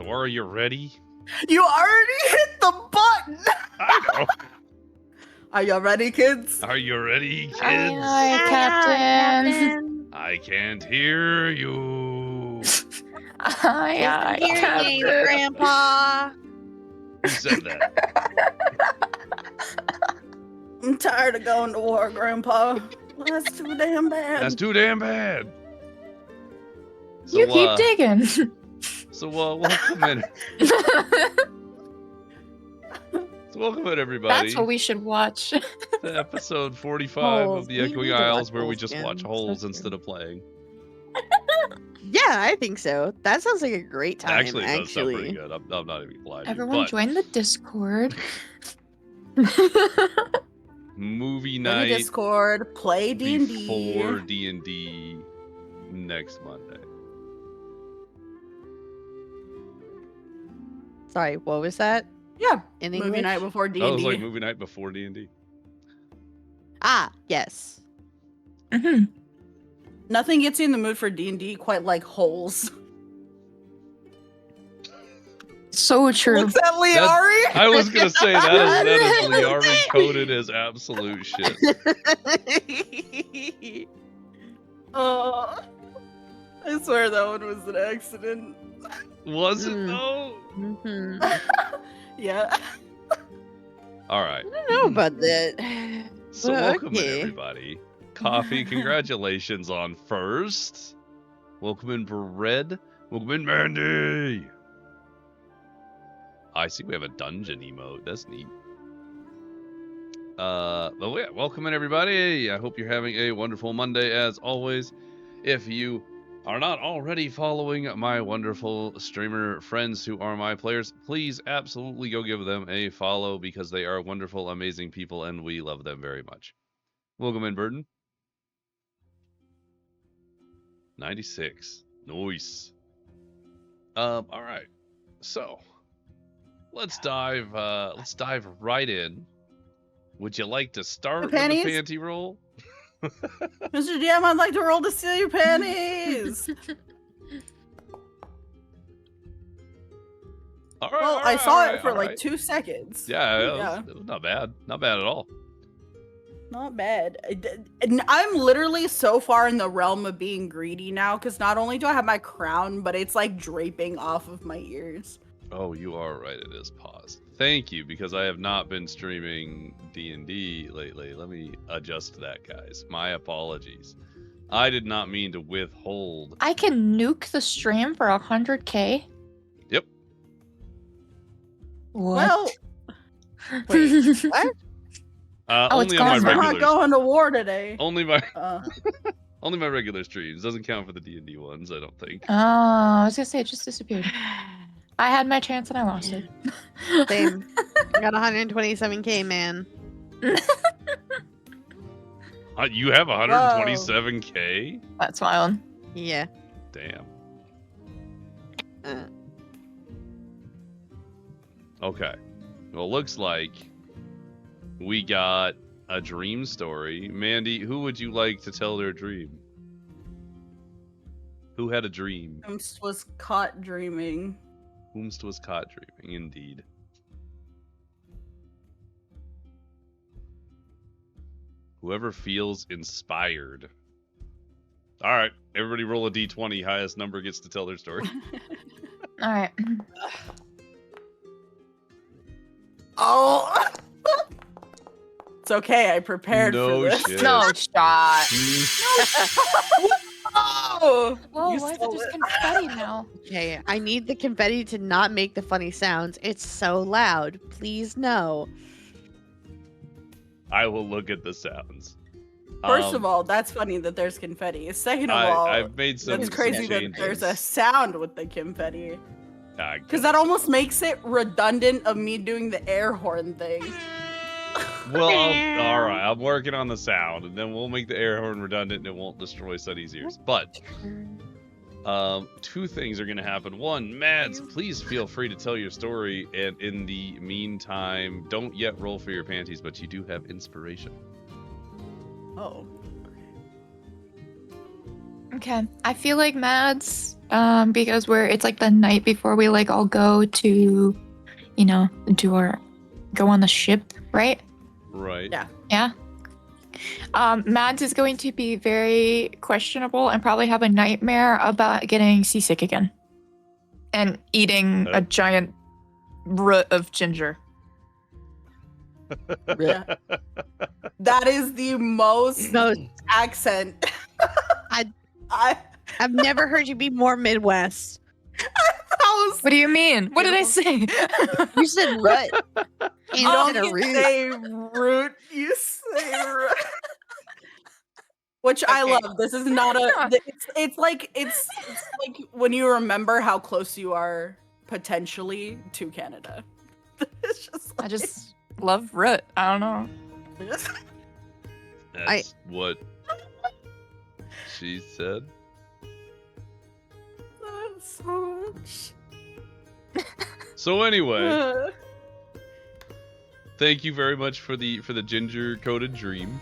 Are you ready? You already hit the button! I know. Are you ready, kids? Are you ready, kids? Aye, Captain. I can't hear you. Aye, Hearing aids, Captain. Grandpa. Who said that? I'm tired of going to war, Grandpa. That's too damn bad. That's too damn bad. So, You keep digging. So, welcome in. So welcome in, everybody. That's what we should watch. To episode 45 Holes. of the We Echoing need to watch Isles, where we holes just again. watch So holes true. instead of playing. Yeah, I think so. That sounds like a great time. Actually, it does sound pretty good. I'm not even lying to you. Everyone But join the Discord. movie Join the night Discord, play D&D. before D&D next Monday. Sorry, what was that? Yeah, In movie English? night before D&D. Oh, it was like movie night before D&D. Ah, yes. hmm Nothing gets you in the mood for D&D quite like holes. So true. Looks at Liari. I was gonna say that is Liari coded as absolute shit. I swear that one was an accident. Was it Mm. though? Mhm. Yeah. All right. I don't know about that. So Well, welcome in, okay. everybody. Coffee, congratulations on first. Welcome in, Bread. Welcome in, Mandy. I see we have a dungeon emote. That's neat. But yeah, welcome in, everybody. I hope you're having a wonderful Monday, as always. If you are not already following my wonderful streamer friends who are my players, please absolutely go give them a follow, because they are wonderful, amazing people, and we love them very much. Welcome in, Burton. 96. Nice. All right. So, let's dive right in. Would you like to start with the panties? panty roll? Mr. DM, I'd like to roll to steal your panties. All right. Well, all I right, saw all it right, for all like right. 2 seconds. Yeah, it was not bad. Not bad at all. Not bad. And I'm literally so far in the realm of being greedy now, because not only do I have my crown, but it's like draping off of my ears. Oh, you are right. It is paused. Thank you, because I have not been streaming D&D lately. Let me adjust that, guys. My apologies. I did not mean to withhold. I can nuke the stream for 100k. Yep. What? Well, wait, what? Oh, it's Only on my gone now. I'm not regular. going to war today. Only my Uh, only my regular streams. Doesn't count for the D&D ones, I don't think. Oh, I was gonna say it just disappeared. I had my chance and I lost it. Same. I got 127k, man. You have 127k? That's wild. Yeah. Damn. Uh, Okay. Well, looks like we got a dream story. Mandy, who would you like to tell their dream? Who had a dream? Imps was caught dreaming. Whomst was caught dreaming, indeed. Whoever feels inspired. All right, everybody roll a d20. Highest number gets to tell their story. All right. Oh! It's okay, I prepared No for this. shit. No shot. Oh! Whoa, You why is it stole just it. confetti now? Okay, I need the confetti to not make the funny sounds. It's so loud. Please no. I will look at the sounds. First of all, that's funny that there's confetti. Second of all, I've made some that's crazy that changes. there's a sound with the confetti. Ah, Because that almost makes it redundant of me doing the air horn thing. Well, all right. I'm working on the sound, and then we'll make the air horn redundant, and it won't destroy Sunny's ears. But two things are going to happen. One, Mads, please feel free to tell your story, and in the meantime, don't yet roll for your panties, but you do have inspiration. Oh. Okay. I feel like Mads, because it's like the night before we like all go to, go on the ship, right? Right. Yeah. Yeah. Mads is going to be very questionable and probably have a nightmare about getting seasick again. And eating a giant root of ginger. Yeah. That is the most accent. I've never heard you be more Midwest. What do you mean? What did I say? You said rut. You don't say root. You say root. Which I love. This is not it's like when you remember how close you are potentially to Canada. It's just I just love root. I don't know. That's what she said. So much. So anyway, thank you very much for the ginger coated dream.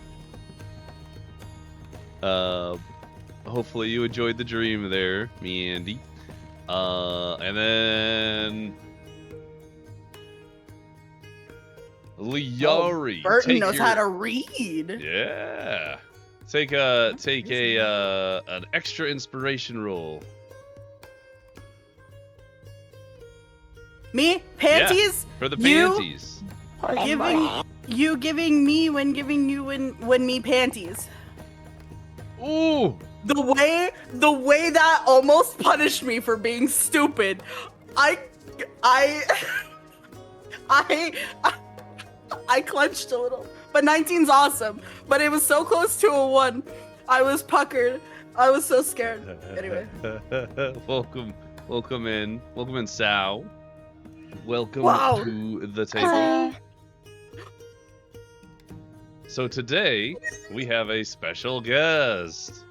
Hopefully you enjoyed the dream there, me Andy. And then Liari. Burton knows how to read. Yeah. Take an extra inspiration roll. Me? Panties? Yeah, for the panties. Giving me when giving you when me panties. Ooh. The way that almost punished me for being stupid. I clenched a little. But 19's awesome. But it was so close to a 1. I was puckered. I was so scared. Anyway. Welcome in, Sal. Welcome to the table. Hi. So today we have a special guest.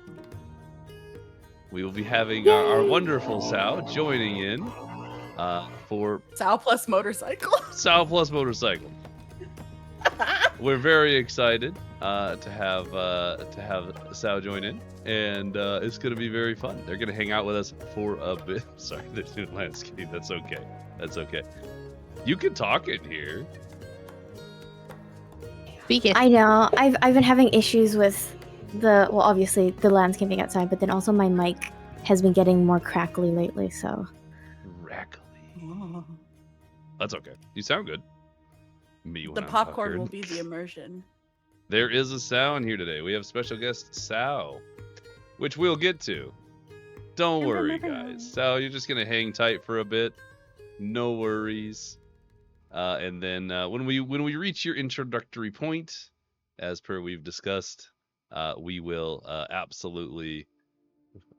We will be having our wonderful Sal joining in for Sal plus motorcycle. Sal plus motorcycle. We're very excited to have Sal join in, and it's gonna be very fun. They're gonna hang out with us for a bit. Sorry, they're doing landscape. That's okay. That's okay. You can talk in here. Speak it. I know. I've been having issues with obviously the landscaping outside, but then also my mic has been getting more crackly lately, so. Crackly. That's okay. You sound good. Me when The I'm popcorn puckered. will be the immersion. There is a Sal in here today. We have special guest Sal, which we'll get to. Don't worry, guys. Sal, you're just gonna hang tight for a bit. No worries. And then when we reach your introductory point, as per we've discussed, we will absolutely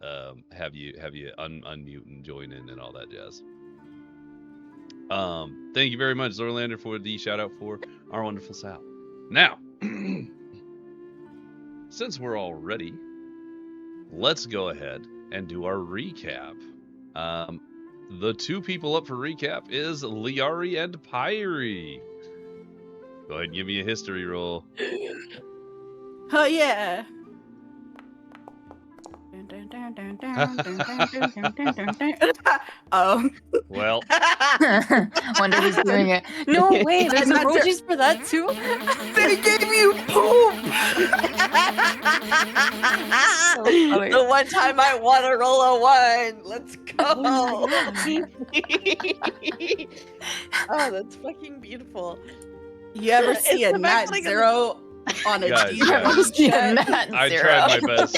have you unmute and join in and all that jazz. Thank you very much, Zorlander, for the shout out for our wonderful Sal. Now, since we're all ready, let's go ahead and do our recap. The two people up for recap is Liari and Pyrie. Go ahead and give me a history roll. Oh yeah. Well, Wonder who's doing it. No way, there's emojis for that too. They gave you poop. funny. The one time I want to roll a 1. Let's go. Oh, that's fucking beautiful. You ever see It's a the fact Nat that I Zero on a Guys, D20 guys. chat? I tried my best.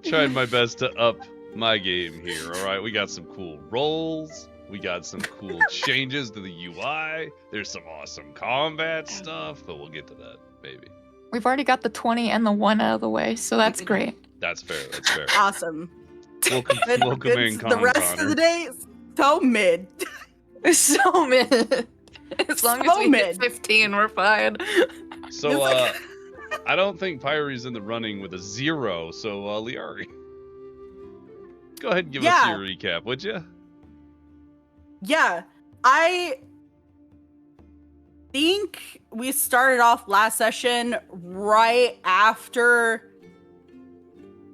Tried my best to up my game here. All right, we got some cool rolls. We got some cool changes to the UI. There's some awesome combat stuff, but we'll get to that, maybe. We've already got the 20 and the 1 out of the way, so that's great. That's fair. That's fair. Awesome. Welcome in, The rest of the day, so mid. It's so mid. As long as we mid. hit 15, we're fine. So, I don't think Pyrie's in the running with a 0, so, Liari, go ahead and give us your recap, would you? Yeah, I think we started off last session right after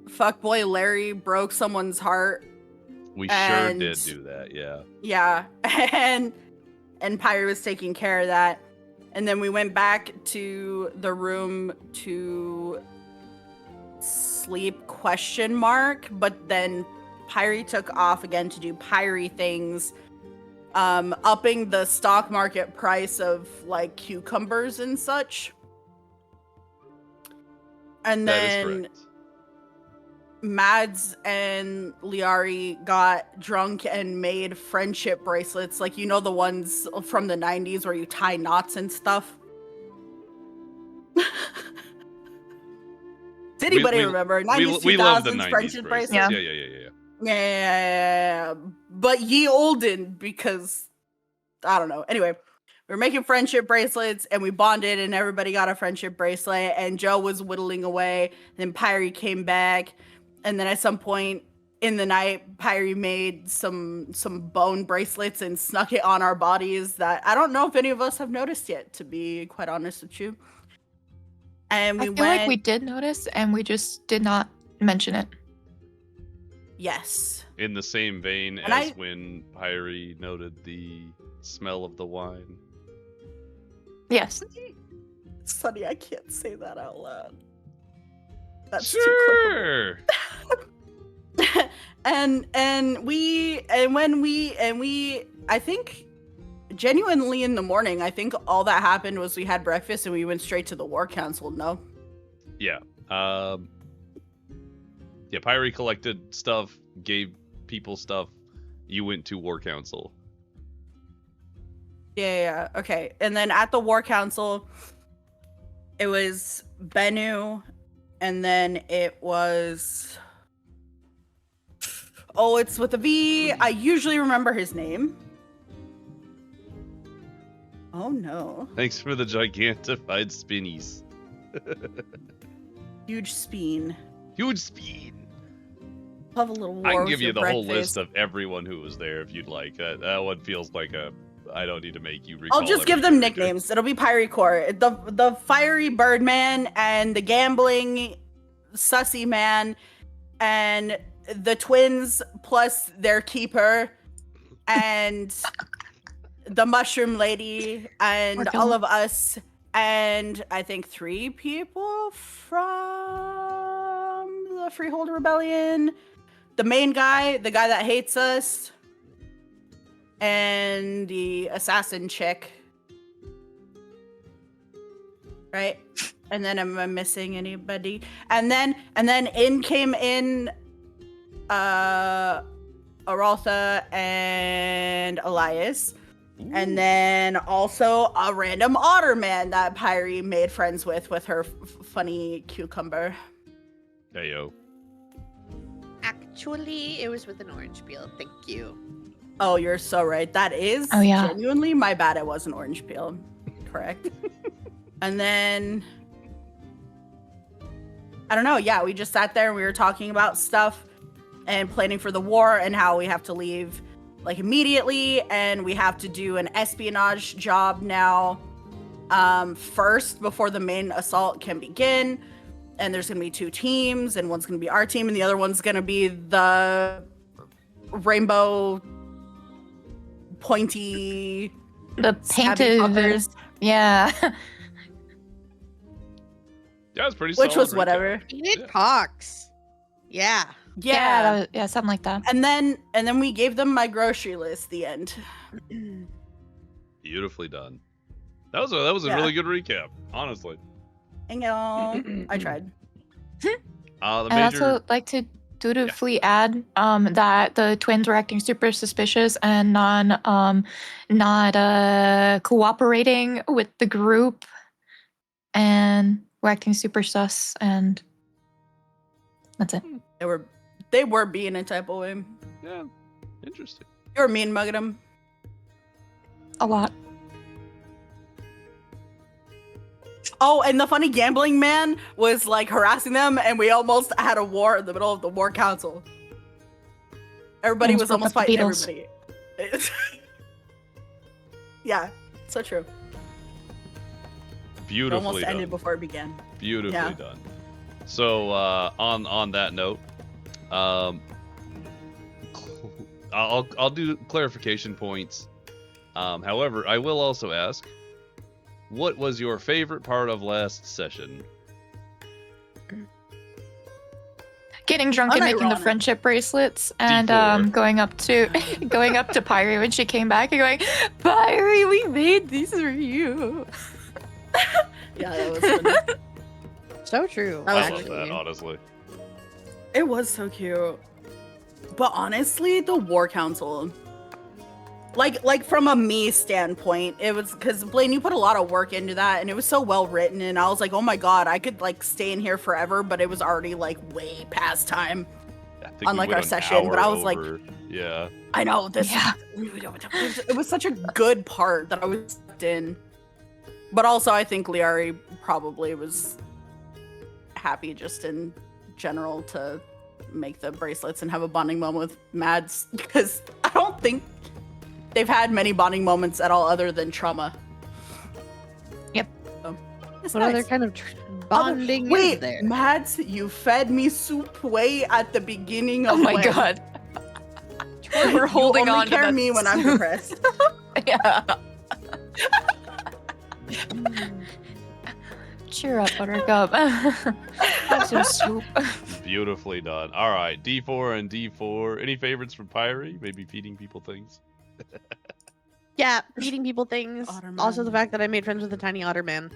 fuckboy Larry broke someone's heart. We sure did do that, yeah. Yeah, and Pyre was taking care of that. And then we went back to the room to sleep, ? But then Pyre took off again to do Pyre things, upping the stock market price of like cucumbers and such. And That is then correct. Mads and Liari got drunk and made friendship bracelets, like, you know, the ones from the 90s where you tie knots and stuff. Does anybody remember 90s, we love the 2000s 90s friendship bracelets. bracelets? Yeah. Yeah. But ye olden, because I don't know. Anyway, we were making friendship bracelets and we bonded and everybody got a friendship bracelet and Joe was whittling away. Then Pyre came back. And then at some point in the night, Pyre made some bone bracelets and snuck it on our bodies that I don't know if any of us have noticed yet, to be quite honest with you. And I feel like we did notice and we just did not mention it. Yes. In the same vein And as when Pyre noted the smell of the wine. Yes. Sonny, I can't say that out loud. That's Sure. too clippable. and we I think genuinely in the morning, I think all that happened was we had breakfast and we went straight to the war council. No. Yeah. Yeah, Pyre collected stuff, gave people stuff. You went to War Council. Yeah. Okay. And then at the war council, it was Bennu, and then it was... Oh, it's with a V. I usually remember his name. Oh, no. Thanks for the gigantified spinnies. Huge speen. Huge speed. Have a little war I can with give you your the whole breakfast. list of everyone who was there if you'd like. That one feels like a... I don't need to make you recall. I'll just give every them character. nicknames. It'll be Pyre Core. The fiery Birdman and the gambling sussy man and the twins plus their keeper and the mushroom lady and Okay. all of us and I think 3 people from the Freehold Rebellion. The main guy, the guy that hates us, and the assassin chick. Right? And then am I missing anybody? And then in came in Araltha and Elias. And then also a random otter man that Pyre made friends with her funny cucumber. Hey, yo. Actually, it was with an orange peel. Thank you. Oh, you're so right. That is Oh, yeah. genuinely my bad. It was an orange peel. Correct. And then I don't know. Yeah, we just sat there and we were talking about stuff and planning for the war and how we have to leave like immediately and we have to do an espionage job now first before the main assault can begin. And there's going to be 2 teams and one's going to be our team and the other one's going to be the rainbow pointy The stabby painted. fuckers, Yeah. Yeah, it's pretty which solid was recap. whatever. Painted Yeah. pox. Yeah. Yeah. Yeah, something like that. And then we gave them my grocery list. The end. Beautifully done. That was a Yeah. really good recap, honestly. Hang on. I tried. The I'd major... also like to dutifully add that the twins were acting super suspicious and not cooperating with the group, and were acting super sus, and that's it. They were being a type of way. Yeah, interesting. You were mean mugging them. A lot. Oh, and the funny gambling man was like harassing them, and we almost had a war in the middle of the war council. Everybody was Almost almost broke up fighting the everybody. Yeah, so true. It Beautifully almost done. ended before it began. Beautifully Yeah. done. So on that note, I'll do clarification points. However, I will also ask, what was your favorite part of last session? Getting drunk and making the Unironic. friendship bracelets, and D4. going up to Pyrie when she came back and going, Pyrie, we made these for you. Yeah, that was funny. So true. I I was love actually. that, honestly. It was so cute. But honestly, the War Council, like from a me standpoint, it was because Blaine, you put a lot of work into that, and it was so well written, and I was like, oh my god, I could like stay in here forever, but it was already like way past time. I think we Unlike went our an session, but hour I was like- over. Yeah. I know this. Yeah. It was such a good part that I was sucked in, but also I think Liari probably was happy just in general to make the bracelets and have a bonding moment with Mads, because I don't think they've had many bonding moments at all other than trauma. Yep. So, it's What nice. other kind of bonding is Wait, there? Mads, you fed me soup way at the beginning Oh of my when. god. You We're holding only on to carry that me when I'm soup. depressed. Yeah. Cheer up, Buttercup. Have some soup. Beautifully done. All right, D4 and D4. Any favorites from Pyrie? Maybe feeding people things? Yeah, feeding people things. Otter Also, the man. fact that I made friends with the tiny otter man.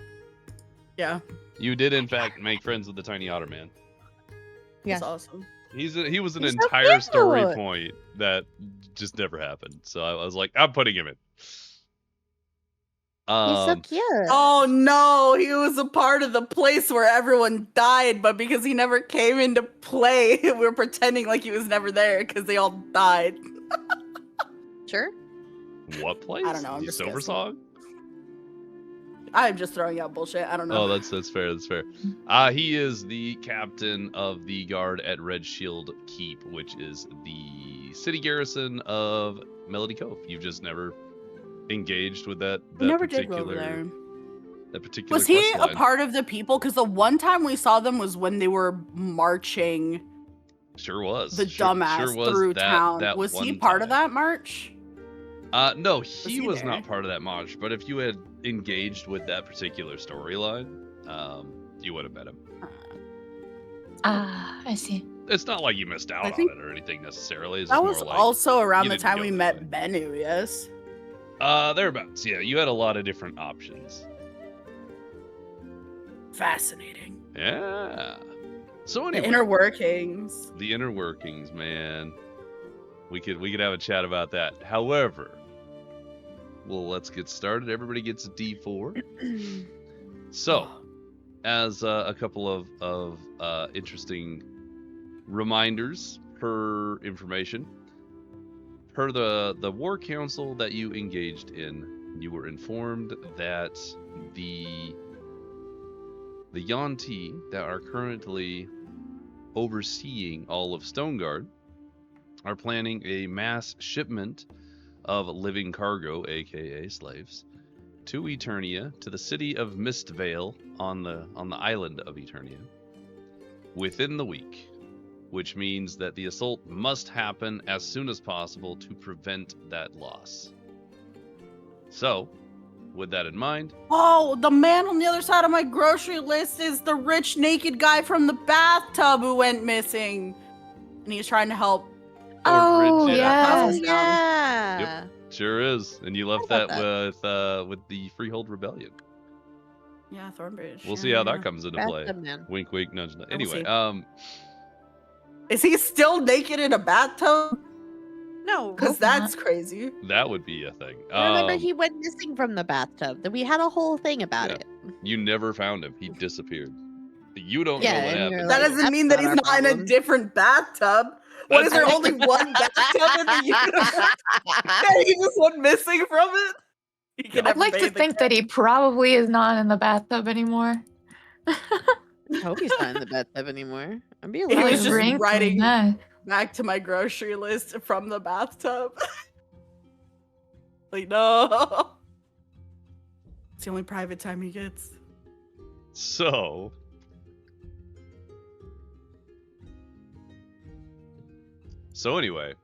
Yeah, You did, in fact, make friends with the tiny otter man. Yes. that's awesome. He was an He's so entire story cute. point that just never happened. So I was like, I'm putting him in. He's so cute. Oh no, he was a part of the place where everyone died, but because he never came into play, we're pretending like he was never there because they all died. Sure. What place? I don't know, I'm The just Silver guessing. Song? I'm just throwing out bullshit. I don't know. Oh, that's fair. That's fair. He is the captain of the guard at Red Shield Keep, which is the city garrison of Melody Cove. You've just never engaged with that We never did particular go over there. that particular Was he quest a line. part of the people? Because the one time we saw them was when they were marching Sure was. the Sure dumbass was through that- town. that Was he one part of time. that march? No, he he was there? not part of that march. But if you had engaged with that particular storyline, you would have met him. I see. It's not like you missed out I on think it or anything necessarily. It's That just was more like, also around you the didn't time go we that met way. Bennu, yes? Thereabouts. Yeah, you had a lot of different options. Fascinating. Yeah. So The anyway, inner workings. the inner workings, man. We could have a chat about that. However, well, let's get started. Everybody gets a D4. So, as a couple of interesting reminders per information, per the war council that you engaged in, you were informed that the Yuan-Ti that are currently overseeing all of Stoneguard are planning a mass shipment of living cargo, aka slaves, to Eternia, to the city of Mistvale on the island of Eternia, within the week, which means that the assault must happen as soon as possible to prevent that loss. So, with that in mind, Oh, the man on the other side of my grocery list is the rich naked guy from the bathtub who went missing. And he's trying to help. Oh, Thornbridge, yeah. Oh, Passes down. yeah. sure is, and you left How that about with the Freehold Rebellion. Yeah, Thornbridge. We'll yeah, see how yeah. that comes into play. Bathtub man. Wink, wink, nudge, nudge. We'll Anyway, see. Is he still naked in a bathtub? No. Because Hope not. that's crazy. that would be a thing. Remember, he went missing from the bathtub. That we had a whole thing about Yeah. it. You never found him. He disappeared. You don't Yeah, know what and you're happened. That like, doesn't that's mean that not he's our not in a problem. different bathtub. What, is there That's- only one bathtub in the universe? And he just went missing from it? He can I'd never like to bathe think that he probably is not in the bathtub anymore. I hope he's not in the bathtub anymore. I'd be a He little was just worried. writing- that. back to my grocery list from the bathtub. Like, no. It's the only private time he gets. So, So anyway,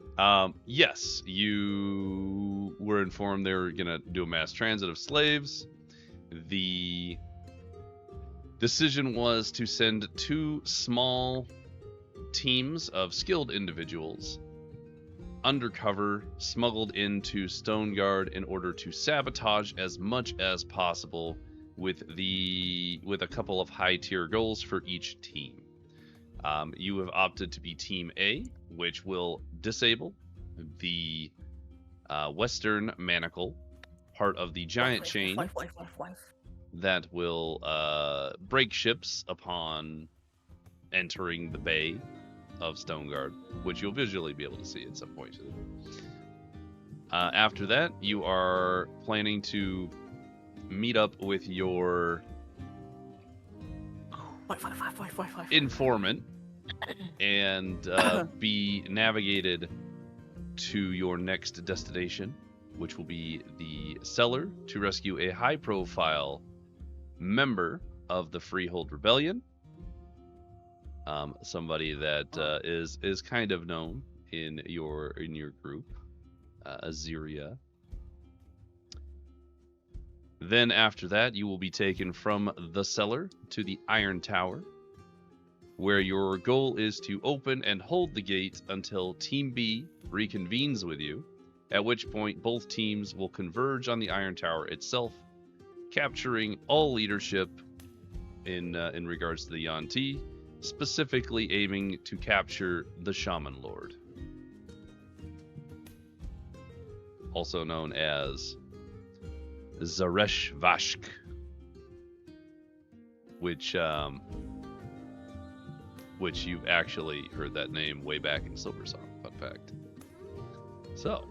yes, you were informed they were gonna do a mass transit of slaves. The decision was to send 2 small teams of skilled individuals undercover, smuggled into Stoneguard in order to sabotage as much as possible with a couple of high tier goals for each team. You have opted to be Team A, which will disable the Western Manacle, part of the giant chain that will break ships upon entering the bay of Stoneguard, which you'll visually be able to see at some point. After that, you are planning to meet up with your informant and be navigated to your next destination, which will be the cellar, to rescue a high-profile member of the Freehold Rebellion. Somebody that is kind of known in your group, Aziria. Then after that, you will be taken from the cellar to the Iron Tower, where your goal is to open and hold the gate until Team B reconvenes with you, at which point both teams will converge on the Iron Tower itself, capturing all leadership in regards to the Yuan-Ti, specifically aiming to capture the Shaman Lord, also known as Zaresh Vashk, which you've actually heard that name way back in Silversong. Fun fact. So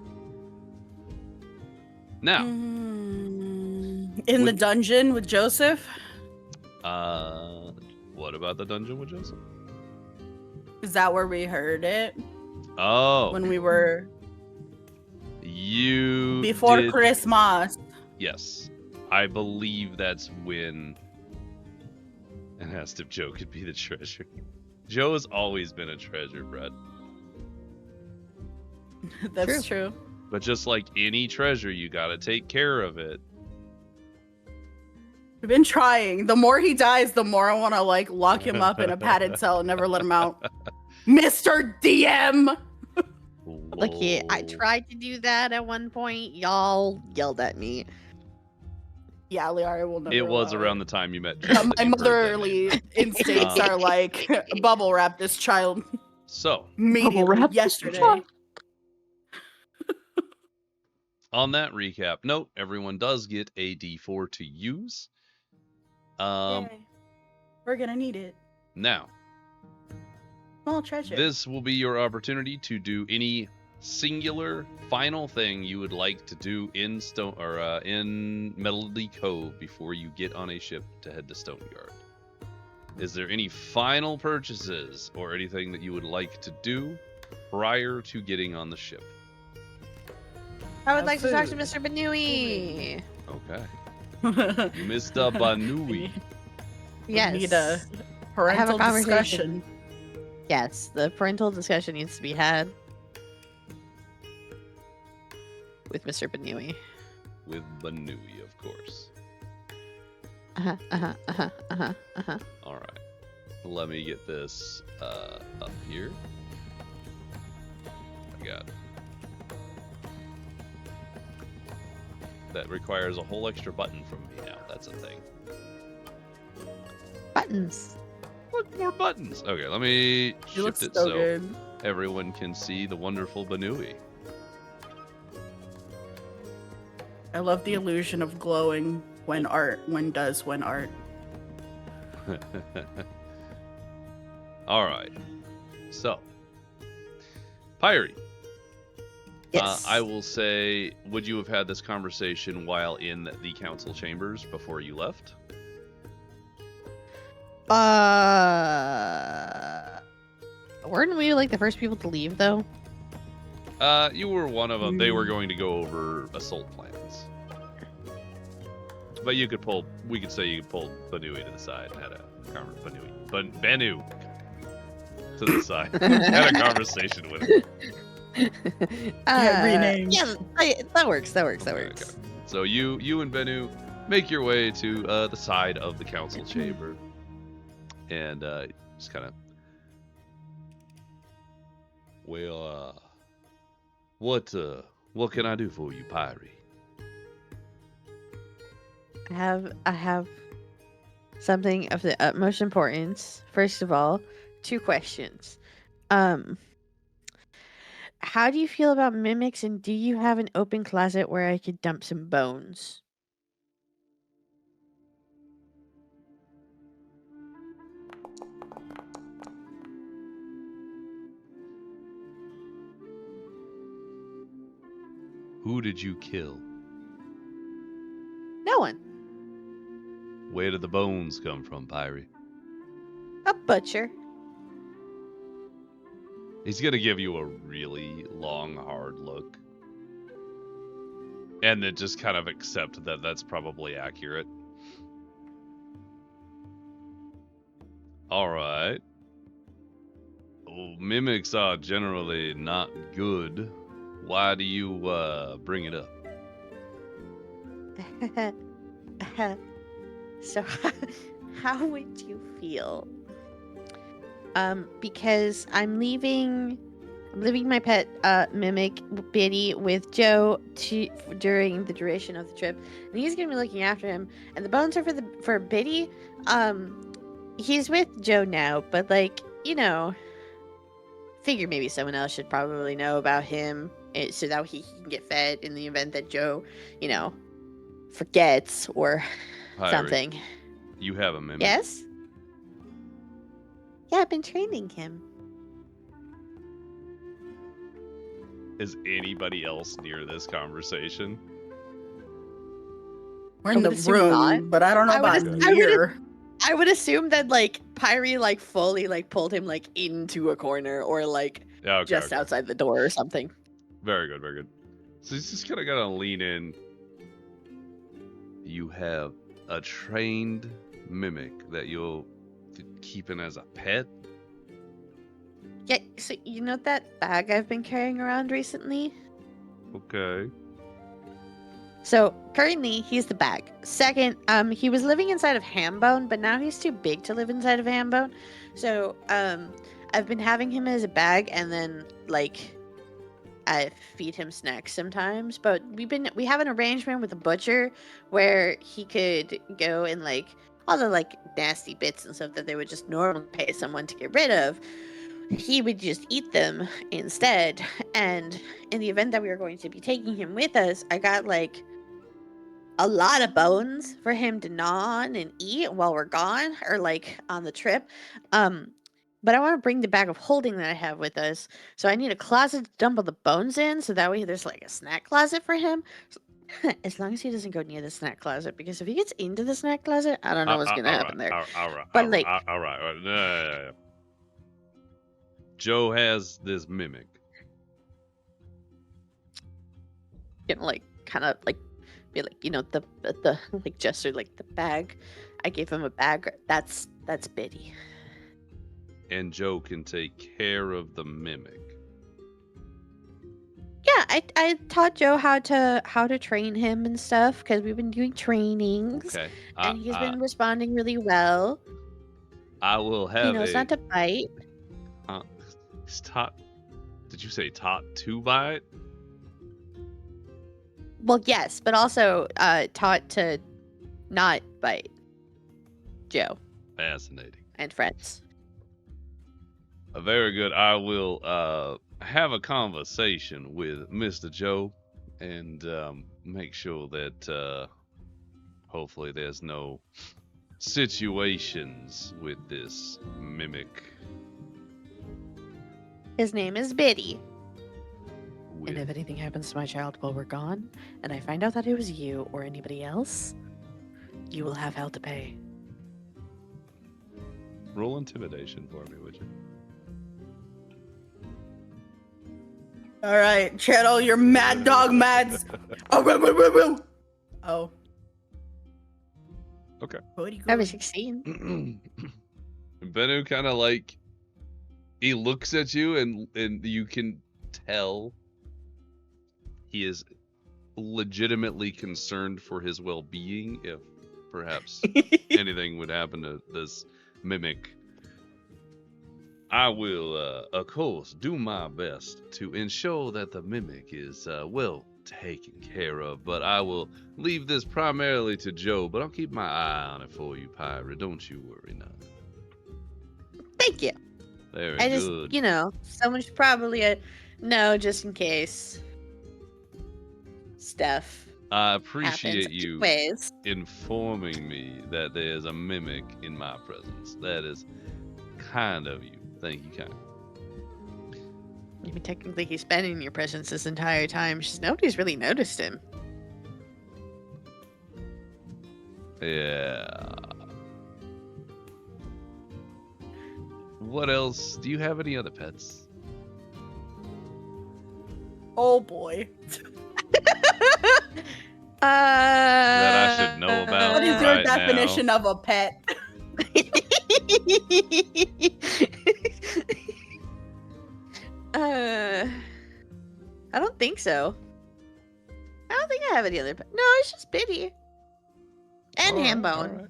now, in the dungeon with Joseph. What about the dungeon with Joseph? Is that where we heard it? Oh, When we were before did... Christmas. Yes, I believe that's when. And asked if Joe could be the treasure. Joe has always been a treasure, Brett. That's true. But just like any treasure, you gotta take care of it. We've been trying. The more he dies, the more I want to like lock him up in a padded cell and never let him out. Mr. DM. Look, yeah, I tried to do that at one point. Y'all yelled at me. Yeah, Liara will never. It was allow around it. the time you met Joe. My motherly instincts are like bubble wrap this child. So Immediately yesterday. On that recap note, everyone does get a D4 to use. Yay. We're gonna need it. Now, Small treasure. this will be your opportunity to do any singular final thing you would like to do in in Melody Cove before you get on a ship to head to Stoneguard. Is there any final purchases or anything that you would like to do prior to getting on the ship? I would like to talk to Mr. Banui. Okay. Mr. Banui. Yes. We need a parental conversation. discussion. Yes, the parental discussion needs to be had with Mr. Banui. With Banui, of course. All right. Let me get this up here. I got it. That requires a whole extra button from me now. That's a thing. Buttons. Look, more buttons. Okay, let me She looks shift it so so good. everyone can see the wonderful Banui. I love the illusion of glowing when art. All right. So, Pyrie. Yes. I will say, would you have had this conversation while in the council chambers before you left? Weren't we like the first people to leave though? You were one of them. They were going to go over assault plans. But you could pull, we could say you could pull Banui to the side and had a conversation. Banu. to the side. Had a conversation with him. Get renamed. Yeah, that works. Okay. So you and Bennu make your way to the side of the council chamber, and just kind of. Well, what can I do for you, Pyrie? I have something of the utmost importance. First of all, 2 questions. How do you feel about mimics, and do you have an open closet where I could dump some bones? Who did you kill? No one. Where did the bones come from, Pyrie? A butcher. He's gonna give you a really long, hard look. And then just kind of accept that that's probably accurate. Alright. Well, mimics are generally not good. Why do you bring it up? So, how would you feel? Because I'm leaving my pet mimic Biddy with Joe during the duration of the trip, and he's gonna be looking after him. And the bones are for Biddy. He's with Joe now, but figure maybe someone else should probably know about him, so that he can get fed in the event that Joe, forgets or Pyrie, something. You have a mimic. Yes? Yeah, I've been training him. Is anybody else near this conversation? We're in I the would assume room, not. but I don't know I about would've- I near. I would assume that Pyrie fully pulled him into a corner or Yeah, okay, just okay. outside the door or something. Very good, very good. So he's just kind of gonna lean in. You have a trained mimic that you'll keeping as a pet? Yeah, so you know that bag I've been carrying around recently? Okay. So currently he's the bag. Second, he was living inside of Hambone, but now he's too big to live inside of Hambone. So I've been having him as a bag, and then I feed him snacks sometimes. But we have an arrangement with a butcher where he could go and all the nasty bits and stuff that they would just normally pay someone to get rid of. He would just eat them instead. And in the event that we were going to be taking him with us, I got a lot of bones for him to gnaw on and eat while we're gone or on the trip. But I want to bring the bag of holding that I have with us. So I need a closet to dump all the bones in, so that way there's a snack closet for him. As long as he doesn't go near the snack closet, because if he gets into the snack closet, I don't know what's gonna happen there. All right. But, All right. No. Joe has this mimic. Kind of be the gesture, the bag. I gave him a bag. That's Biddy. And Joe can take care of the mimic. Yeah, I taught Joe how to train him and stuff because we've been doing trainings. Okay. And he's been responding really well. I will have He knows not to bite. He's taught. Did you say taught to bite? Well, yes, but also taught to not bite. Joe Fascinating. and friends. Very good. I will have a conversation with Mr. Joe and make sure that hopefully there's no situations with this mimic. His name is Biddy. With... And if anything happens to my child while we're gone, and I find out that it was you or anybody else, you will have hell to pay. Roll intimidation for me, would you? All right, channel your mad dog mads. Oh, woo, woo, woo, woo. Oh. Okay. What do you I was 16. Bennu kind of He looks at you, and you can tell he is legitimately concerned for his well-being if perhaps anything would happen to this mimic. I will, of course, do my best to ensure that the mimic is well taken care of, but I will leave this primarily to Joe, but I'll keep my eye on it for you, Pirate. Don't you worry none. Thank you. Very I good. just, someone should probably know just in case stuff I happens. appreciate you Anyways, informing me that there's a mimic in my presence. That is kind of you. Thank you, kind. I mean, technically he's been in your presence this entire time. Just nobody's really noticed him. Yeah. What else? Do you have any other pets? Oh boy. That I should know about What is your right definition of a pet? I don't think so. I don't think I have any other pet. No, it's just Biddy. And All right, Hambone. all right.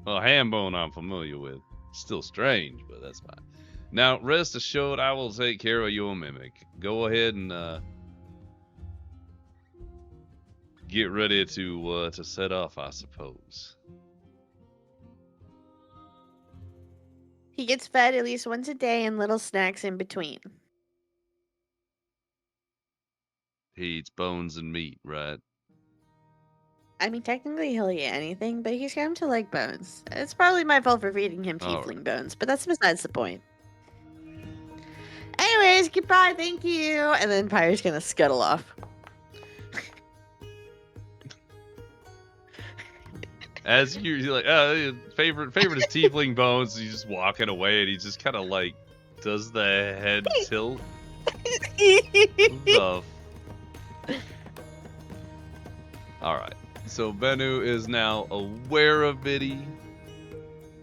Well, Hambone I'm familiar with. Still strange, but that's fine. Now, rest assured, I will take care of your mimic. Go ahead and get ready to set off, I suppose. He gets fed at least once a day and little snacks in between. He eats bones and meat, right? I mean, technically he'll eat anything, but he's come to like bones. It's probably my fault for feeding him All tiefling right. bones, but that's besides the point. Anyways, goodbye, thank you. And then Pyre's gonna scuttle off. As you're like, favorite is tiefling bones. He's just walking away, and he just kind of like does the head tilt. All right. So Bennu is now aware of Biddy,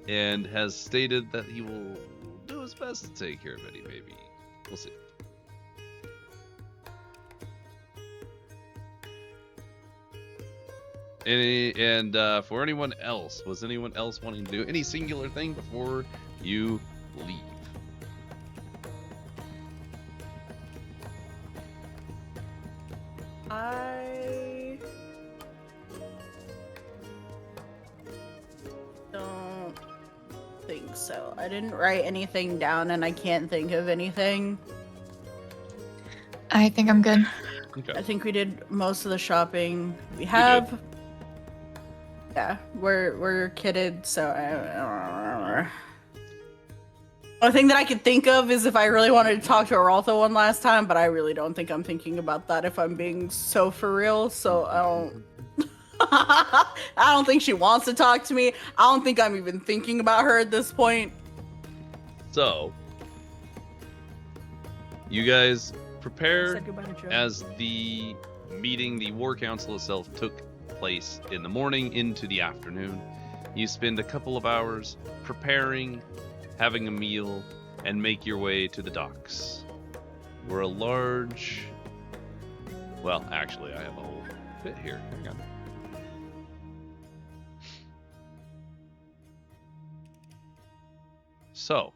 and has stated that he will do his best to take care of Biddy. Maybe we'll see. For anyone else, was anyone else wanting to do any singular thing before you leave? I don't think so. I didn't write anything down and I can't think of anything. I think I'm good. Okay. I think we did most of the shopping. We have. Yeah, we're kitted, so only thing that I could think of is if I really wanted to talk to Araltha one last time, but I really don't think I'm thinking about that if I'm being so for real. So I don't think she wants to talk to me. I don't think I'm even thinking about her at this point. So, you guys I prepare said goodbye to Joe. as the meeting, the war council itself took place in the morning into the afternoon. You spend a couple of hours preparing, having a meal, and make your way to the docks, where a large... Well, actually, I have a whole bit here. Hang on. So,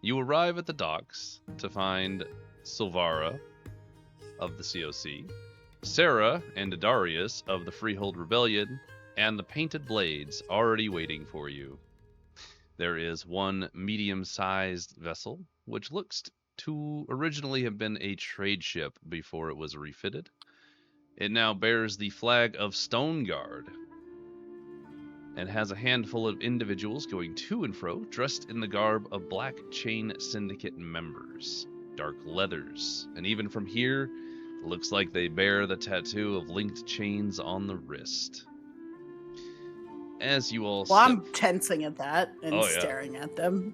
you arrive at the docks to find Silvara of the COC, Sarah and Darius of the Freehold Rebellion, and the Painted Blades already waiting for you. There is one medium-sized vessel, which looks to originally have been a trade ship before it was refitted. It now bears the flag of Stoneguard, and has a handful of individuals going to and fro, dressed in the garb of Black Chain Syndicate members, dark leathers, and even from here, it looks like they bear the tattoo of linked chains on the wrist. As you all Well, I'm tensing at that and Oh, yeah. staring at them.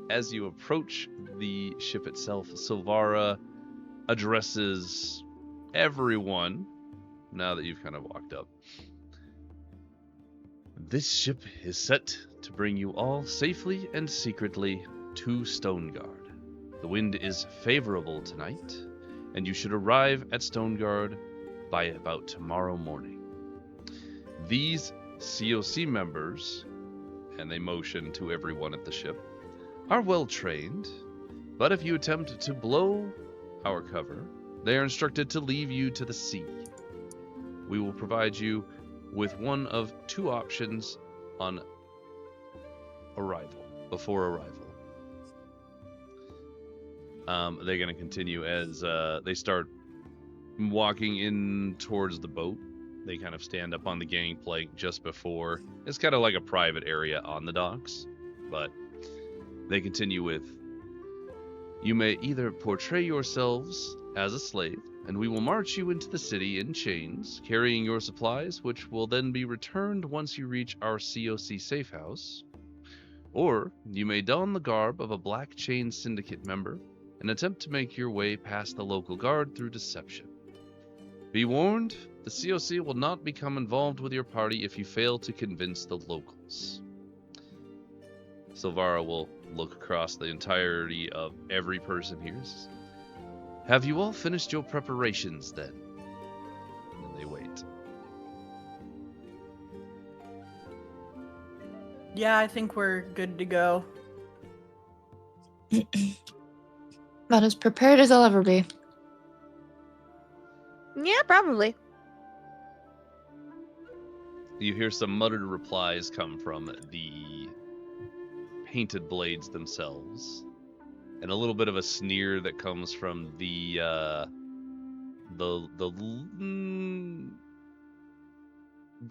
As you approach the ship itself, Silvara addresses everyone, now that you've kind of walked up. This ship is set to bring you all safely and secretly to Stoneguard. The wind is favorable tonight, and you should arrive at Stoneguard by about tomorrow morning. These COC members, and they motion to everyone at the ship, are well trained, but if you attempt to blow our cover, they are instructed to leave you to the sea. We will provide you with one of two options on before arrival. They're going to continue as they start walking in towards the boat. They kind of stand up on the gangplank just before. It's kind of like a private area on the docks, but they continue with, you may either portray yourselves as a slave, and we will march you into the city in chains, carrying your supplies, which will then be returned once you reach our COC safe house. Or you may don the garb of a Black Chain Syndicate member and attempt to make your way past the local guard through deception. Be warned, the COC will not become involved with your party if you fail to convince the locals. Silvara will look across the entirety of every person here. Have you all finished your preparations then? And then they wait. Yeah, I think we're good to go. About as prepared as I'll ever be. Yeah, probably. You hear some muttered replies come from the painted blades themselves, and a little bit of a sneer that comes from the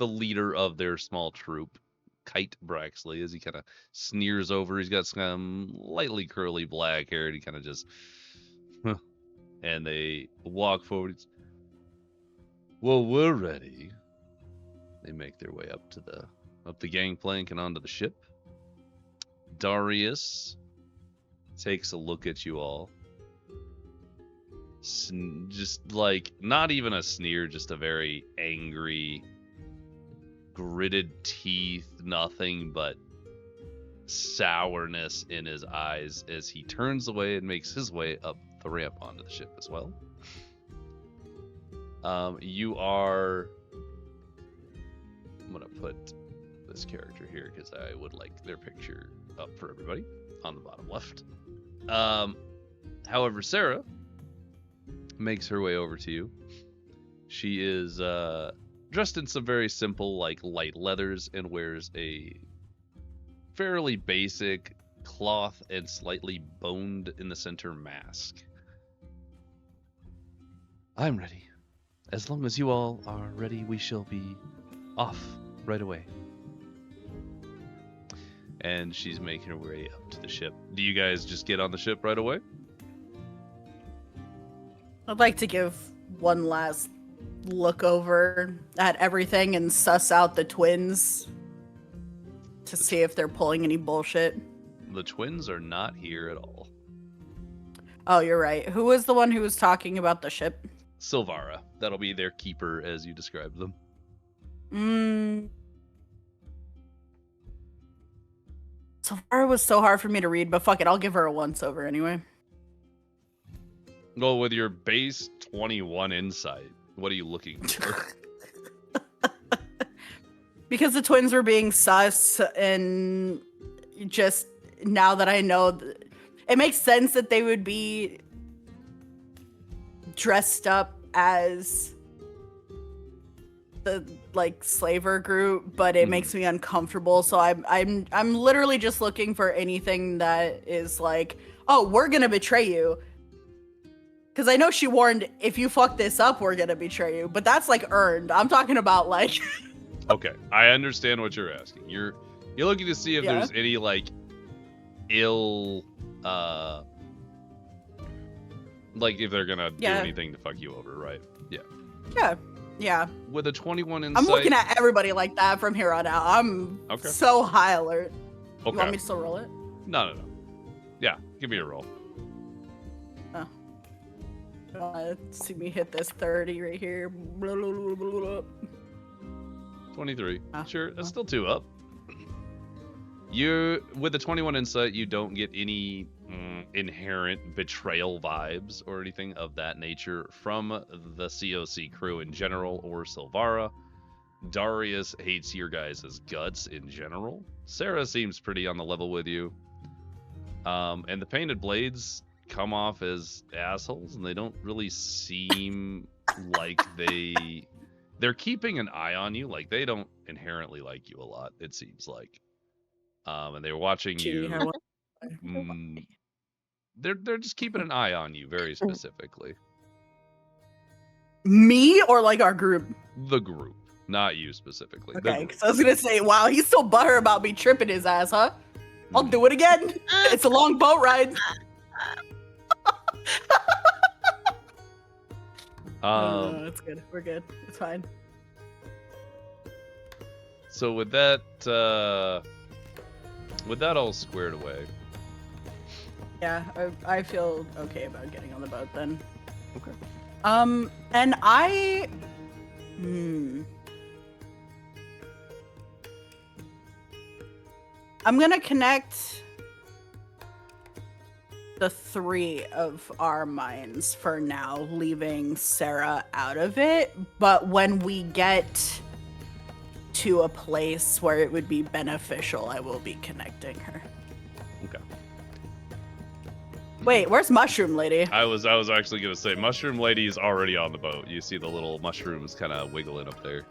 leader of their small troop, Kite Braxley, as he kind of sneers over. He's got some lightly curly black hair, and he kind of just, and they walk forward. Well, we're ready. They make their way up the gangplank and onto the ship. Darius takes a look at you all. Just like, not even a sneer, just a very angry, gritted teeth, nothing but sourness in his eyes as he turns away and makes his way up the ramp onto the ship as well. You are... I'm going to put this character here because I would like their picture up for everybody on the bottom left. However, Sarah makes her way over to you. She is dressed in some very simple, like, light leathers and wears a fairly basic cloth and slightly boned in the center mask. I'm ready. As long as you all are ready, we shall be off right away. And she's making her way up to the ship. Do you guys just get on the ship right away? I'd like to give one last look over at everything and suss out the twins to see if they're pulling any bullshit. The twins are not here at all. Oh, you're right. Who was the one who was talking about the ship? Silvara. That'll be their keeper, as you described them. Silvara was so hard for me to read, but fuck it, I'll give her a once over anyway. Well, with your base 21 insight, what are you looking for? Because the twins were being sus, and just now that I know, it makes sense that they would be dressed up as the like slaver group, but it makes me uncomfortable. So I'm literally just looking for anything that is like, oh, we're gonna betray you. Because I know she warned, if you fuck this up, we're gonna betray you. But that's like earned. I'm talking about like. Okay, I understand what you're asking. You're looking to see if there's any like ill, like if they're gonna do anything to fuck you over, right? Yeah. Yeah. With a 21 insight, I'm looking at everybody like that from here on out. I'm so high alert. Okay. You want me to still roll it? No. Yeah, give me a roll. See me hit this 30 right here. 23. Sure, that's still 2 up. You, with the 21 insight, you don't get any inherent betrayal vibes or anything of that nature from the COC crew in general or Silvara. Darius hates your guys' guts in general. Sarah seems pretty on the level with you. And the Painted Blades come off as assholes, and they don't really seem like they're keeping an eye on you. Like, they don't inherently like you a lot, it seems like. And they're watching you. They're just keeping an eye on you very specifically. Me or like our group? The group, not you specifically. Okay, because I was gonna say, wow, he's still butthurt about me tripping his ass, huh? I'll do it again. It's a long boat ride. It's good. We're good. It's fine. So with that all squared away. Yeah, I feel okay about getting on the boat then. Okay. And I'm gonna connect the 3 of our minds for now, leaving Sarah out of it. But when we get to a place where it would be beneficial, I will be connecting her. Okay. Wait, where's Mushroom Lady? I was actually gonna say Mushroom Lady is already on the boat. You see the little mushrooms kind of wiggling up there.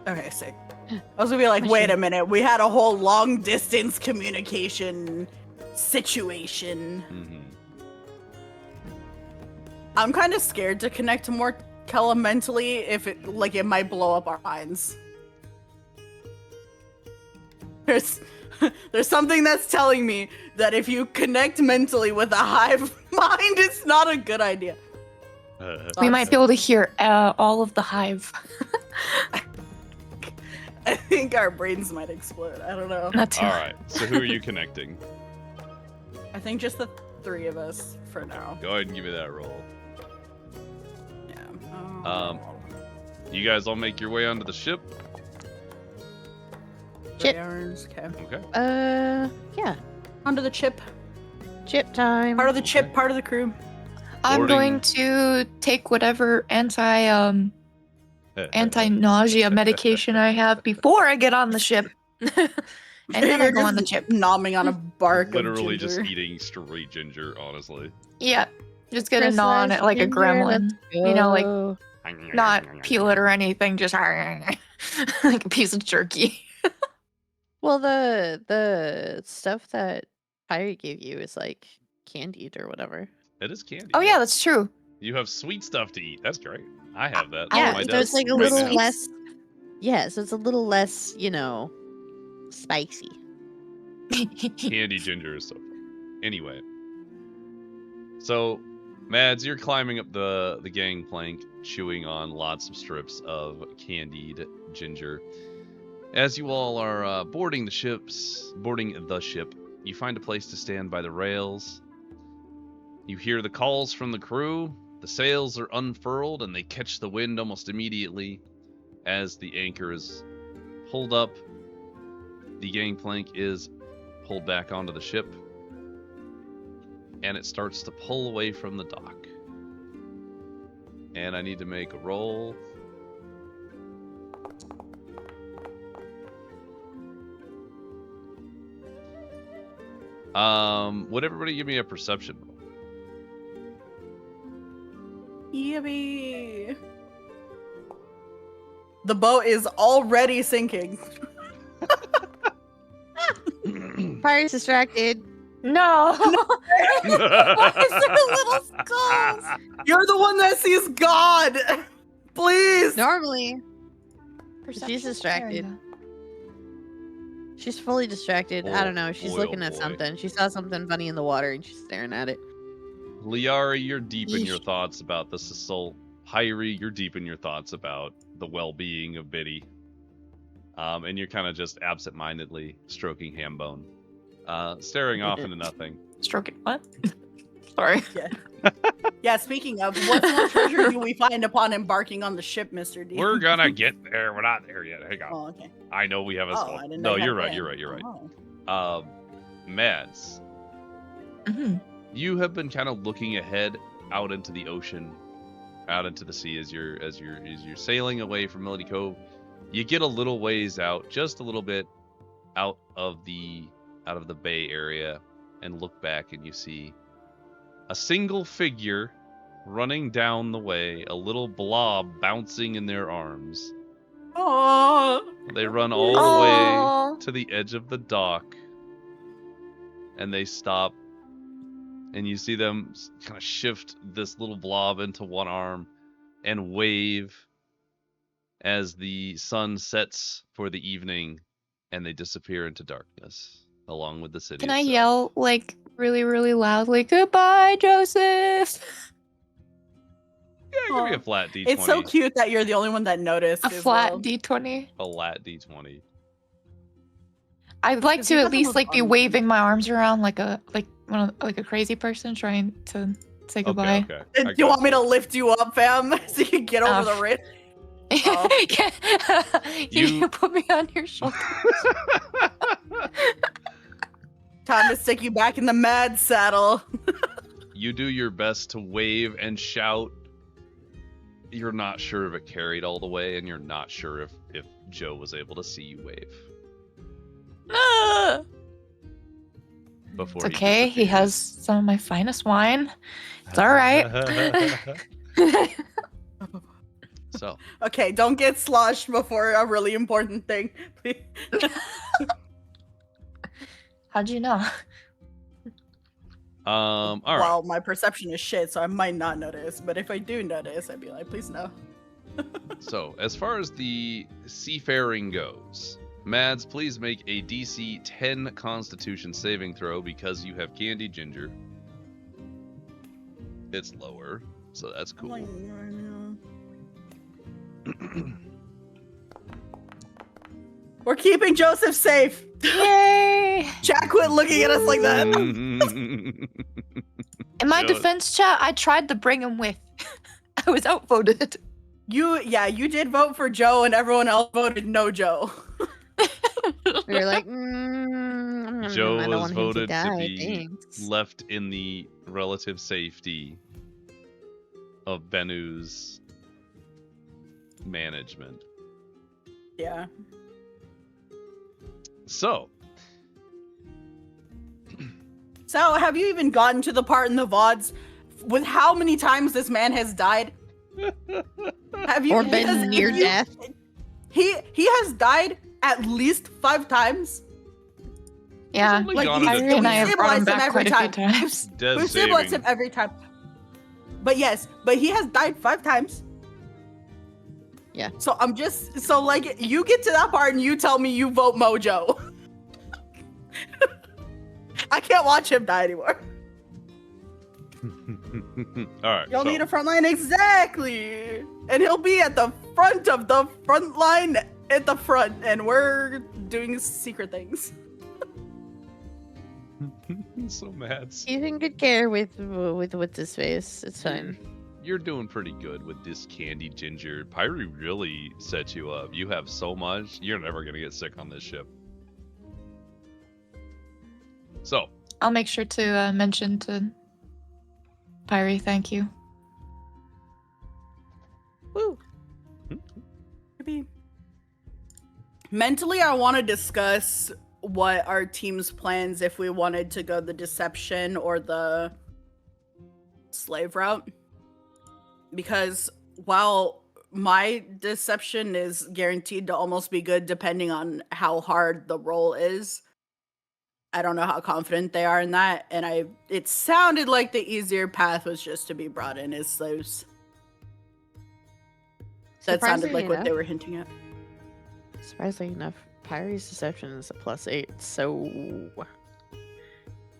Okay, sick. I was gonna be like, wait a minute, we had a whole long distance communication situation. Mm-hmm. I'm kind of scared to connect to Mortella mentally if it might blow up our minds. There's something that's telling me that if you connect mentally with a hive mind, it's not a good idea. We might be able to hear all of the hive. I think our brains might explode. I don't know. That's All right. So who are you connecting? I think just the 3 of us for now. Go ahead and give me that roll. Yeah. You guys all make your way onto the ship. Chip. Okay. Okay. Yeah. Onto the chip. Chip time. Part of the chip, part of the crew. I'm Boarding. going to take whatever anti-nausea medication I have before I get on the ship. And then I You're go on the just chip. Nomming on a bark Literally of just ginger. eating straight ginger, honestly. Yeah. Just gonna gnaw on it like a gremlin. You know, like not peel it or anything, just like a piece of jerky. Well, the stuff that Pirate gave you is like candied or whatever. It is candy. Oh yeah, that's true. You have sweet stuff to eat. That's great. I have that. Yeah, on my so desk it's like a right little now. less. Yeah, so it's a little less, spicy. Candy ginger is so fun. Anyway. So, Mads, you're climbing up the gangplank, chewing on lots of strips of candied ginger. As you all are boarding the ship, you find a place to stand by the rails. You hear the calls from the crew. The sails are unfurled and they catch the wind almost immediately as the anchor is pulled up. The gangplank is pulled back onto the ship and it starts to pull away from the dock. And I need to make a roll. Would everybody give me a perception roll? Yippee. The boat is already sinking. Pirate's distracted. No. Why is there little skulls? You're the one that sees God. Please. Normally, Perception she's distracted. area. She's fully distracted. I don't know. She's boy, looking oh at boy. something. She saw something funny in the water and she's staring at it. Liara, you're deep in your Yeesh. thoughts about this assault. Hyri, you're deep in your thoughts about the well-being of Biddy. And you're kind of just absent-mindedly stroking Hambone. Staring off into nothing. Stroke it. What? Sorry. Yeah. Yeah, speaking of, what more treasure do we find upon embarking on the ship, Mr. D? We're gonna get there. We're not there yet. Hang on. Oh, okay. I know we have a Oh, small. I didn't No, know you had you're a right. plan. You're right. Oh. Mads, Hmm. you have been kind of looking ahead out into the ocean, out into the sea as you're sailing away from Melody Cove. You get a little ways out, just a little bit out of the bay area, and look back and you see a single figure running down the way, a little blob bouncing in their arms. Oh. They run all the Aw. way to the edge of the dock, and they stop, and you see them kind of shift this little blob into one arm and wave as the sun sets for the evening, and they disappear into darkness along with the city Can I itself. yell like really, really loudly, "Goodbye, Joseph"? Yeah, give me a flat D20. It's so cute that you're the only one that noticed. A as flat well. D20. A lat D20. I'd like Because to you at have the least most like be fun. waving my arms around like a crazy person trying to say goodbye. Okay. And do you want me to lift you up, fam, so you can get over the rift? Oh. Can you put me on your shoulder? Time to stick you back in the mad saddle. You do your best to wave and shout. You're not sure if it carried all the way, and you're not sure if Joe was able to see you wave Ah! before. It's okay. He has some of my finest wine. It's all right. So, Okay, don't get sloshed before a really important thing. Please. How'd you know? all right. Well, my perception is shit, so I might not notice. But if I do notice, I'd be like, please no. So, as far as the seafaring goes, Mads, please make a DC 10 Constitution saving throw because you have candy ginger. It's lower, so that's cool. We're keeping Joseph safe. Yay! Jack quit looking at us like that. In my Joe- defense, chat, I tried to bring him with. I was outvoted. You did vote for Joe, and everyone else voted no Joe. We were like, Joe I don't was want him voted to die, be thanks. left in the relative safety of Benu's management. Yeah. So, So, have you even gotten to the part in the VODs with how many times this man has died? Have you Or because been if near you- death. He has died at least 5 times. Yeah. only Like, gone he's- into Irene and I we have brought him stabilized him back every quite a few time. times. death We've stabilized saving. him every time. But yes, he has died 5 times. Yeah. So I'm just like you get to that part and you tell me you vote Mojo. I can't watch him die anymore. All right. You'll so, need a front line exactly, and he'll be at the front of the front line at the front, and we're doing secret things. so mad. He's in good care with what's his face. It's fine. You're doing pretty good with this candy ginger. Pyre really set you up. You have so much. You're never gonna get sick on this ship. So, I'll make sure to mention to Pyre, thank you. Woo. Maybe. Mentally, I want to discuss what our team's plans if we wanted to go the deception or the slave route. Because while my deception is guaranteed to almost be good depending on how hard the roll is, I don't know how confident they are in that. And it sounded like the easier path was just to be brought in as slaves. That sounded like what they were hinting at. Surprisingly enough, Pyre's deception is a +8, so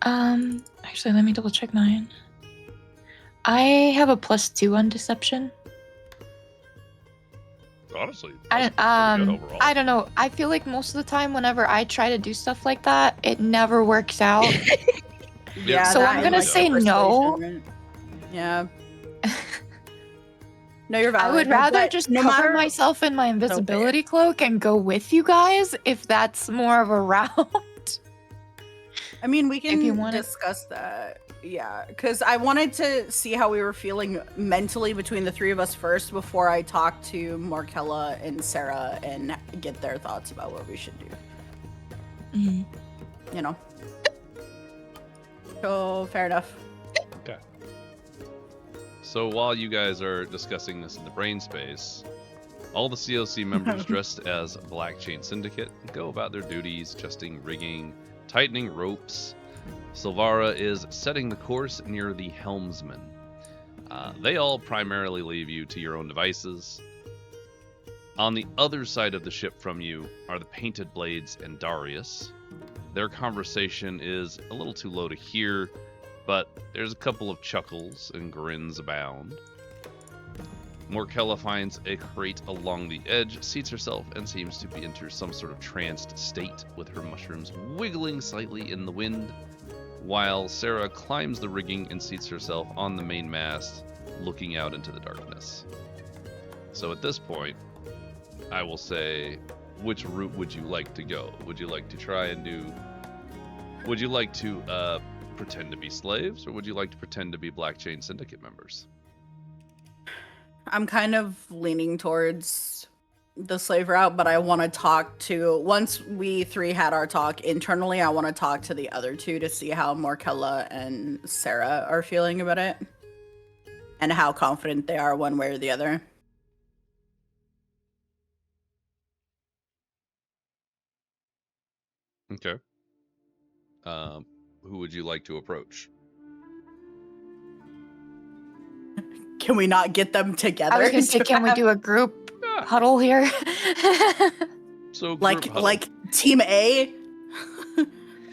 Actually, let me double check mine. I have a +2 on deception. honestly, I that's pretty good overall. I don't know. I feel like most of the time, whenever I try to do stuff like that, it never works out. Yeah. So that I'm and, gonna like, say persuasion, no. right? Yeah. No, you're valid. I would rather but just no cover matter myself in my invisibility cloak and go with you guys if that's more of a route. I mean, we If you can want it. discuss that. Yeah, because I wanted to see how we were feeling mentally between the three of us first before I talk to Markella and Sarah and get their thoughts about what we should do. Mhm. You know? So, fair enough. Okay. So while you guys are discussing this in the brain space, all the COC members dressed as Black Chain Syndicate go about their duties, adjusting rigging, tightening ropes. Silvara is setting the course near the helmsman. They all primarily leave you to your own devices. On the other side of the ship from you are the Painted Blades and Darius. Their conversation is a little too low to hear, but there's a couple of chuckles and grins abound. Morkella finds a crate along the edge, seats herself, and seems to be into some sort of tranced state, with her mushrooms wiggling slightly in the wind, while Sarah climbs the rigging and seats herself on the main mast, looking out into the darkness. So at this point, I will say, which route would you like to go? Would you like to try and do... Would you like to pretend to be slaves, or would you like to pretend to be Black Chain Syndicate members? I'm kind of leaning towards the slave route, but I want to talk to, once we three had our talk internally, I want to talk to the other two to see how Markella and Sarah are feeling about it and how confident they are one way or the other. Okay. Who would you like to approach? Can we not get them together? I was gonna say, to can we have- do a group Yeah. huddle here? So group like huddle. like Team A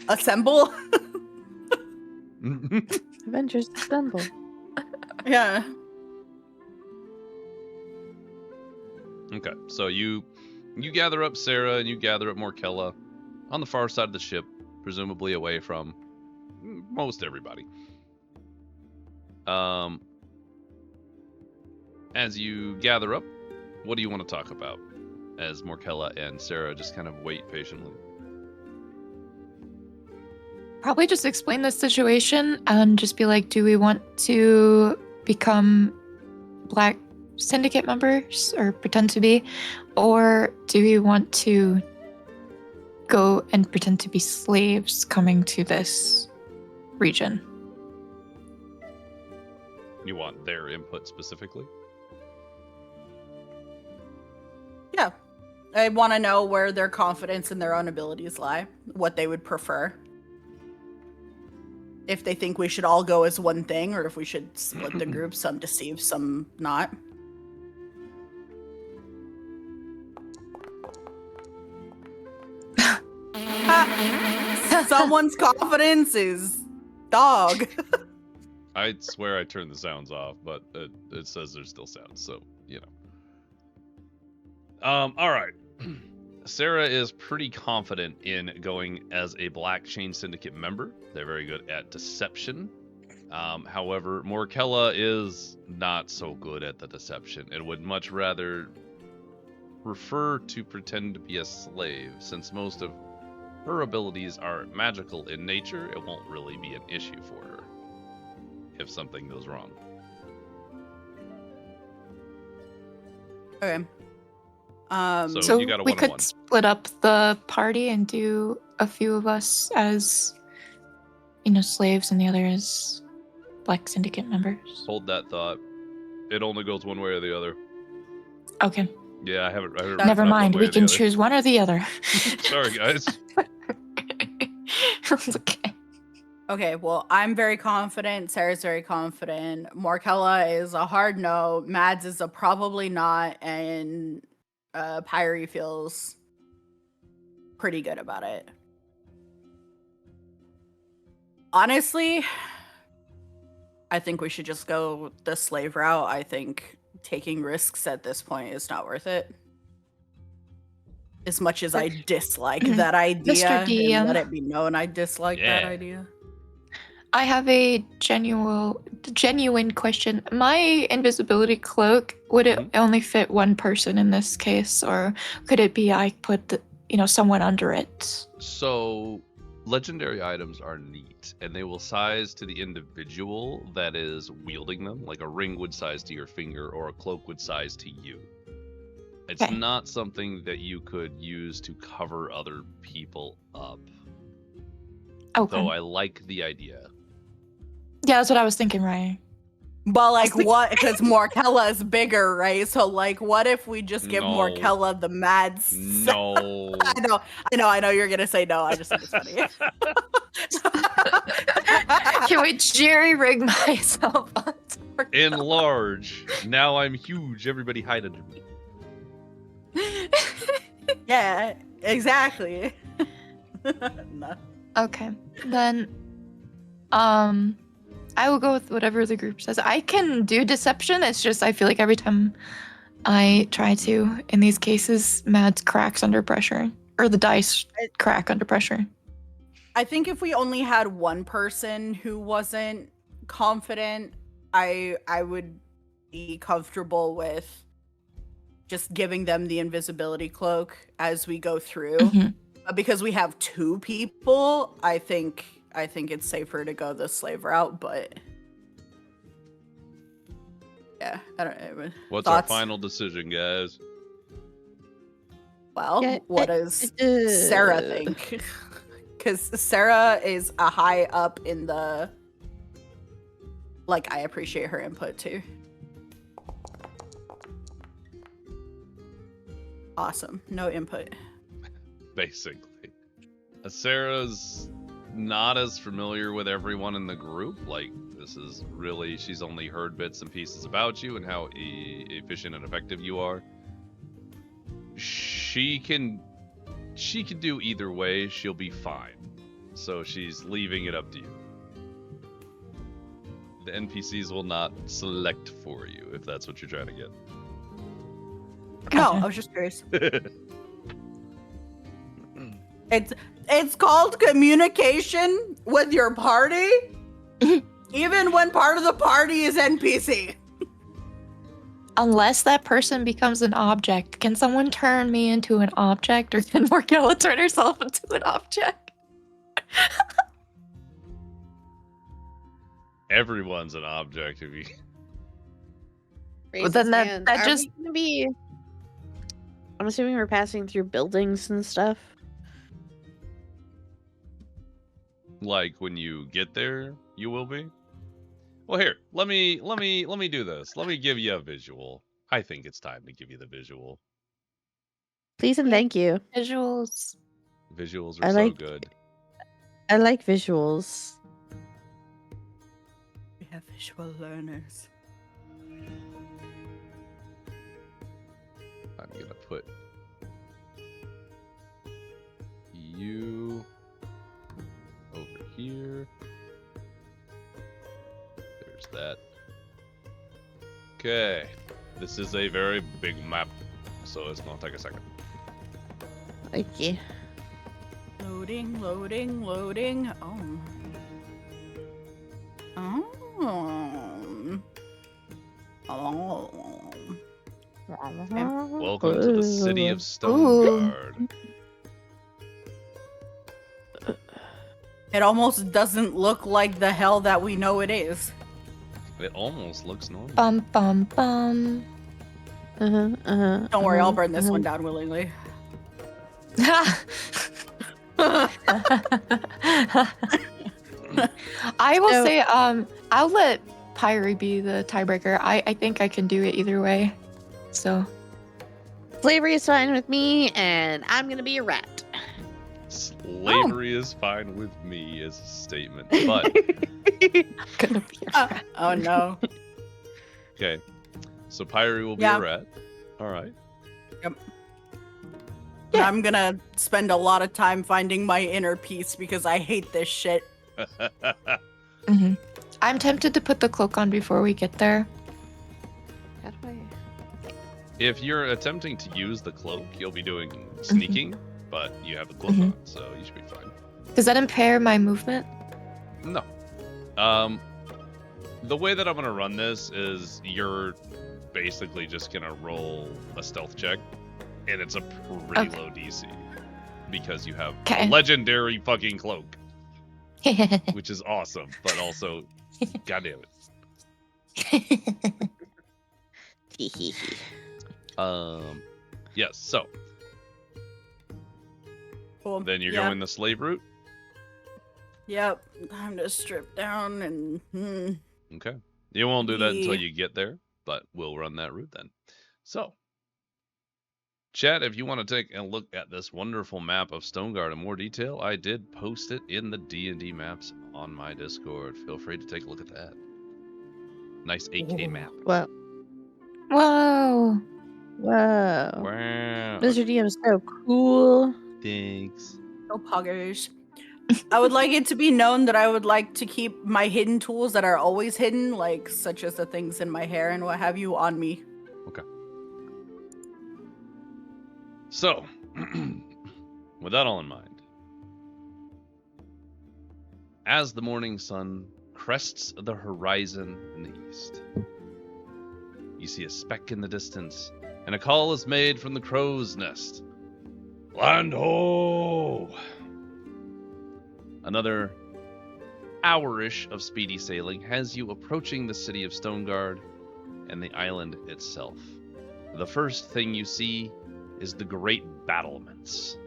assemble? Avengers assemble. Yeah. Okay, so you gather up Sarah and you gather up Morkella on the far side of the ship, presumably away from most everybody. As you gather up, what do you want to talk about? As Morkella and Sarah just kind of wait patiently. Probably just explain the situation and just be like, do we want to become Black Syndicate members or pretend to be? Or do we want to go and pretend to be slaves coming to this region? You want their input specifically? Yeah. I want to know where their confidence and their own abilities lie, what they would prefer. If they think we should all go as one thing, or if we should split the group, some deceive, some not. Someone's confidence is dog. I swear I turned the sounds off, but it says there's still sounds, so, you know. Alright. Sarah is pretty confident in going as a Black Chain Syndicate member. They're very good at deception. However, Morkella is not so good at the deception and would much rather prefer to pretend to be a slave. Since most of her abilities are magical in nature, it won't really be an issue for her if something goes wrong. Okay. So you got a we one-on-one. could split up the party and do a few of us as, slaves and the other as Black Syndicate members. Hold that thought. It only goes one way or the other. Okay. Yeah, I haven't written Never up one mind. way We or the can other. choose one or the other. Sorry, guys. It's okay. Okay, well, I'm very confident. Sarah's very confident. Morkella is a hard no. Mads is a probably not. And Pyrie feels pretty good about it. Honestly, I think we should just go the slave route. I think taking risks at this point is not worth it. As much as I dislike that idea, Mr. DM. and let it be known I dislike that Yeah. idea. I have a genuine question. My invisibility cloak, would it only fit one person in this case, or could it be I put someone under it? So, legendary items are neat, and they will size to the individual that is wielding them. Like a ring would size to your finger, or a cloak would size to you. It's Okay. not something that you could use to cover other people up. Okay. Though I like the idea. Yeah, that's what I was thinking, Ryan. But like what? Because Morkella is bigger, right? So like, what if we just give No. Morkella the mad? No. I know. You're gonna say no. I just think it's funny. Can we jerry-rig myself? Enlarge. Now I'm huge. Everybody hide under me. Yeah, exactly. No. Okay, then, I will go with whatever the group says. I can do deception. It's just I feel like every time I try to, in these cases, Mads cracks under pressure, or the dice crack under pressure. I think if we only had one person who wasn't confident, I would be comfortable with just giving them the invisibility cloak as we go through. But because we have two people, I think it's safer to go the slave route, but yeah, I don't know. What's Thoughts? our final decision, guys? Well, Yeah, what does Sarah think? Because Sarah is a high up in the... Like, I appreciate her input, too. Awesome. No input. Basically. Sarah's not as familiar with everyone in the group. Like, this is really... She's only heard bits and pieces about you and how efficient and effective you are. She can do either way. She'll be fine. So she's leaving it up to you. The NPCs will not select for you, if that's what you're trying to get. No, I was just curious. It's called communication with your party, even when part of the party is NPC. Unless that person becomes an object. Can someone turn me into an object, or can Morkella turn herself into an object? Everyone's an object if you... Well, then that Are just- we gonna be... I'm assuming we're passing through buildings and stuff. Like when you get there, you will be. Well, here, let me do this. Let me give you a visual. I think it's time to give you the visual. Please and thank you. Visuals. Visuals are I so like- good. I like visuals. We have visual learners. I'm gonna put you over here. There's that. Okay. This is a very big map, so it's gonna take a second. Okay. Loading. Welcome to the city of Stoneguard. It almost doesn't look like the hell that we know it is. It almost looks normal. Bum bum bum. Don't worry, I'll burn this one down willingly. I will So- say, I'll let Pyrie be the tiebreaker. I think I can do it either way. So Slavery is fine with me, and I'm gonna be a rat. Slavery is fine with me as a statement, but gonna be a rat. Oh no. okay. So Pyrie will be Yeah. a rat. All right. Yeah. I'm gonna spend a lot of time finding my inner peace because I hate this shit. Mhm. I'm tempted to put the cloak on before we get there. How do I... If you're attempting to use the cloak, you'll be doing sneaking, but you have the cloak Mhm. on, so you should be fine. Does that impair my movement? No. The way that I'm gonna run this is you're basically just gonna roll a stealth check, and it's a pretty low DC because you have a legendary fucking cloak, which is awesome, but also, goddamn it. Yes. So. Cool. Then you're going the slave route. Yep. Time to strip down and. Okay. You won't do that until you get there, but we'll run that route then. So, chat, if you want to take a look at this wonderful map of Stoneguard in more detail, I did post it in the D&D maps on my Discord. Feel free to take a look at that. Nice 8K map. Whoa. Whoa. Whoa. Wow. Mr. DM is so cool. Thanks. No poggers. I would like it to be known that I would like to keep my hidden tools that are always hidden, like such as the things in my hair and what have you, on me. Okay. So, with that all in mind, as the morning sun crests the horizon in the east, you see a speck in the distance, and a call is made from the crow's nest. Land ho! Another hour-ish of speedy sailing has you approaching the city of Stoneguard and the island itself. The first thing you see is the great battlements.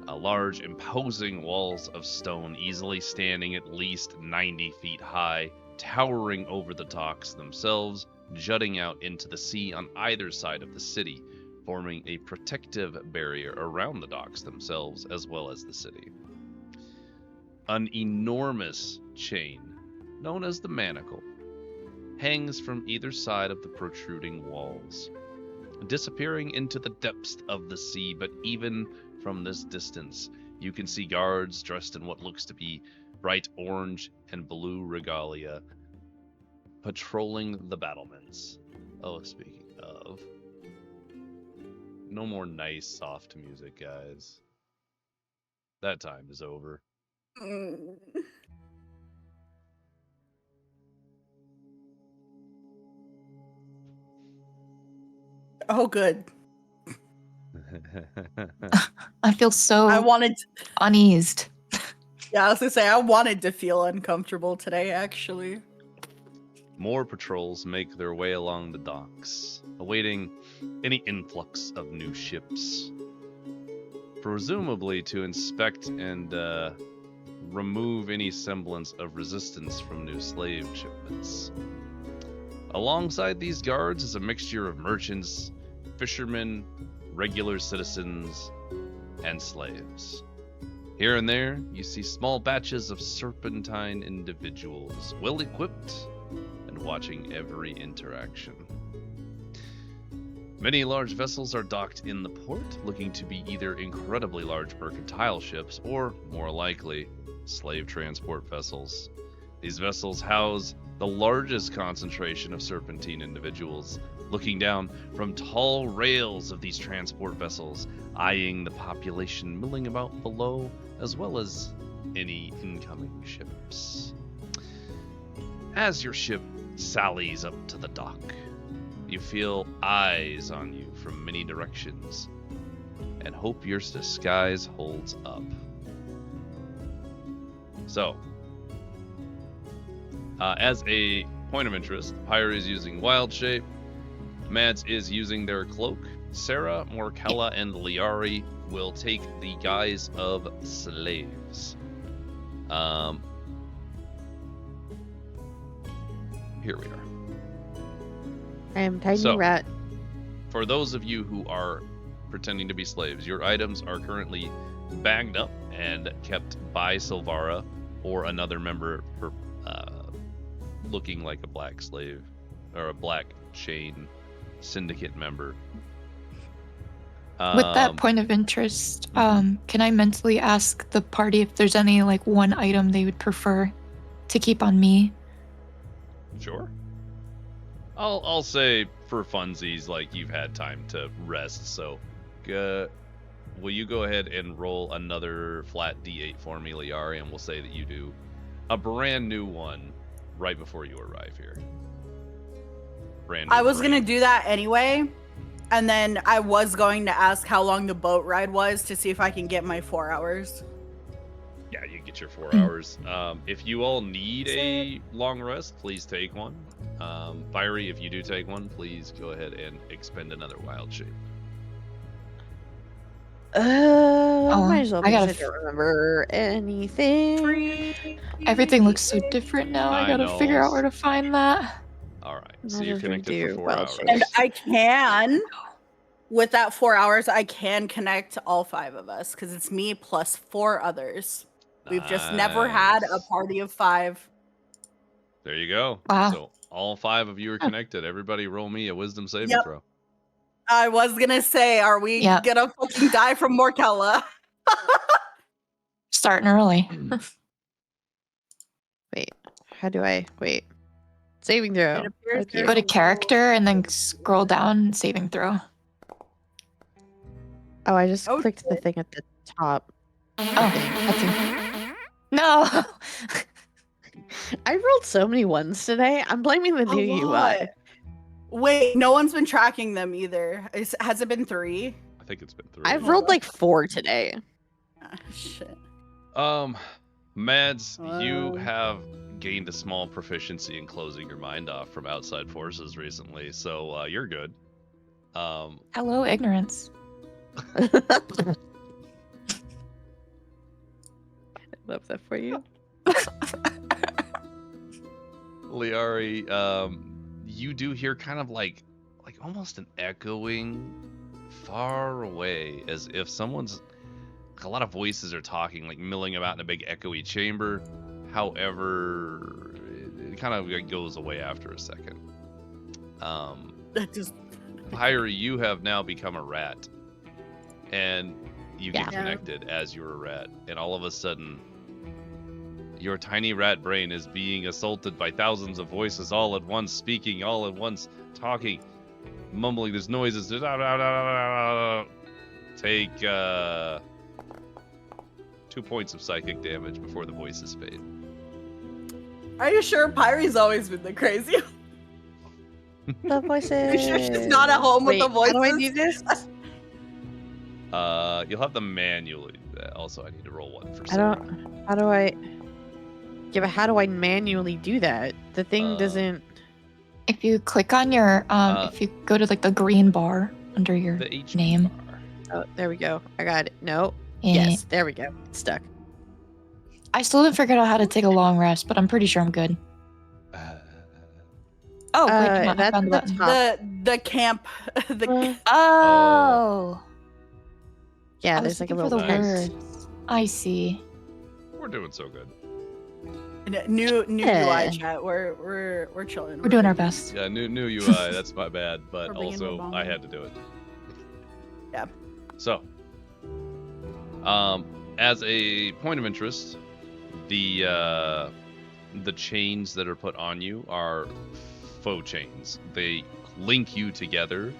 Large, imposing walls of stone, easily standing at least 90 feet high, towering over the docks themselves, jutting out into the sea on either side of the city, forming a protective barrier around the docks themselves as well as the city. An enormous chain, known as the manacle, hangs from either side of the protruding walls, disappearing into the depths of the sea, but even from this distance, you can see guards dressed in what looks to be bright orange and blue regalia, patrolling the battlements. Oh, speaking of, no more nice, soft music, guys. That time is over. Oh, good. I feel so uneased. Yeah, I was gonna say, I wanted to feel uncomfortable today, actually. More patrols make their way along the docks, awaiting any influx of new ships, presumably to inspect and remove any semblance of resistance from new slave shipments. Alongside these guards is a mixture of merchants, fishermen, regular citizens, and slaves. Here and there, you see small batches of serpentine individuals, well equipped and watching every interaction. Many large vessels are docked in the port, looking to be either incredibly large mercantile ships or, more likely, slave transport vessels. These vessels house the largest concentration of serpentine individuals, looking down from tall rails of these transport vessels, eyeing the population milling about below, as well as any incoming ships. As your ship sallies up to the dock, you feel eyes on you from many directions, and hope your disguise holds up. So, as a point of interest, Pyre is using Wild Shape, Mads is using their Cloak, Sarah, Morkella, and Liari will take the guise of slaves. Here we are. I am Tiny Rat. For those of you who are pretending to be slaves, your items are currently bagged up and kept by Silvara or another member looking like a black slave or a black chain syndicate member. With that point of interest, can I mentally ask the party if there's any one item they would prefer to keep on me? Sure. I'll say for funsies, you've had time to rest, so will you go ahead and roll another flat D8 for me, Liari, and we'll say that you do a brand new one right before you arrive here. Brand I new was gonna frame. do that anyway, and then I was going to ask how long the boat ride was to see if I can get my 4 hours. Yeah, you get your 4 Hmm. hours. If you all need a long rest, please take one. Fiery, if you do take one, please go ahead and expend another wild shape. Might as well I gotta because I don't remember anything. Everything looks so different now. I I gotta know. figure out where to find that. All right, Might so you're as well connected do for 4 wild hours. shape. And I can, with that 4 hours, I can connect all 5 of us because it's me plus 4 others. We've just never had a Nice. party of 5. There you go. Wow. So all 5 of you are Huh. connected. Everybody roll me a wisdom saving Yep. throw. I was gonna say, are we Yeah. gonna fucking die from Morkella? Starting early. Wait, how do I wait? Saving throw. It appears Okay. Go to character and then scroll down, saving throw. Oh, I just Oh, clicked the thing at the top. Oh, that's it. No. I rolled so many ones today. I'm blaming the new UI. lot. Wait, no one's been tracking them either. Has it been 3? I think it's been 3. I've rolled like 4 today. Ah, shit. Mads, you Wow. have gained a small proficiency in closing your mind off from outside forces recently, so you're good. Hello, ignorance. I love that for you. Liari, you do hear kind of like almost an echoing far away, as if someone's a lot of voices are talking, like milling about in a big echoey chamber. However, it kind of goes away after a second. That just Pyre, you have now become a rat, and you get Yeah. connected as you're a rat, and all of a sudden, your tiny rat brain is being assaulted by thousands of voices all at once, speaking all at once, talking, mumbling. There's noises. Take 2 points of psychic damage before the voices fade. Are you sure Pyre's always been the crazy? The voices. You sure she's not at home with the How do I voices? do this? You'll have to manually do that. Also, I need to roll one for I Sarah. don't. How do I? Yeah, but how do I manually do that? The thing doesn't. If you click on your, if you go to like the green bar under your The H name. bar. Oh, there we go. I got it. No. eh, Yes, there we go. It's stuck. I still haven't figured out how to take a long rest, but I'm pretty sure I'm good. Oh, wait, come on, I that's found the at the button. top. The camp. The Oh. Yeah, I was there's like a looking for little the Nice. words. I see. We're doing so good. new Yeah. UI chat. We're chilling. We're doing our best. Yeah, new UI. That's my bad, but We're bringing also Obama. I had to do it. Yeah. So, as a point of interest, the chains that are put on you are faux chains. They link you together,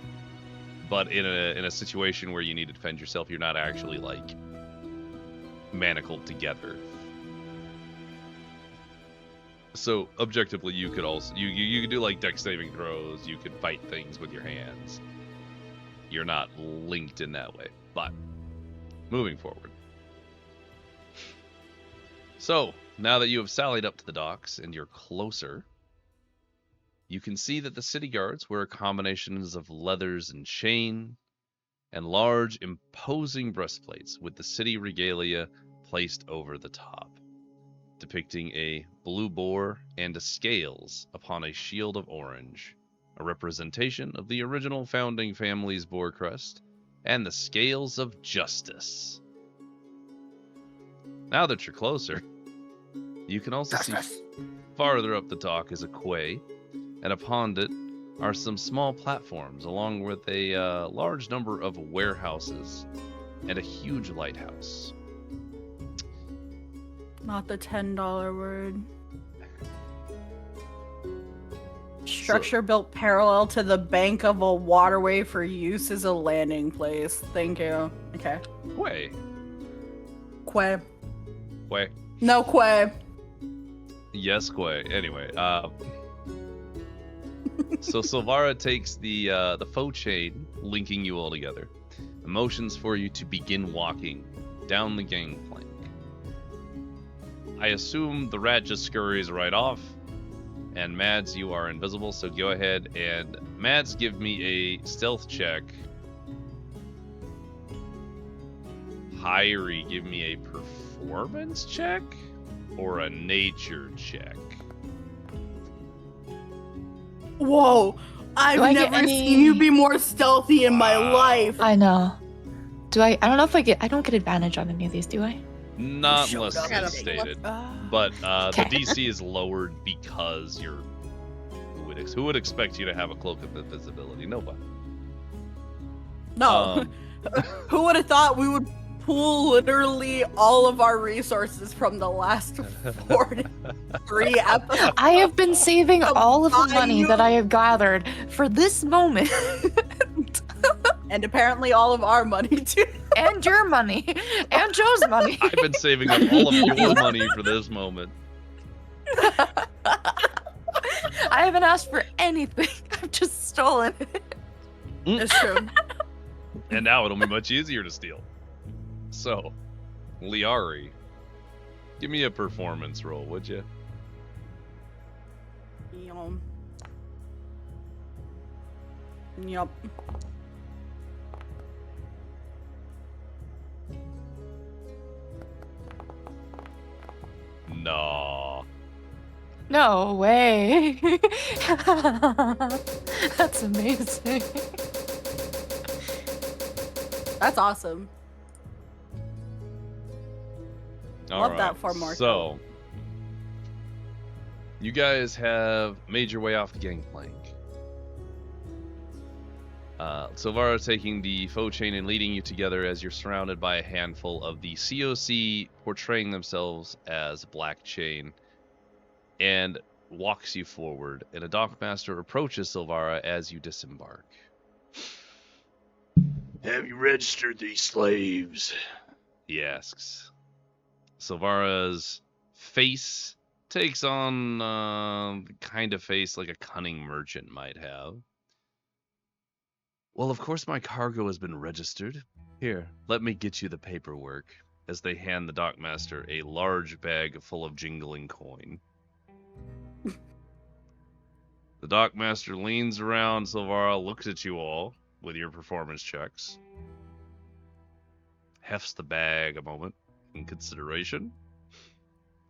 but in a situation where you need to defend yourself, you're not actually like manacled together. So objectively, you could also you could do like dex saving throws. You could fight things with your hands. You're not linked in that way. But moving forward. So now that you have sallied up to the docks and you're closer, you can see that the city guards wear combinations of leathers and chain and large, imposing breastplates with the city regalia placed over the top, depicting a blue boar and a scales upon a shield of orange, a representation of the original founding family's boar crest, and the scales of justice. Now that you're closer, you can also see farther up the dock is a quay, and upon it are some small platforms along with a large number of warehouses and a huge lighthouse. Not the $10 word. Structure built parallel to the bank of a waterway for use as a landing place. Thank you. Okay. Quay. Quay. Quay. No quay. Yes, Quay. Anyway, so Silvara takes the faux chain, linking you all together, and motions for you to begin walking down the gangplank. I assume the rat just scurries right off, and Mads, you are invisible, so go ahead and Mads, give me a stealth check. Hyrie, give me a performance check or a nature check. Whoa! I've Do I get never any- seen you be more stealthy in my Wow. life. I know. I don't know if I don't get advantage on any of these, do I? Not showed unless up. it's stated. But the DC is lowered because you're. Who would expect you to have a cloak of invisibility? Nobody. No. Who would have thought we would pool literally all of our resources from the last 43 episodes? I have been saving all of the buy money you- that I have gathered for this moment. And apparently all of our money too. And your money. And Joe's money. I've been saving up all of your money for this moment. I haven't asked for anything. I've just stolen it. It's true. And now it'll be much easier to steal. So, Liari, give me a performance roll, would you? Yup. No. No way. That's amazing. That's awesome. Love that for more. So, you guys have made your way off the gangplank. Silvara taking the faux chain and leading you together as you're surrounded by a handful of the COC portraying themselves as Black Chain, and walks you forward, and a dockmaster approaches Silvara as you disembark. Have you registered these slaves? He asks. Silvara's face takes on the kind of face like a cunning merchant might have. Well, of course my cargo has been registered. Here, let me get you the paperwork, as they hand the dockmaster a large bag full of jingling coin. The dockmaster leans around Silvara, looks at you all with your performance checks, hefts the bag a moment in consideration,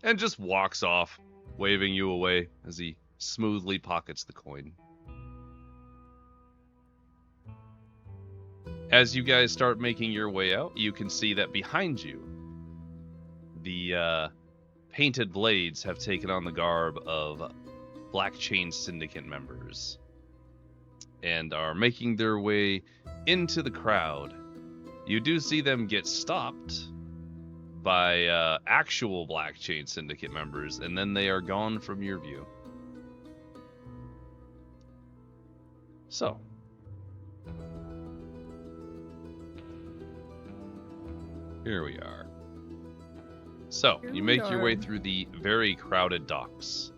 and just walks off, waving you away as he smoothly pockets the coin. As you guys start making your way out, you can see that behind you, the painted blades have taken on the garb of Black Chain Syndicate members and are making their way into the crowd. You do see them get stopped by actual Black Chain Syndicate members, and then they are gone from your view. So, here we are. So, Here you we make your way are. through the very crowded docks,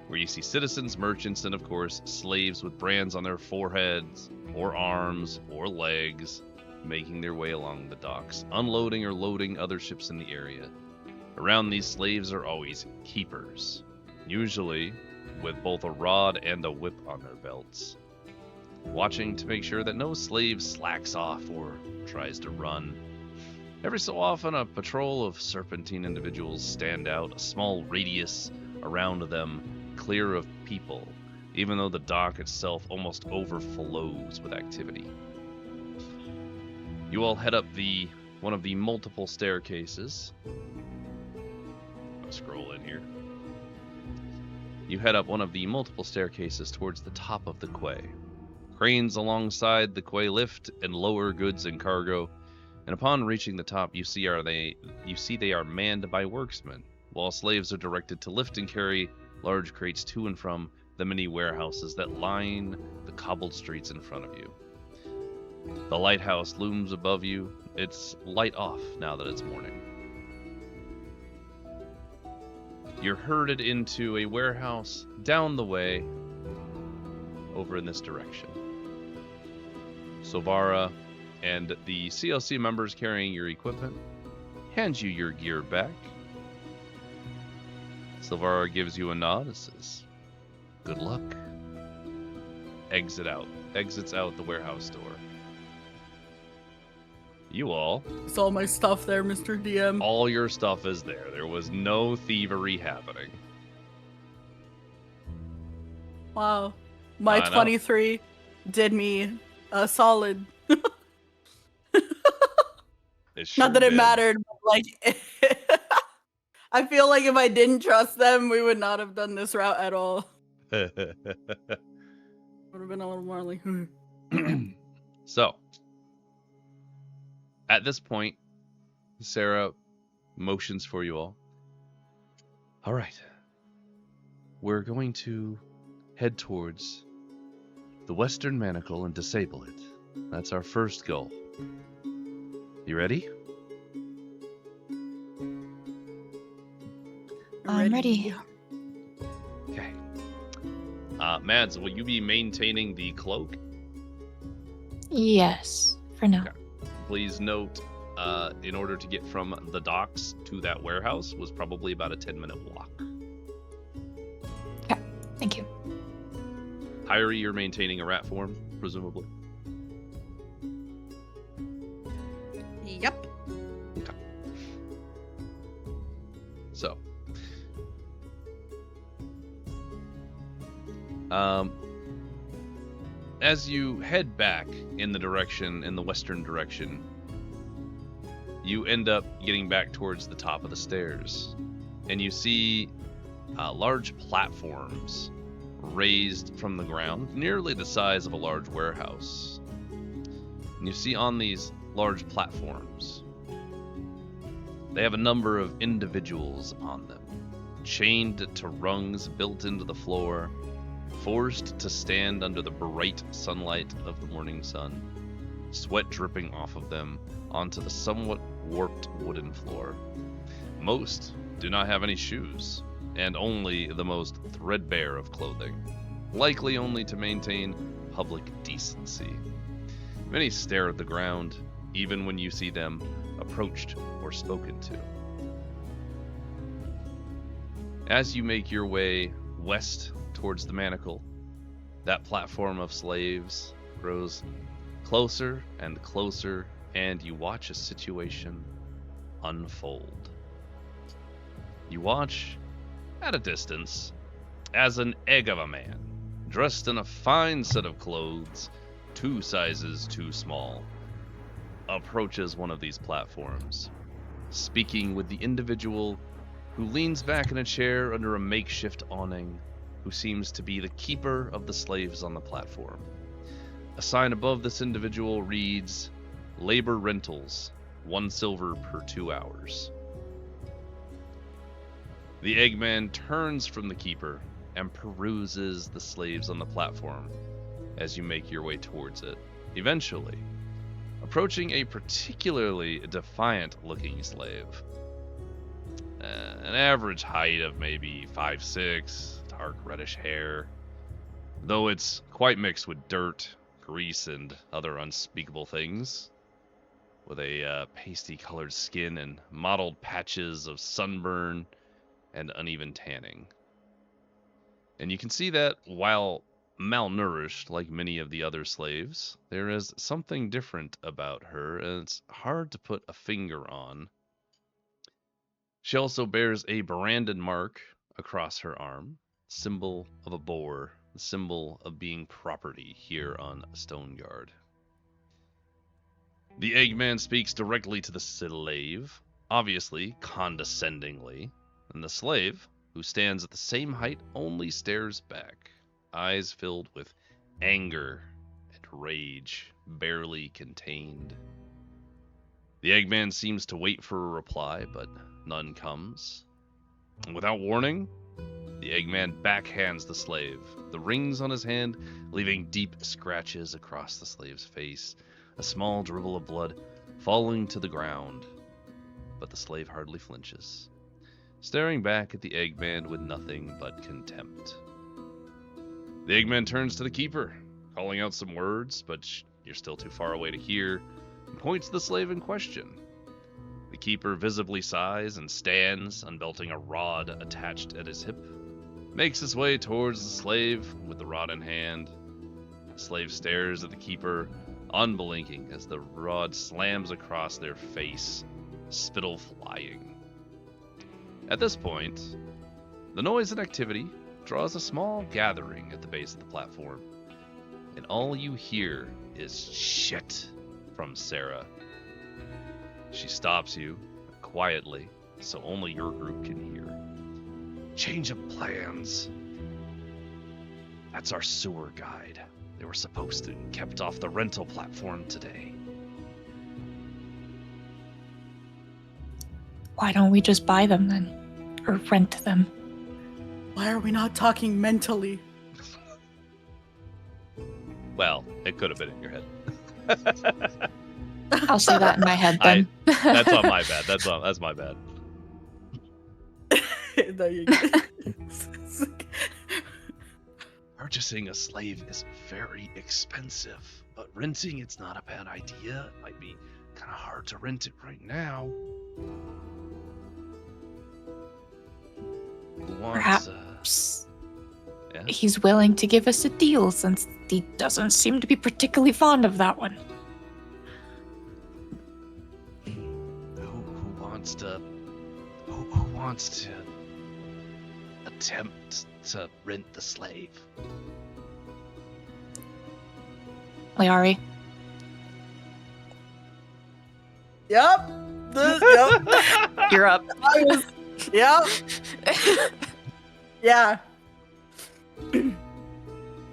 where you see citizens, merchants, and of course, slaves with brands on their foreheads, or arms, or legs, making their way along the docks, unloading or loading other ships in the area. Around these slaves are always keepers, usually with both a rod and a whip on their belts, watching to make sure that no slave slacks off or tries to run. Every so often, a patrol of serpentine individuals stand out, a small radius around them, clear of people, even though the dock itself almost overflows with activity. You all head up one of the multiple staircases. I'll scroll in here. You head up one of the multiple staircases towards the top of the quay. Cranes alongside the quay lift and lower goods and cargo, and upon reaching the top, you see they are manned by worksmen, while slaves are directed to lift and carry large crates to and from the many warehouses that line the cobbled streets in front of you. The lighthouse looms above you. It's light off now that it's morning. you're herded into a warehouse down the way over in this direction. Silvara and the CLC members carrying your equipment hand you your gear back. Silvara gives you a nod and says, "Good luck." Exits out the warehouse door. You all. It's all my stuff there, Mr. DM. All your stuff is there. There was no thievery happening. Wow. My I know. 23 did me a solid. It sure Not that it did. mattered, but like, I feel like if I didn't trust them, we would not have done this route at all. Would have been a little more like, So, at this point, Sarah motions for you all. All right. We're going to head towards the Western Manacle and disable it. That's our first goal. You ready? I'm ready. Okay. Mads, will you be maintaining the cloak? Yes, for now. Okay. Please note, in order to get from the docks to that warehouse was probably about a 10-minute walk. Okay, thank you. Hyrie, you're maintaining a rat form, presumably. Yep. Okay. So, as you head back in the western direction, you end up getting back towards the top of the stairs, and you see large platforms raised from the ground, nearly the size of a large warehouse. And you see on these large platforms, they have a number of individuals on them, chained to rungs built into the floor, forced to stand under the bright sunlight of the morning sun, sweat dripping off of them onto the somewhat warped wooden floor. Most do not have any shoes, and only the most threadbare of clothing, likely only to maintain public decency. Many stare at the ground, even when you see them approached or spoken to. As you make your way west towards the Manacle, that platform of slaves grows closer and closer, and you watch a situation unfold. You watch, at a distance, as an egg of a man, dressed in a fine set of clothes, 2 sizes too small, approaches one of these platforms, speaking with the individual who leans back in a chair under a makeshift awning, who seems to be the keeper of the slaves on the platform. A sign above this individual reads, "Labor rentals, 1 silver per 2 hours." The Eggman turns from the keeper and peruses the slaves on the platform as you make your way towards it, eventually approaching a particularly defiant-looking slave. An average height of maybe 5'6", dark reddish hair, though it's quite mixed with dirt, grease, and other unspeakable things, with a pasty-colored skin and mottled patches of sunburn and uneven tanning. And you can see that while malnourished like many of the other slaves, there is something different about her, and it's hard to put a finger on. She also bears a branded mark across her arm, symbol of a boar, the symbol of being property here on Stoneguard. The Eggman speaks directly to the slave, obviously condescendingly, and the slave, who stands at the same height, only stares back, eyes filled with anger and rage, barely contained. The Eggman seems to wait for a reply, but none comes. And without warning, the Eggman backhands the slave, the rings on his hand leaving deep scratches across the slave's face, a small dribble of blood falling to the ground. But the slave hardly flinches. staring back at the Eggman with nothing but contempt. The Eggman turns to the Keeper, calling out some words, but you're still too far away to hear, and points to the slave in question. The Keeper visibly sighs and stands, unbelting a rod attached at his hip, makes his way towards the slave with the rod in hand. The slave stares at the Keeper, unblinking, as the rod slams across their face, spittle flying. At this point, the noise and activity draws a small gathering at the base of the platform, and all you hear is shit from Sarah. She stops you quietly, so only your group can hear. Change of plans. That's our sewer guide. They were supposed to be kept off the rental platform today. Why don't we just buy them then? Or rent them? Why are we not talking mentally? Well, it could have been in your head. I'll say that in my head then. That's on my bad. That's my bad. No, you're good. Purchasing a slave is very expensive, but renting it's not a bad idea. It might be kind of hard to rent it right now. Who wants, Perhaps yeah? he's willing to give us a deal since he doesn't seem to be particularly fond of that one. Who wants to attempt to rent the slave? Liari. Yep. Yep. You're up. Yep. Yeah.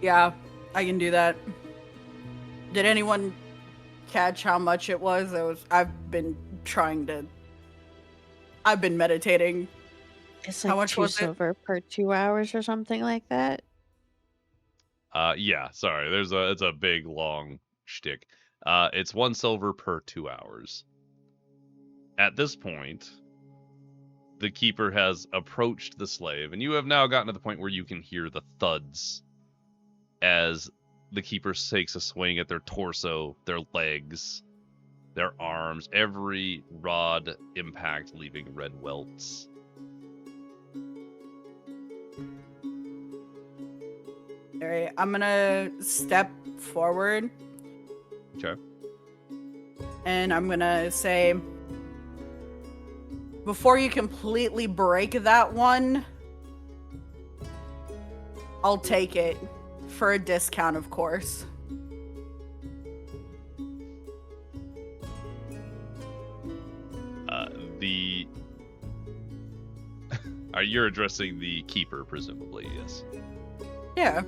Yeah, I can do that. Did anyone catch how much it was? I've been meditating. It's How like much 2 was it? silver per 2 hours or something like that. Yeah, sorry. It's a big long shtick. It's 1 silver per 2 hours. At this point, the Keeper has approached the slave, and you have now gotten to the point where you can hear the thuds as the Keeper takes a swing at their torso, their legs, their arms, every rod impact leaving red welts. All right, I'm gonna step forward. Okay. And I'm gonna say, before you completely break that one, I'll take it for a discount, of course. You're addressing the Keeper, presumably, yes. Yeah.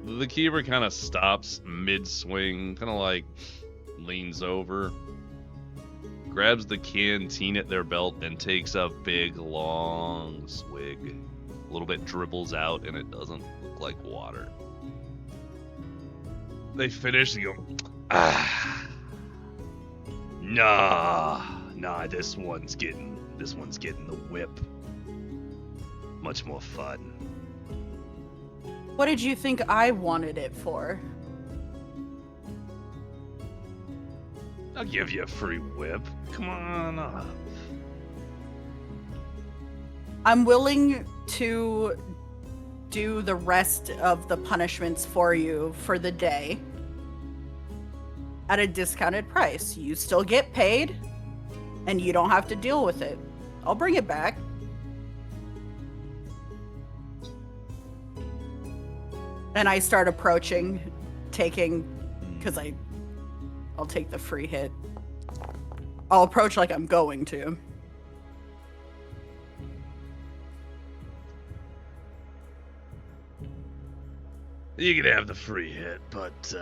The Keeper kind of stops mid-swing, kind of like leans over, grabs the canteen at their belt, and takes a big, long swig. A little bit dribbles out, and it doesn't look like water. They finish and go, Nah, this one's getting the whip. Much more fun. What did you think I wanted it for? I'll give you a free whip. Come on up. I'm willing to do the rest of the punishments for you for the day at a discounted price. You still get paid, and you don't have to deal with it. I'll bring it back. And I start approaching, because I'll take the free hit. I'll approach like I'm going to. You can have the free hit, but,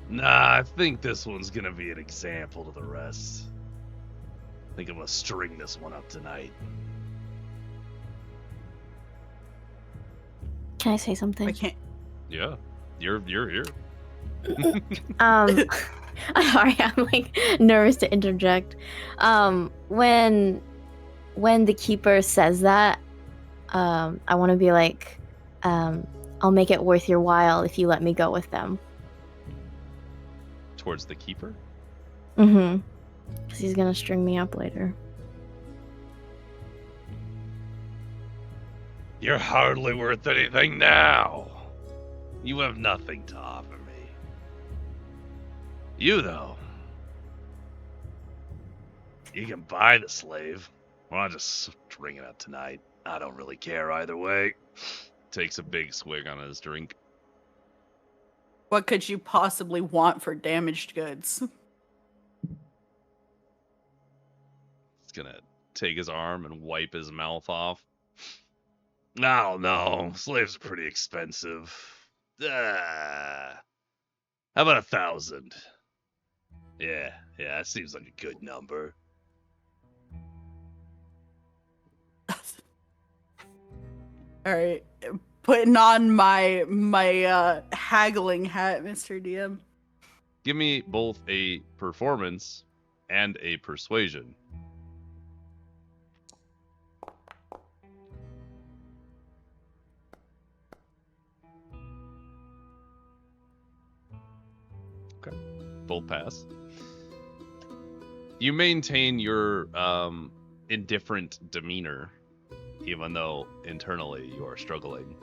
nah, I think this one's gonna be an example to the rest. I think I'm gonna string this one up tonight. Can I say something? I can't. Yeah, you're here. Sorry, I'm like nervous to interject. When when the keeper says that, I want to be like, I'll make it worth your while if you let me go with them. Towards the keeper? Mm-hmm. Because he's gonna string me up later. You're hardly worth anything now. You have nothing to offer me. You, though, you can buy the slave. Well, I'll just string it up tonight. I don't really care either way. Takes a big swig on his drink. What could you possibly want for damaged goods? He's gonna take his arm and wipe his mouth off. I don't know. Slaves are pretty expensive. How about 1,000? Yeah, that seems like a good number. All right, putting on my haggling hat, Mr. DM. Give me both a performance and a persuasion. Okay, both pass. You maintain your indifferent demeanor, even though internally you are struggling.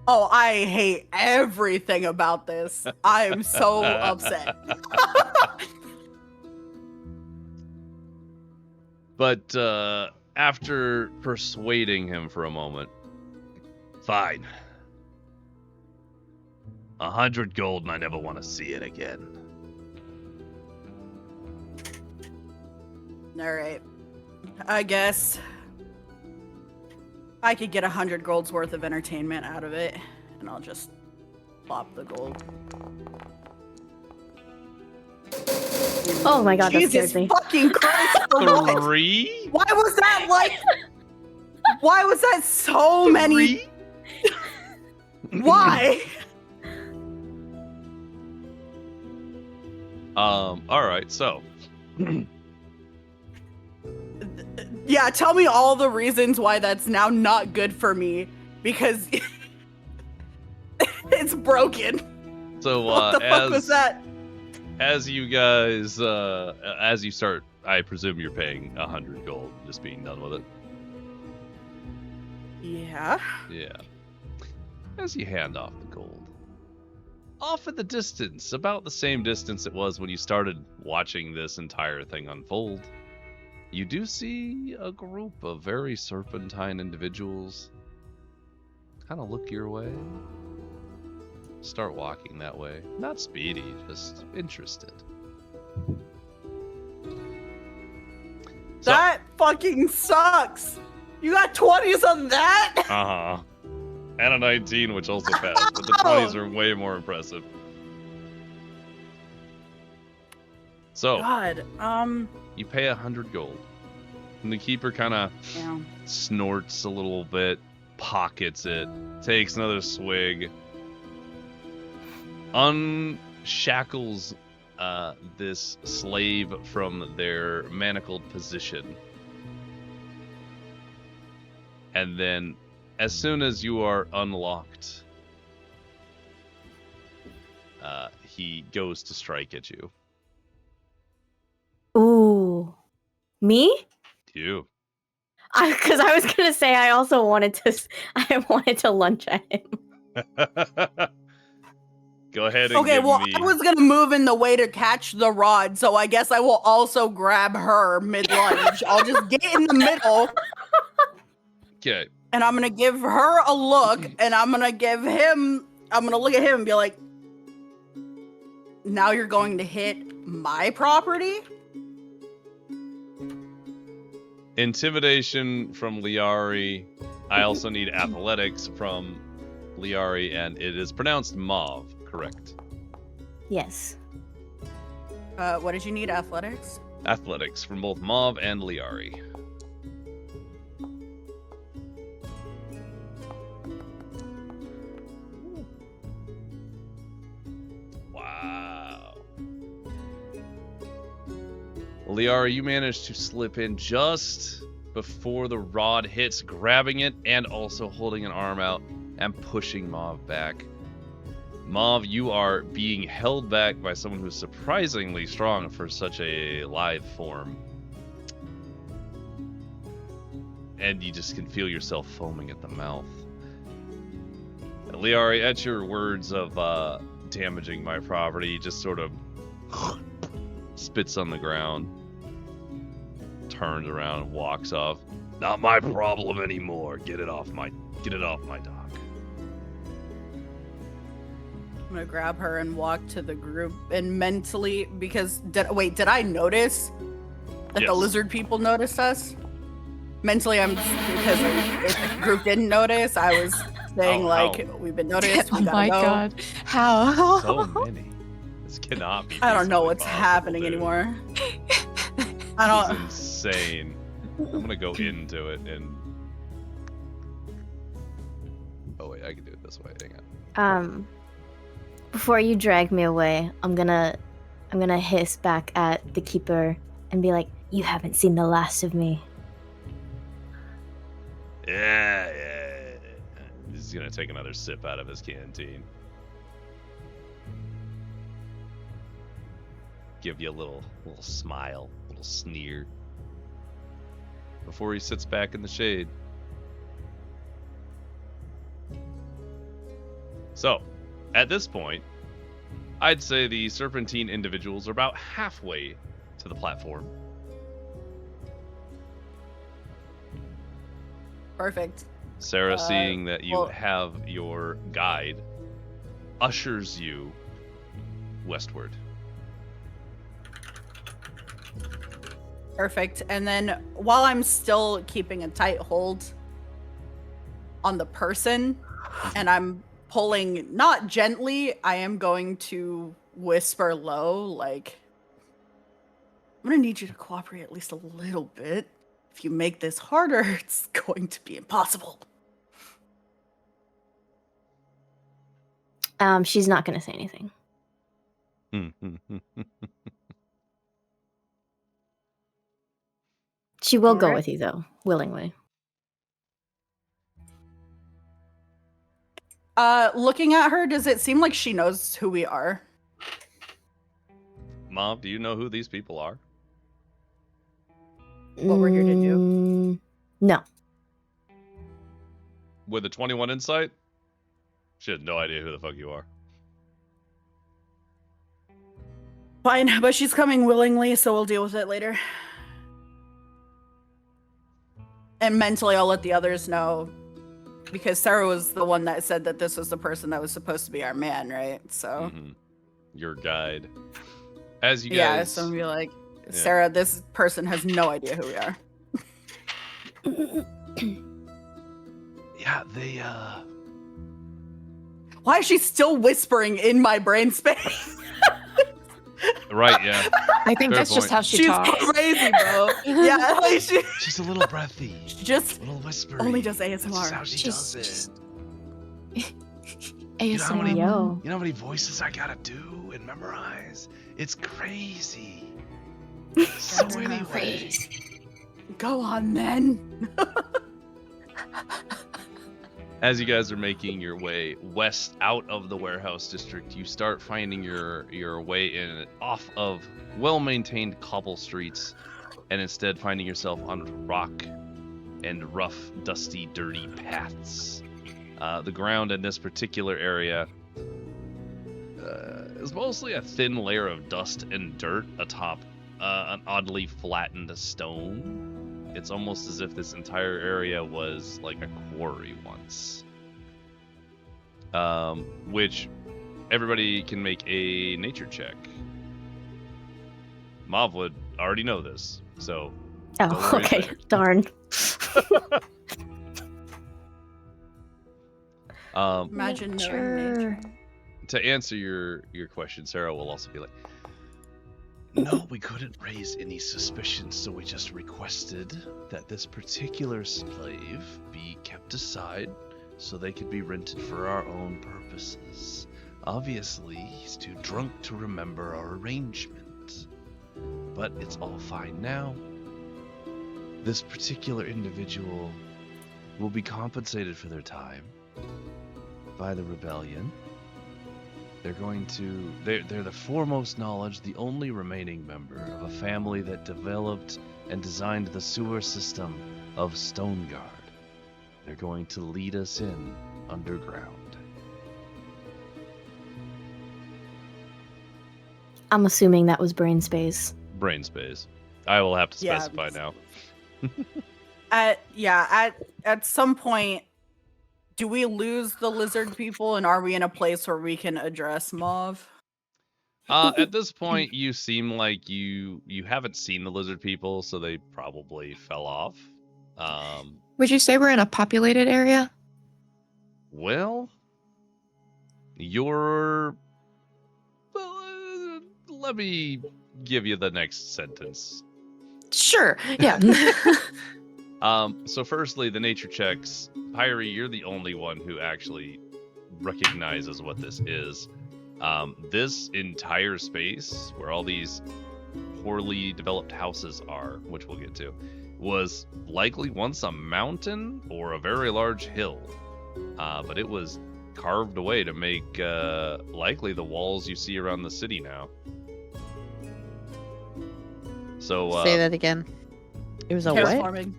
Oh, I hate everything about this. I am so upset. But after persuading him for a moment, Fine. 100 gold and I never want to see it again. All right, I guess I could get 100 gold's worth of entertainment out of it, and I'll just plop the gold. Oh my god, that Jesus scared me. fucking Christ! For what? 3? Why was that like? Why was that so many? Why? All right, so Yeah, tell me all the reasons why that's now not good for me, because it's broken. So What the fuck was that? as you guys as you start, I presume you're paying 100 gold, just being done with it. Yeah. Yeah. As you hand off the gold, off in the distance, about the same distance it was when you started watching this entire thing unfold, you do see a group of very serpentine individuals kind of look your way. Start walking that way. Not speedy, just interested. So, That fucking sucks. You got 20s on that? uh-huh. And a 19, which also passed, but the 20s are way more impressive. So, God. you pay 100 gold. And the keeper kind of Yeah. snorts a little bit, pockets it, takes another swig, unshackles this slave from their manacled position. And then, as soon as you are unlocked, he goes to strike at you. Ooh. Me? You. Because I was gonna say I also wanted to lunge at him. Go ahead and Okay, give well, me... I was gonna move in the way to catch the rod, so I guess I will also grab her mid-lunge. I'll just get in the middle, Okay. and I'm gonna give her a look, and I'm gonna look at him and be like, now you're going to hit my property? Intimidation from Liari. I also need athletics from Liari, and it is pronounced Mauve, correct? Yes. What did you need? Athletics? Athletics from both Mauve and Liari. Wow. Liari, you managed to slip in just before the rod hits, grabbing it and also holding an arm out and pushing Mauve back. Mauve, you are being held back by someone who's surprisingly strong for such a lithe form. And you just can feel yourself foaming at the mouth. Liari, at your words of damaging my property, just sort of spits on the ground, turns around, and walks off. Not my problem anymore. Get it off my dock. I'm gonna grab her and walk to the group and mentally, because did I notice that the Yes. lizard people noticed us? Mentally, because if the group didn't notice, I was saying we've been noticed. We Oh gotta my go. god. How? So many. This cannot be. I don't know feasibly what's possible, happening dude. anymore. This I is don't. insane. I'm gonna go into it and. Oh wait, I can do it this way. Hang on. Before you drag me away, I'm gonna hiss back at the keeper and be like, "You haven't seen the last of me." Yeah. He's gonna take another sip out of his canteen. Give you a little smile, little sneer. Before he sits back in the shade. So, at this point, I'd say the Serpentine individuals are about halfway to the platform. Perfect. Sarah, seeing that you well- have your guide, ushers you westward. Perfect. And then while I'm still keeping a tight hold on the person and I'm pulling not gently, I am going to whisper low, like, I'm gonna need you to cooperate at least a little bit. If you make this harder, it's going to be impossible. She's not gonna say anything. She will go Alright. with you though, willingly. Looking at her, does it seem like she knows who we are? Mom, do you know who these people are? What we're here to do? No. With a 21 insight? She has no idea who the fuck you are. Fine, but she's coming willingly, so we'll deal with it later. And mentally, I'll let the others know, because Sarah was the one that said that this was the person that was supposed to be our man, right? So Mhm. Your guide. As you guys... yeah, so I'm gonna be like, Sarah, this person has no idea who we are. Yeah, they Why is she still whispering in my brain space? Right, yeah. I think Fair that's just point. how she She's talks. crazy, bro. Yeah, like she's a little breathy, she just a little whispery. only does That's just how ASMR. she Just- does it. ASMR. how many- Yo. You know how many voices I gotta do and memorize? It's crazy. So That's anyway, crazy. Go on, then. As you guys are making your way west out of the warehouse district, you start finding your way in off of well-maintained cobble streets, and instead finding yourself on rock and rough, dusty, dirty paths. The ground in this particular area is mostly a thin layer of dust and dirt atop an oddly flattened stone. It's almost as if this entire area was like a quarry once. Which everybody can make a nature check. Mauve would already know this, so Oh, Don't worry okay. there. Darn. Imagine knowing Nature. nature. to answer your question, Sarah will also be like, no, we couldn't raise any suspicions, so we just requested that this particular slave be kept aside so they could be rented for our own purposes. Obviously, he's too drunk to remember our arrangement. But it's all fine now. this particular individual will be compensated for their time by the rebellion. They're the foremost knowledge, the only remaining member of a family that developed and designed the sewer system of Stoneguard. They're going to lead us in underground. I'm assuming that was brain space. Brain space. I will have to Yeah, specify now. At some point, do we lose the lizard people, and are we in a place where we can address Mauve? At this point, you seem like you haven't seen the lizard people, so they probably fell off. Would you say we're in a populated area? Well, you're... let me give you the next sentence. Sure. Yeah. So firstly, the nature checks. Pyrie, you're the only one who actually recognizes what this is. This entire space, where all these poorly developed houses are, which we'll get to, was likely once a mountain or a very large hill. But it was carved away to make likely the walls you see around the city now. So Say that again. It was a what? Terraforming.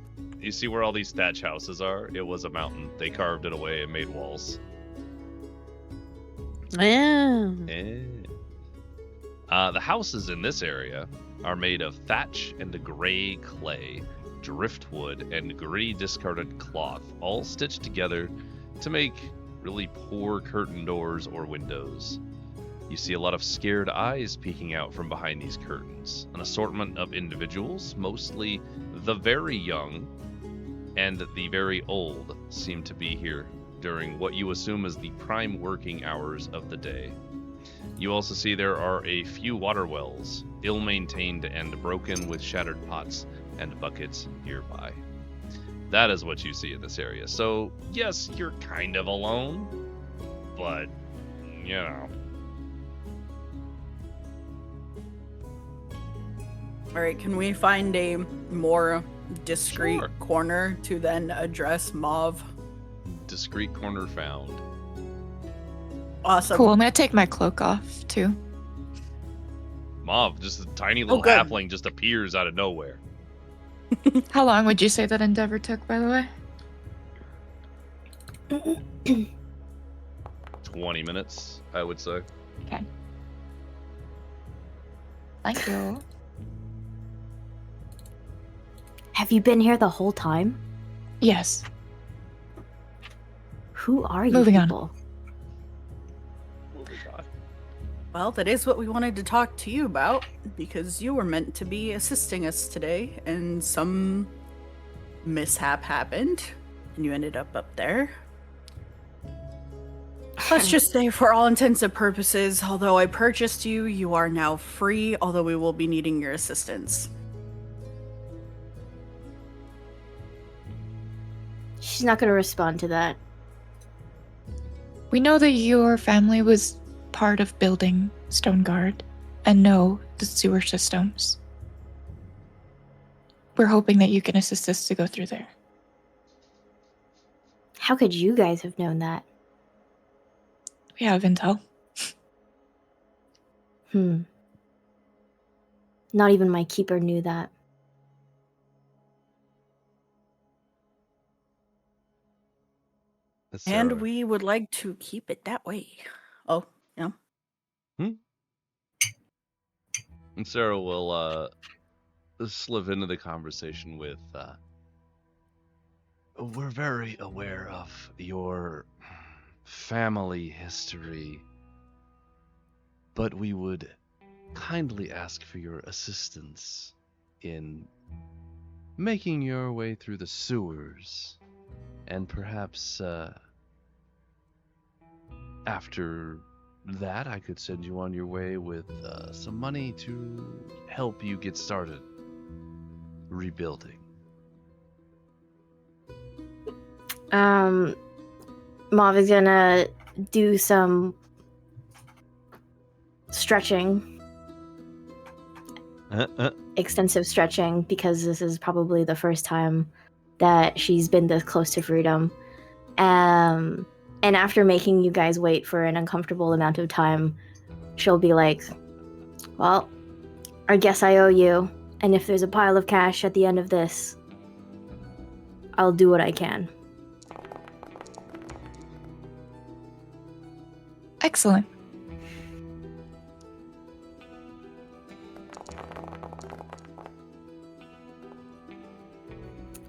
you see where all these thatch houses are? It was a mountain. They carved it away and made walls. Yeah. The houses in this area are made of thatch and gray clay, driftwood, and gritty discarded cloth, all stitched together to make really poor curtain doors or windows. You see a lot of scared eyes peeking out from behind these curtains. An assortment of individuals, mostly the very young and the very old, seem to be here during what you assume is the prime working hours of the day. You also see there are a few water wells, ill-maintained and broken with shattered pots and buckets nearby. That is what you see in this area. So, yes, you're kind of alone, but, you know. Alright, can we find a more discreet Sure. corner to then address Mauve? Discreet corner found. Awesome. Cool. I'm gonna take my cloak off too. Mauve, just a tiny little good. halfling just appears out of nowhere. How long would you say that endeavor took, by the way? 20 minutes, I would say. Okay. Thank you. Have you been here the whole time? Yes. Who are you Moving on. people? Moving on. Well, that is what we wanted to talk to you about, because you were meant to be assisting us today, and some mishap happened, and you ended up there. Let's just say, for all intents and purposes, although I purchased you, you are now free, although we will be needing your assistance. She's not going to respond to that. We know that your family was part of building Stoneguard and know the sewer systems. We're hoping that you can assist us to go through there. How could you guys have known that? We have intel. Not even my keeper knew that. That's And Sarah. we would like to keep it that way. Oh, yeah. And Sarah will slip into the conversation with, we're very aware of your family history, but we would kindly ask for your assistance in making your way through the sewers, and perhaps after that I could send you on your way with some money to help you get started rebuilding. Mauve is gonna do some stretching. extensive stretching because this is probably the first time that she's been this close to freedom. And after making you guys wait for an uncomfortable amount of time, she'll be like, well, I guess I owe you. And if there's a pile of cash at the end of this, I'll do what I can. Excellent.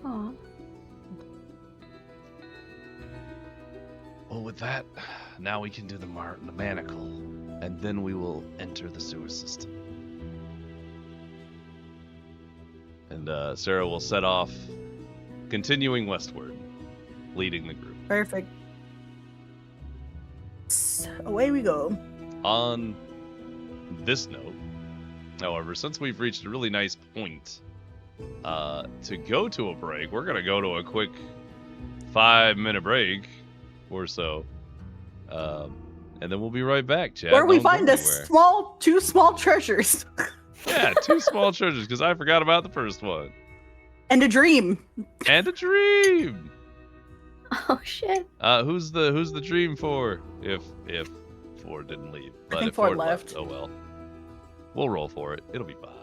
Aw. Well, with that, now we can do the manacle, and then we will enter the sewer system. And Sarah will set off, continuing westward, leading the group. Perfect. Away we go. On this note, however, since we've reached a really nice point to go to a break, we're going to go to a quick 5-minute break or so. And then we'll be right back, Chad. Where we Don't go find anywhere. two small treasures. Yeah, 2 small treasures, because I forgot about the first one. And a dream. And a dream! Oh shit. Who's the dream for? If Ford didn't leave. But think if Ford left. Oh well. We'll roll for it. It'll be fine.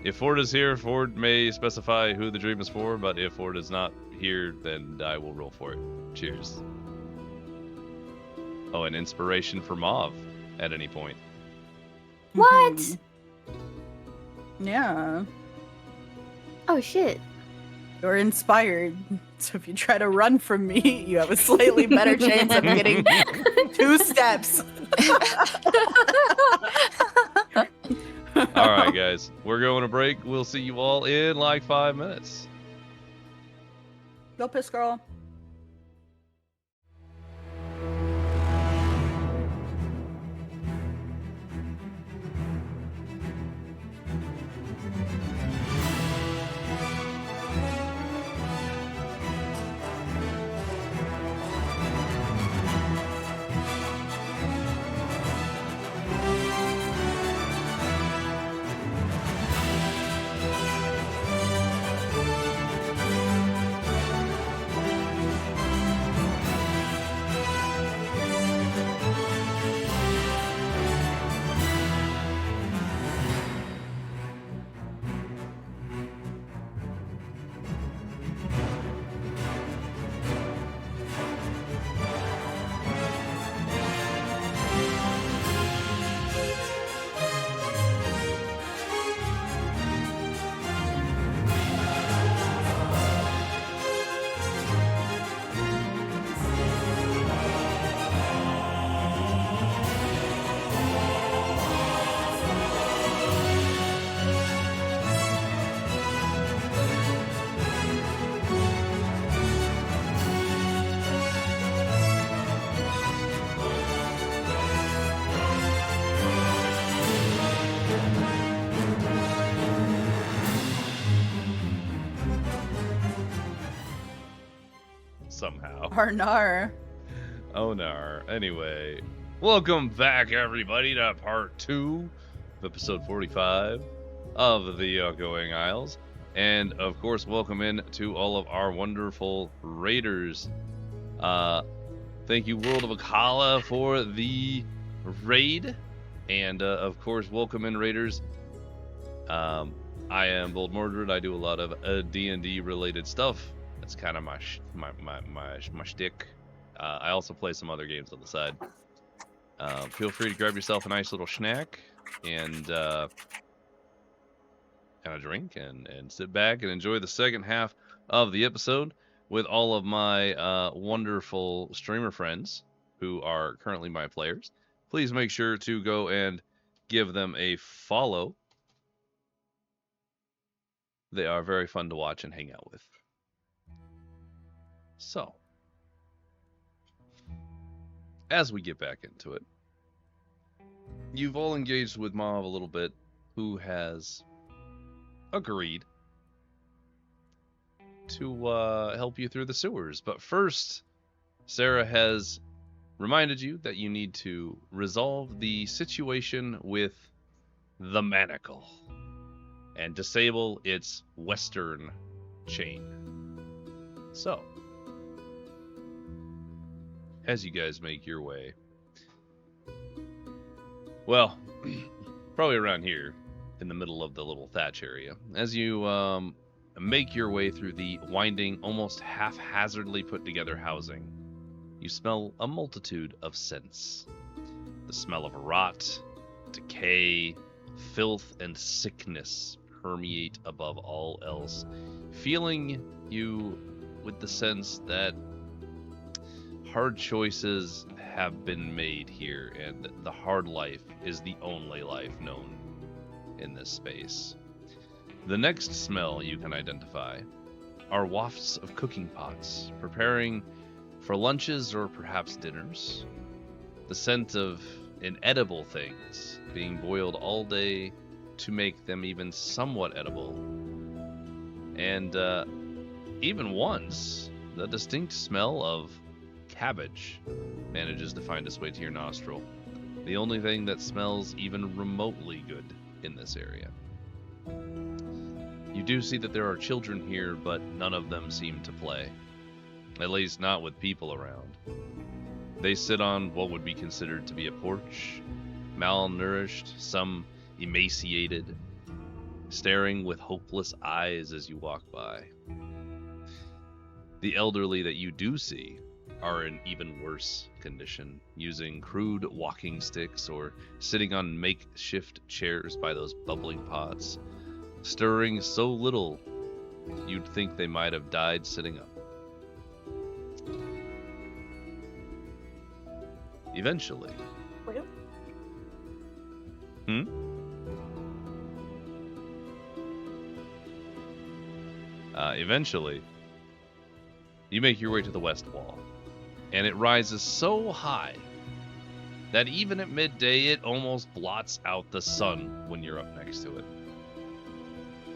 If Ford is here, Ford may specify who the dream is for, but if Ford is not here, then I will roll for it. Cheers. Oh, an inspiration for Mauve at any point. What? Mhm. Yeah. Oh shit. You're inspired. So if you try to run from me, you have a slightly better chance of getting 2 steps. All right, guys. We're going to break. We'll see you all in like 5 minutes. Go piss, girl. Somehow. Arnar. Oh no. Anyway, welcome back, everybody, to part 2 of episode 45 of the Outgoing Isles. And, of course, welcome in to all of our wonderful raiders. Thank you, World of Akala, for the raid. And, of course, welcome in, raiders. I am BoldMordred. I do a lot of D&D related stuff. That's kind of my shtick. I also play some other games on the side. Feel free to grab yourself a nice little snack and a drink and sit back and enjoy the second half of the episode with all of my wonderful streamer friends who are currently my players. Please make sure to go and give them a follow. They are very fun to watch and hang out with. So, as we get back into it, you've all engaged with Mauve a little bit, who has agreed to help you through the sewers. But first, Sarah has reminded you that you need to resolve the situation with the manacle and disable its western chain. So, as you guys make your way, well, probably around here in the middle of the little thatch area, as you make your way through the winding, almost haphazardly put together housing, you smell a multitude of scents. The smell of rot, decay, filth, and sickness permeate above all else, filling you with the sense that hard choices have been made here, and the hard life is the only life known in this space. The next smell you can identify are wafts of cooking pots, preparing for lunches or perhaps dinners. The scent of inedible things being boiled all day to make them even somewhat edible. And even once, the distinct smell of cabbage manages to find its way to your nostril. The only thing that smells even remotely good in this area. You do see that there are children here, but none of them seem to play. At least not with people around. They sit on what would be considered to be a porch, malnourished, some emaciated, staring with hopeless eyes as you walk by. The elderly that you do see are in even worse condition, using crude walking sticks or sitting on makeshift chairs by those bubbling pots, stirring so little you'd think they might have died sitting up. Eventually. Eventually, you make your way to the west wall, and it rises so high that even at midday it almost blots out the sun when you're up next to it.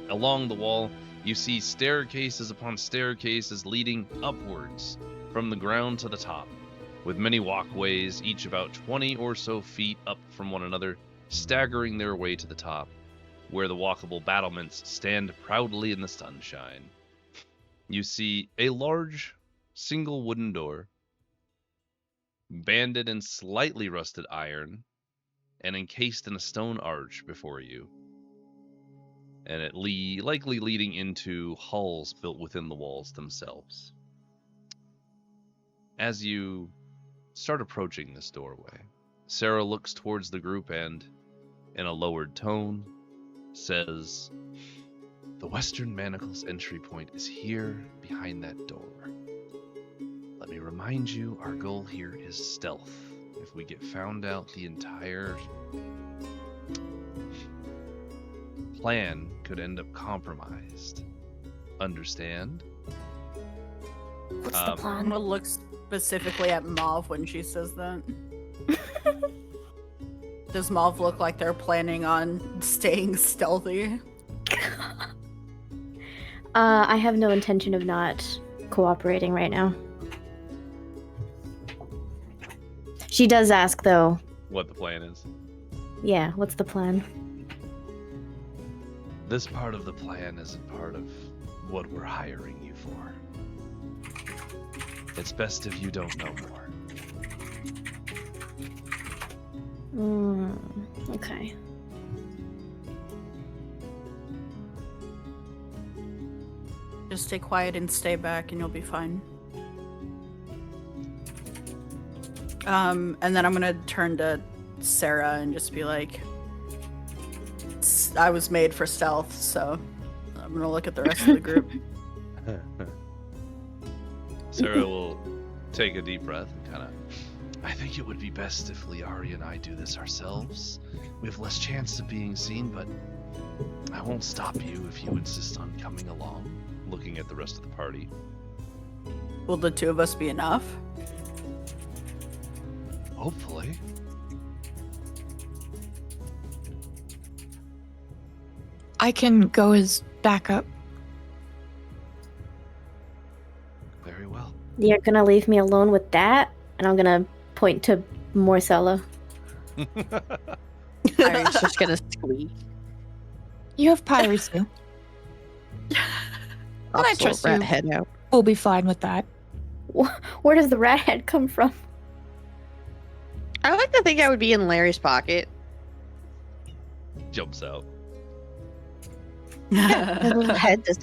Along the wall, you see staircases upon staircases leading upwards from the ground to the top, with many walkways, each about 20 or so feet up from one another, staggering their way to the top, where the walkable battlements stand proudly in the sunshine. You see a large, single wooden door, banded in slightly rusted iron, and encased in a stone arch before you, and it likely leading into halls built within the walls themselves. As you start approaching this doorway, Sarah looks towards the group and, in a lowered tone, says, "The Western Manacle's entry point is here behind that door. Let me remind you, our goal here is stealth. If we get found out, the entire plan could end up compromised. Understand?" What's the I'm plan? gonna look specifically at Mauve when she says that. Does Mauve look like they're planning on staying stealthy? I have no intention of not cooperating right now. She does ask, though. What the plan is. Yeah, what's the plan? This part of the plan isn't part of what we're hiring you for. It's best if you don't know more. Okay. Just stay quiet and stay back and you'll be fine. And then I'm gonna turn to Sarah and just be like, I was made for stealth, so I'm gonna look at the rest of the group. Sarah will take a deep breath and kind of, I think it would be best if Liari and I do this ourselves. We have less chance of being seen, but I won't stop you if you insist on coming along. Looking at the rest of the party. Will the two of us be enough? Hopefully. I can go as backup. Very well. You're gonna leave me alone with that? And I'm gonna point to Morcella. Ari's just gonna Sweet. You have Pyre too. I'll I sort trust rat you. head out. We'll be fine with that. Where does the rat head come from? I like to think I would be in Larry's pocket. Jumps out. The little head does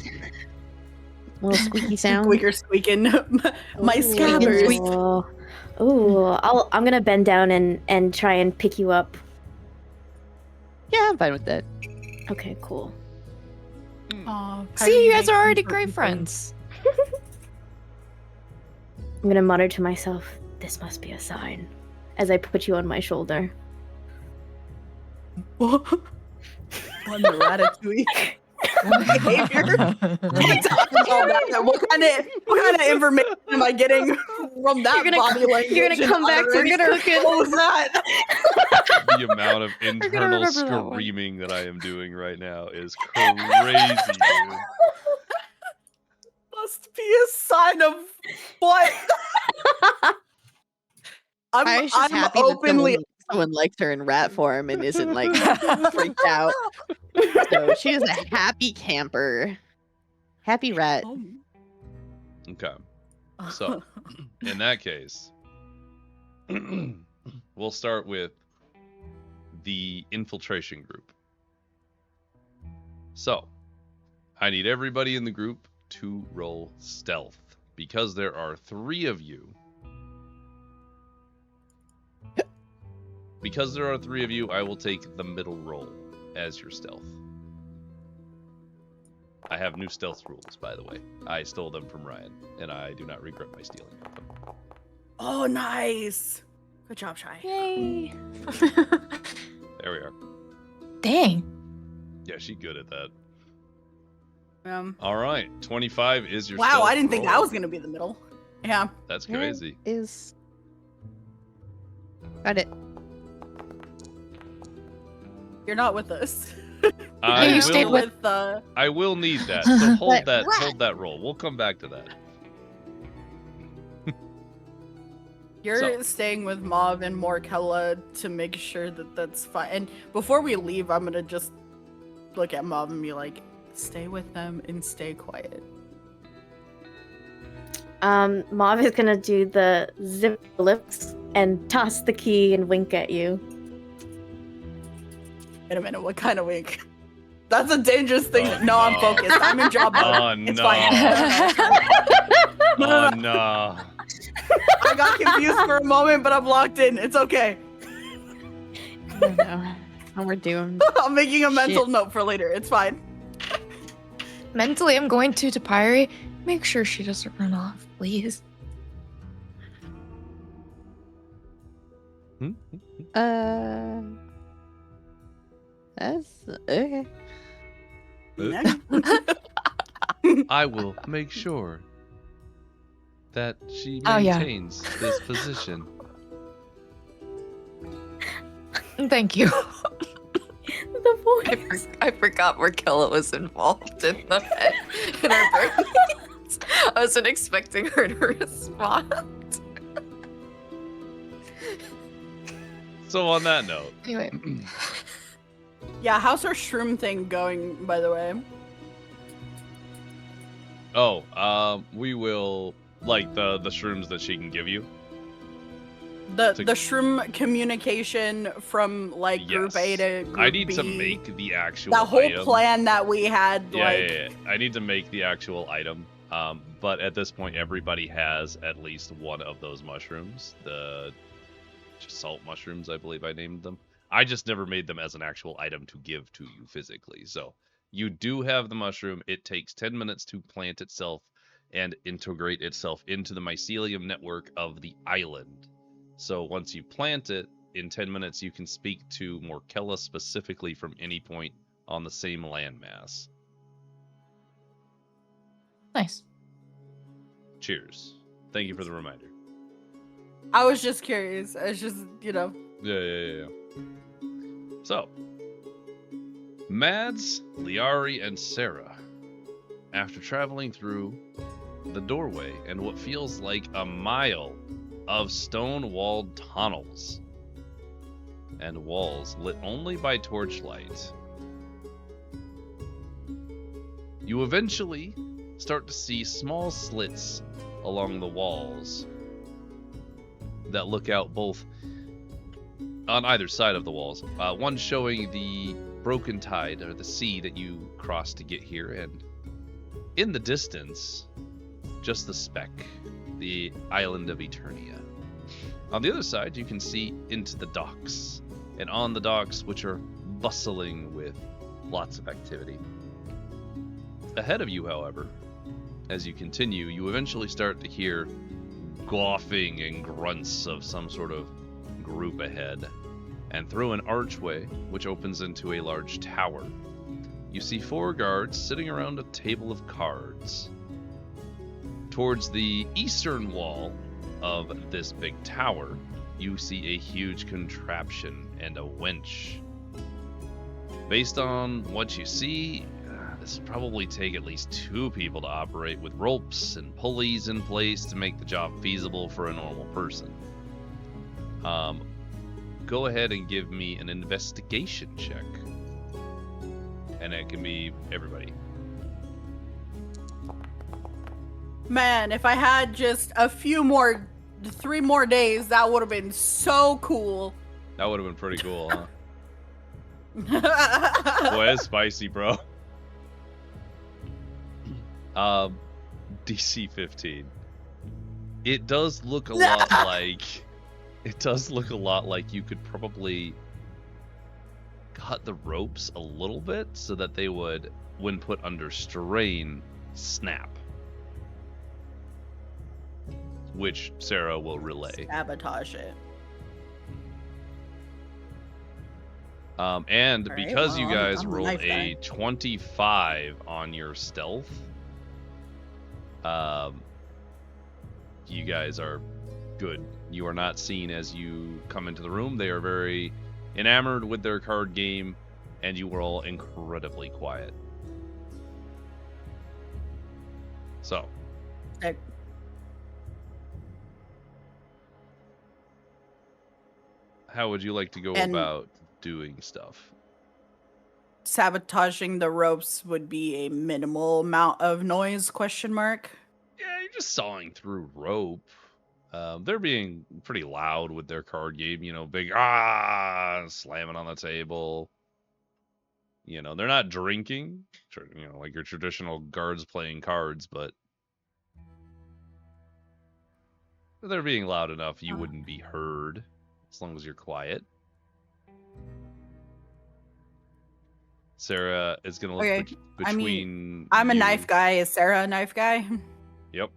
little squeaky sound. Squeaker squeaking. My Ooh. scabbers. I'm gonna bend down and try and pick you up. Yeah, I'm fine with that. Okay, cool. Aw, See, you guys are already Pyre great makes friends. I'm gonna mutter to myself, "This must be a sign," as I put you on my shoulder. On the ratatouille behavior. What kind of information am I getting from that You're gonna body co- language? you're gonna and come back to utterance? cooking. What was that? The amount of internal remember that one. screaming that I am doing right now is crazy, dude. Must be a sign of what? I was just I'm happy openly. that someone likes her in rat form and isn't like freaked out. So she is a happy camper. Happy rat. Okay. So, in that case, we'll start with the infiltration group. So, I need everybody in the group to roll stealth. Because there are 3 of you. Because there are 3 of you, I will take the middle roll as your stealth. I have new stealth rules, by the way. I stole them from Ryan, and I do not regret my stealing of them. Oh, nice. Good job, Shy. Yay. There we are. Dang. Yeah, she's good at that. All right, 25 is your wow, stealth I didn't think that roll. was gonna be the middle. Yeah. That's crazy. Is got it. You're not with us. I you will, stayed with- I will need that. So hold But hold that roll. We'll come back to that. You're So- staying with Mauve and Morkella to make sure that that's fine. And before we leave, I'm gonna just look at Mauve and be like, stay with them and stay quiet. Mauve is gonna do the zip lips and toss the key and wink at you. Wait a minute, what kind of wink? That's a dangerous thing. Oh, no, I'm no. focused. I'm in job mode. Oh, It's no. fine. Oh no. I got confused for a moment, but I'm locked in. It's okay. I know. And we're doomed. I'm making a mental note for later. It's fine. Mentally, I'm going to Pyre. Make sure she doesn't run off, please. That's okay. I will make sure that she Oh, yeah. maintains this position. Thank you. The voice. I forgot Raquel was involved in our brains. I wasn't expecting her to respond. So on that note, Anyway, Yeah, how's our shroom thing going, by the way? we will like the shrooms that she can give you. The To- shroom communication from like group A Yes. to group I need B. to make the actual that whole item. plan that we had. Yeah, like, yeah. I need to make the actual item. But at this point, everybody has at least one of those mushrooms. The salt mushrooms, I believe I named them. I just never made them as an actual item to give to you physically. So you do have the mushroom. It takes 10 minutes to plant itself and integrate itself into the mycelium network of the island. So once you plant it, in 10 minutes you can speak to Morkella specifically from any point on the same landmass. nice. Cheers. Thank you for the reminder. I was just curious. I was just, Yeah. So, Mads, Liari, and Sarah, after traveling through the doorway and what feels like a mile of stone-walled tunnels, and walls lit only by torchlight. You eventually start to see small slits along the walls that look out both on either side of the walls. One showing the broken tide, or the sea that you crossed to get here, and in the distance, just the speck, the island of Eternia. On the other side, you can see into the docks, and on the docks, which are bustling with lots of activity. Ahead of you, however, as you continue, you eventually start to hear goughing and grunts of some sort of group ahead, and through an archway which opens into a large tower, you see 4 guards sitting around a table of cards. Towards the eastern wall of this big tower, you see a huge contraption and a winch. Based on what you see, this will probably take at least 2 people to operate, with ropes and pulleys in place to make the job feasible for a normal person. Go ahead and give me an investigation check. And it can be everybody. Man, if I had just 3 more days, that would have been so cool. That would have been pretty cool, huh? Boy, that's spicy, bro. DC 15. It does look a lot like... It does look a lot like you could probably cut the ropes a little bit so that they would, when put under strain, snap. Which Sarah will relay. Sabotage it. And All right, because you well, guys I'm a rolled knife guy. a 25 on your stealth, you guys are good. You are not seen as you come into the room. They are very enamored with their card game, and you were all incredibly quiet. So, Sick. how would you like to go And- about doing stuff? Sabotaging the ropes would be a minimal amount of noise, question mark. Yeah, you're just sawing through rope. They're being pretty loud with their card game, big slamming on the table. They're not drinking, like your traditional guards playing cards, but they're being loud enough you wouldn't be heard as long as you're quiet. Sarah is going to look Okay, between I'm a you- knife guy. Is Sarah a knife guy? Yep.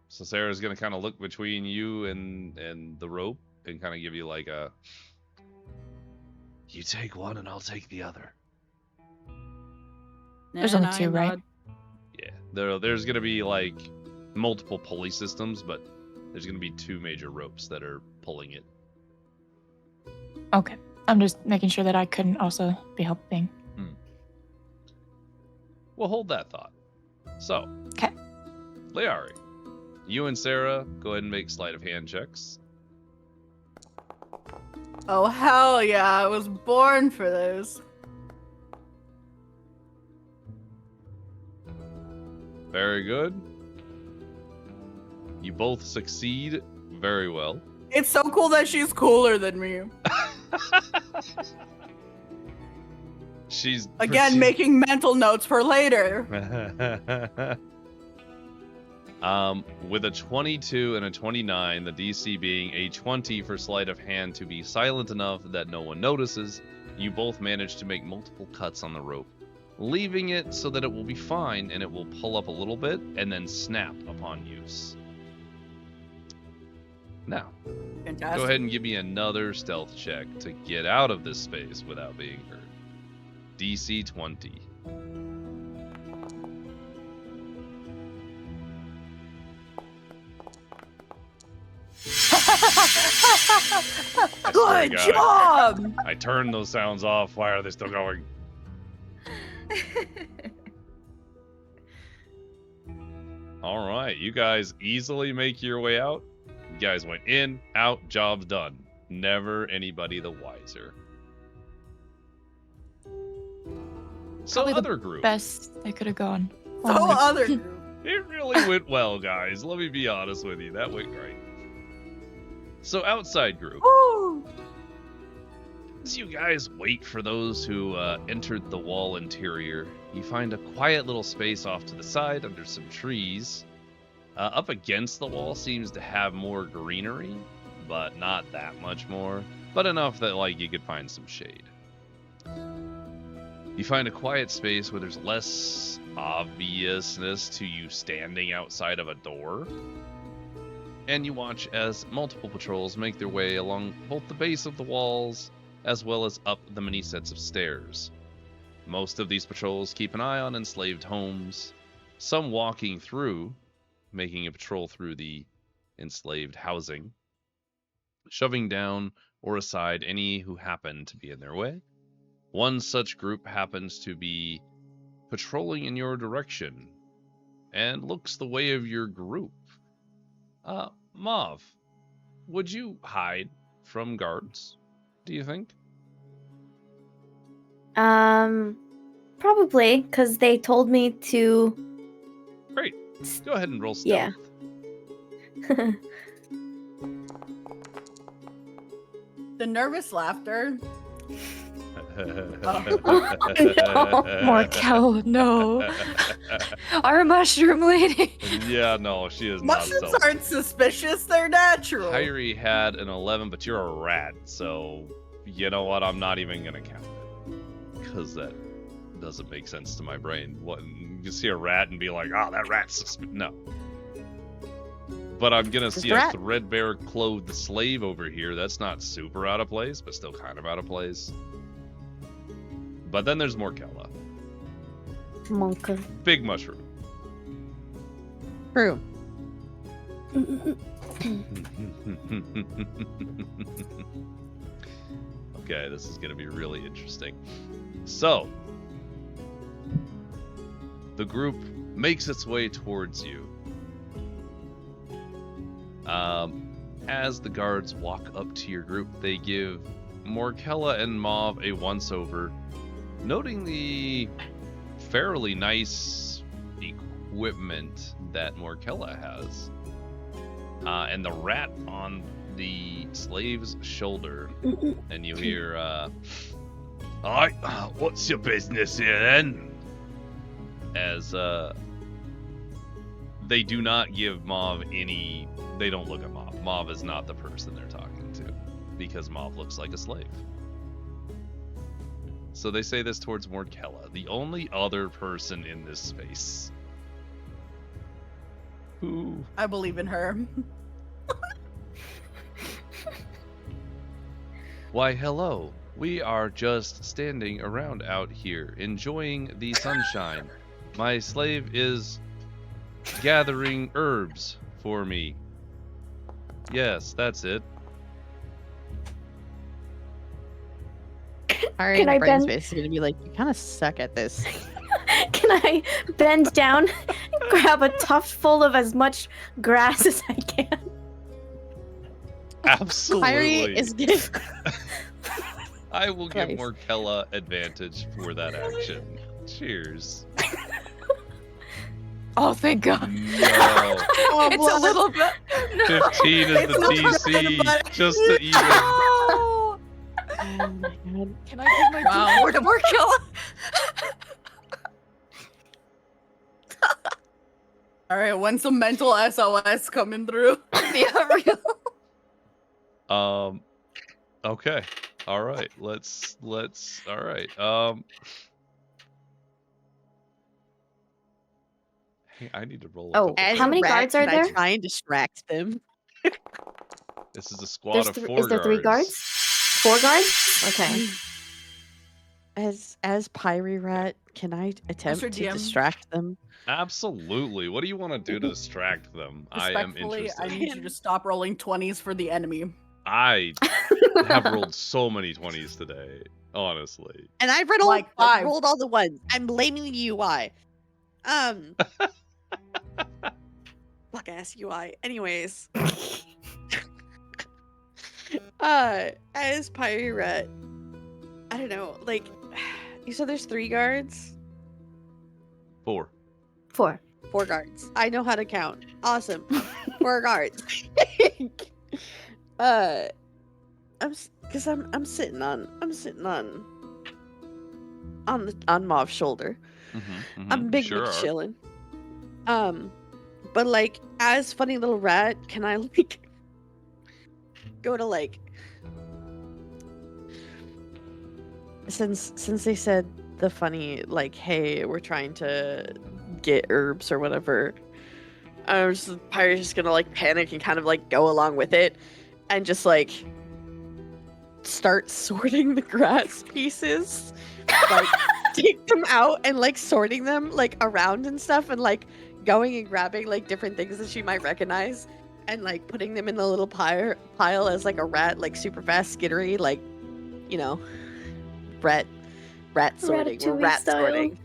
So Sarah's gonna kind of look between you and the rope and kind of give you like a, you take one and I'll take the other. There's And only 2, I right? nod. Yeah, there's gonna be like multiple pulley systems, but there's gonna be 2 major ropes that are pulling it. Okay. I'm just making sure that I couldn't also be helping. Well, hold that thought. So, 'Kay. Leari, you and Sarah go ahead and make sleight of hand checks. Oh, hell yeah. I was born for this. Very good. You both succeed very well. It's so cool that she's cooler than me. She's Again, making mental notes for later. With a 22 and a 29, the DC being a 20 for sleight of hand to be silent enough that no one notices, you both manage to make multiple cuts on the rope, leaving it so that it will be fine and it will pull up a little bit and then snap upon use. Now, Fantastic. go ahead and give me another stealth check to get out of this space without being heard. DC 20. I swear to Good God, job! I turned those sounds off. Why are they still going? All right, you guys easily make your way out. You guys went in, out, job's done. Never anybody the wiser. So Probably the other group. Best they could have gone. So other group. It really went well, guys. Let me be honest with you. That went great. So outside group. Woo! As you guys wait for those who entered the wall interior, you find a quiet little space off to the side under some trees. Up against the wall seems to have more greenery, but not that much more, but enough that like you could find some shade. You find a quiet space where there's less obviousness to you standing outside of a door. And you watch as multiple patrols make their way along both the base of the walls as well as up the many sets of stairs. Most of these patrols keep an eye on enslaved homes, some walking through, making a patrol through the enslaved housing, shoving down or aside any who happen to be in their way. One such group happens to be patrolling in your direction and looks the way of your group. Mauve, would you hide from guards, do you think? Probably, because they told me to. Great. Go ahead and roll stealth. Yeah. The nervous laughter. Morkel, no. Our mushroom lady. Yeah, no, she is not Mushrooms stealth. aren't suspicious, they're natural. Kyrie had an 11, but you're a rat, so you know what? I'm not even gonna count it because that doesn't make sense to my brain. What you can see a rat and be like, "Oh, that rat's no." But I'm gonna see a threadbare clothed slave over here. That's not super out of place, but still kind of out of place. But then there's Morkella. Monka. Big mushroom. True. Okay, this is going to be really interesting. So, the group makes its way towards you. As the guards walk up to your group, they give Morkella and Mauve a once-over, noting the fairly nice equipment that Morkella has. And the rat on the slave's shoulder. And you hear, Alright, what's your business here then? As, they do not give Mauve any... They don't look at Mauve. Mauve is not the person they're talking to, because Mauve looks like a slave. So they say this towards Morkella, the only other person in this space. Who... I believe in her. Why, hello. We are just standing around out here, enjoying the sunshine. My slave is gathering herbs for me. Yes, that's it. Ari in the brain space is gonna be like, you kind of suck at this. Can I bend down and grab a tuft full of as much grass as I can? Absolutely. Ari is gonna... I will give Nice. Morkella advantage for that action. Cheers. Oh, thank God. No. Oh, It's a little bit. No. 15 is the It's not TC, but- just to even. No. Oh my god. Can I give my Wow. D4 to Morkella? All right, when's some mental SOS coming through? Yeah, real. Okay. All right. Let's. All right. Hey, I need to roll. Oh, As how a many rat, guards are can I there? try and distract them? This is a squad of 4 Is there 3 guards? 4 guards? Okay. As Pyre Rat, can I attempt Mr. to DM. distract them? Absolutely. What do you want to do to distract them? I am Respectfully, interested. I need you to stop rolling 20s for the enemy. I have rolled so many 20s today, honestly. And I've Like 5. rolled all the ones. I'm blaming the UI. Fuck ass UI. Anyways. As Pirate, I don't know, like, you said there's 3 guards? 4. 4. 4 guards. I know how to count. Awesome. 4 guards. I'm sitting on Mauve's shoulder. I'm big sure are. chilling. But like, as funny little rat, can I like go to like, since they said the funny like, hey, we're trying to get herbs or whatever, Pirate's just gonna like panic and kind of like go along with it, and just like start sorting the grass pieces, like take them out and like sorting them like around and stuff, and like going and grabbing like different things that she might recognize and like putting them in the little pile as like a rat, like super fast skittery, like, you know, rat sorting. We're rat style. sorting.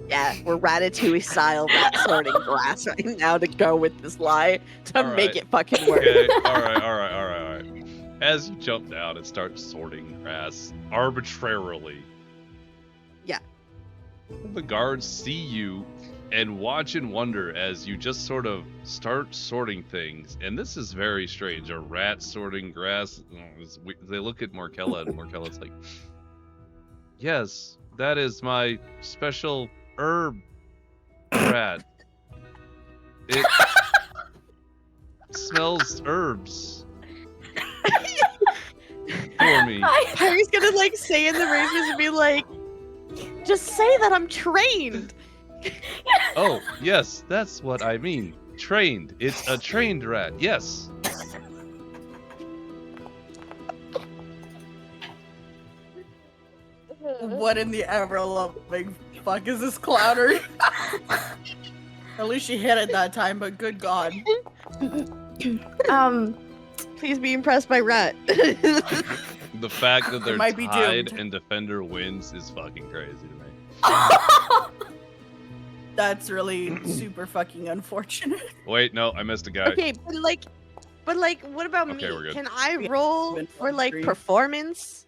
Yeah, we're Ratatouille style rat sorting grass right now to go with this lie to All make right. it fucking work. Okay, all right. As you jump down and start sorting grass arbitrarily. Yeah. The guards see you and watch and wonder as you just sort of start sorting things. And this is very strange. A rat sorting grass. They look at Morkella, and Morkella's like, yes, that is my special herb rat. It smells herbs for me. Harry's gonna like say in the razors and be like, just say that I'm trained. Oh, yes, that's what I mean. Trained. It's a trained rat. Yes. What in the ever-loving fuck is this clowner? At least she hit it that time, but good god. Please be impressed by rat. The fact that they're might be tied doomed. and defender wins is fucking crazy to me. That's really super fucking unfortunate. Wait, no, I missed a guy. Okay, but like, what about Okay, me? we're good. Can I roll Been for like free. performance?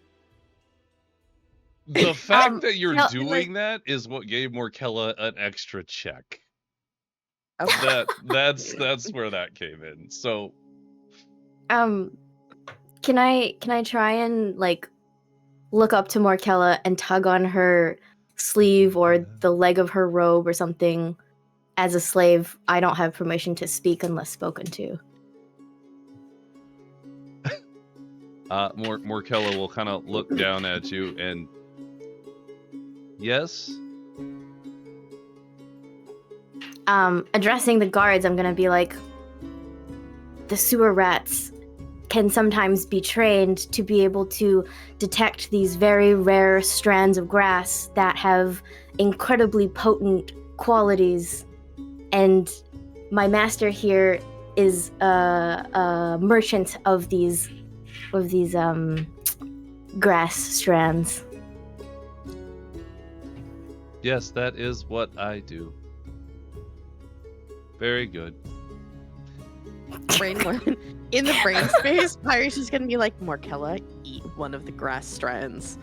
The fact that you're no, doing that is what gave Morkella an extra check. Okay. That's where that came in. So Can I try and like look up to Morkella and tug on her sleeve or the leg of her robe or something? As a slave, I don't have permission to speak unless spoken to. Morkella will kind of look down at you and yes. Addressing the guards, I'm gonna be like, the sewer rats can sometimes be trained to be able to detect these very rare strands of grass that have incredibly potent qualities. And my master here is a merchant of these grass strands. Yes, that is what I do. Very good. Brain worm. In the brain space, Pirate's just gonna be like, Morkella, eat one of the grass strands.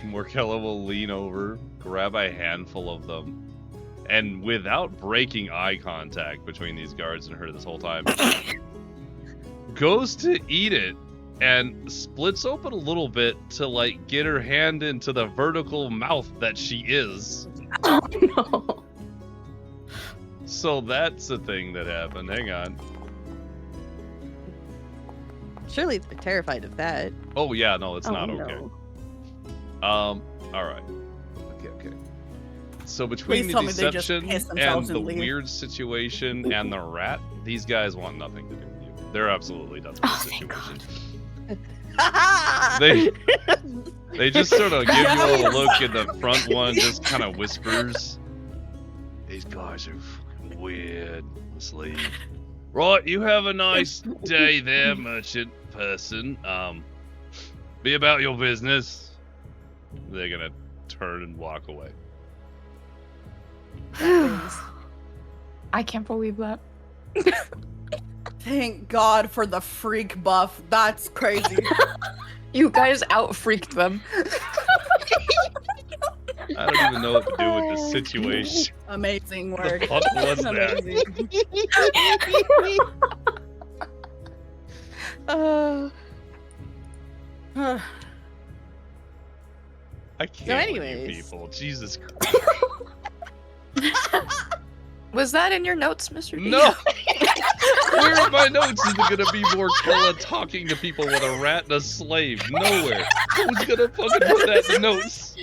Morkella will lean over, grab a handful of them, and without breaking eye contact between these guards and her this whole time, goes to eat it and splits open a little bit to like get her hand into the vertical mouth that she is. Oh no. So that's a thing that happened. Hang on. Surely they're terrified of that. Oh yeah, no, it's Oh, not no. okay. All right. Okay. So between Please the tell me they just deception piss and themselves the and leave. weird situation and the rat, these guys want nothing to do with you. They're absolutely done with the Oh, thank situation. They just sort of give you a look, and the front one just kind of whispers, "These guys are fucking weird. Let's leave." Right, you have a nice day there, merchant person. Be about your business. They're gonna turn and walk away. I can't believe that. Thank God for the freak buff. That's crazy. You guys out-freaked them. I don't even know what to do with this situation. Amazing What work. the fuck was that? Amazing. I can't with anyways. you people. Jesus Christ. Was that in your notes, Mr. D? No! Where in my notes is it gonna be more Kella talking to people with a rat and a slave? Nowhere. Who's gonna fucking put that in the notes?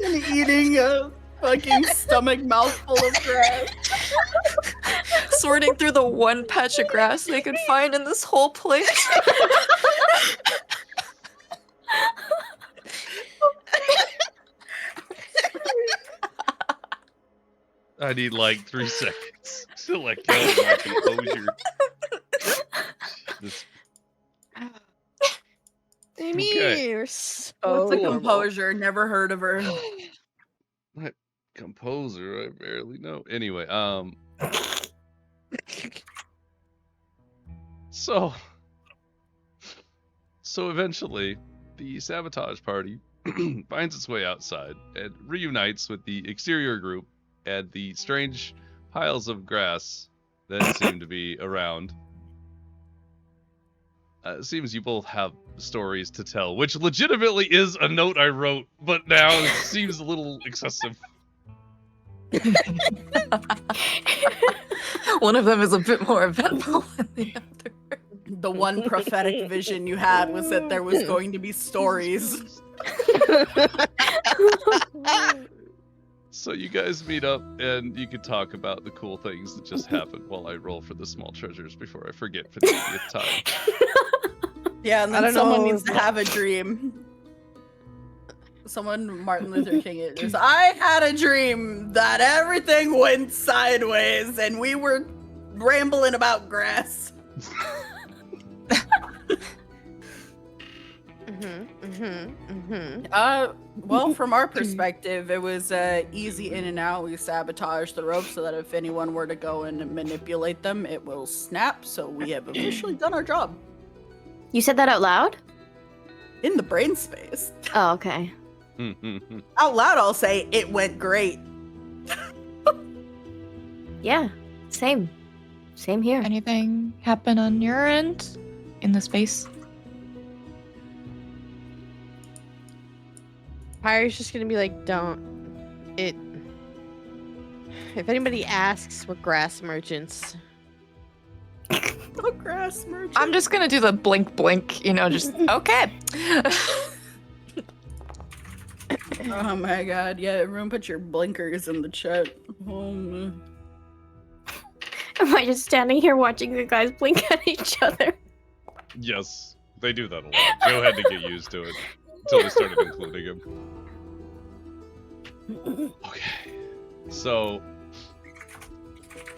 And eating a fucking stomach mouthful of grass. Sorting through the one patch of grass they could find in this whole place. I need like 3 seconds to let go of my composure. This- Amy, Okay. you're so What's a horrible. composure? Never heard of her. Composer, I barely know. Anyway, so eventually the sabotage party finds its way outside and reunites with the exterior group and the strange piles of grass that seem to be around. It seems you both have stories to tell, which legitimately is a note I wrote, but now it seems a little excessive. One of them is a bit more eventful than the other. The one prophetic vision you had was that there was going to be stories. So you guys meet up and you can talk about the cool things that just happened while I roll for the small treasures before I forget for the 80th time. Yeah, and I then don't someone know needs to if- have a dream. Someone, Martin Luther King it is. I had a dream that everything went sideways and we were rambling about grass. Well, from our perspective, it was easy in and out. We sabotaged the rope so that if anyone were to go and manipulate them, it will snap. So we have officially done our job. You said that out loud? In the brain space. Oh, okay. Out loud, I'll say it went great. Yeah, same. Same here. Anything happen on your end in the space? Pyre's just gonna be like, don't. It. If anybody asks, we're grass merchants. The grass merchant. I'm just gonna do the blink blink, just okay. Oh my god, yeah, everyone put your blinkers in the chat. Oh, man. Am I just standing here watching the guys blink at each other? Yes, they do that a lot. Joe had to get used to it until they started including him. Okay, so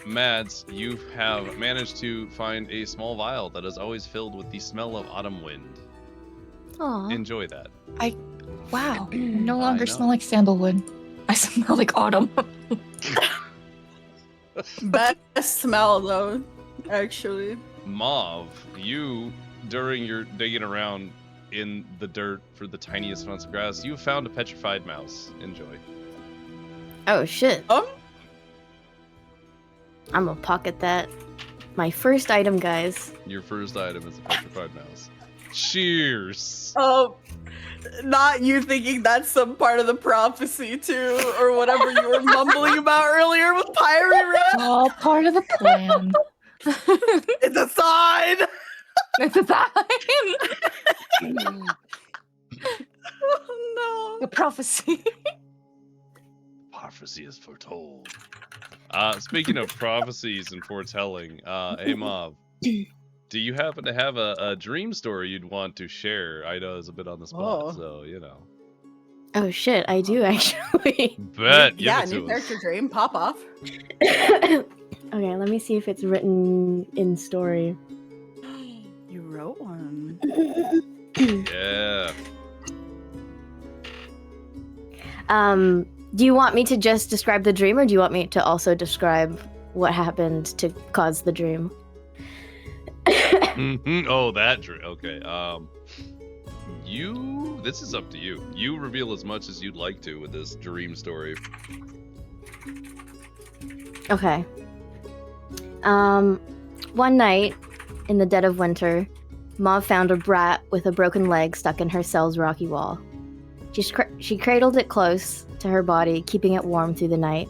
Mads, you have managed to find a small vial that is always filled with the smell of autumn wind. Aw. Enjoy that. Wow, I no longer know. smell like sandalwood. I smell like autumn. Best smell though, actually. Mauve, you, during your digging around in the dirt for the tiniest amounts of grass, you found a petrified mouse. Enjoy. Oh shit. Um, I'm gonna pocket that. My first item, guys. Your first item is a petrified mouse. Cheers! oh, not you thinking that's some part of the prophecy too, or whatever you were mumbling about earlier with pirate rat. All part of the plan. It's a sign. It's a sign. Oh, The prophecy. Prophecy is foretold. Speaking of prophecies and foretelling, hey Mauve, do you happen to have a dream story you'd want to share? I know it's a bit on the spot, Oh. so Oh shit, I do actually. Bet, give yeah, it new to us. character dream, pop off. Okay, let me see if it's written in story. You wrote one. Yeah. Do you want me to just describe the dream, or do you want me to also describe what happened to cause the dream. Oh, that dream. Okay. This is up to you. You reveal as much as you'd like to with this dream story. Okay. One night, in the dead of winter, Mauve found a brat with a broken leg stuck in her cell's rocky wall. She cradled it close to her body, keeping it warm through the night.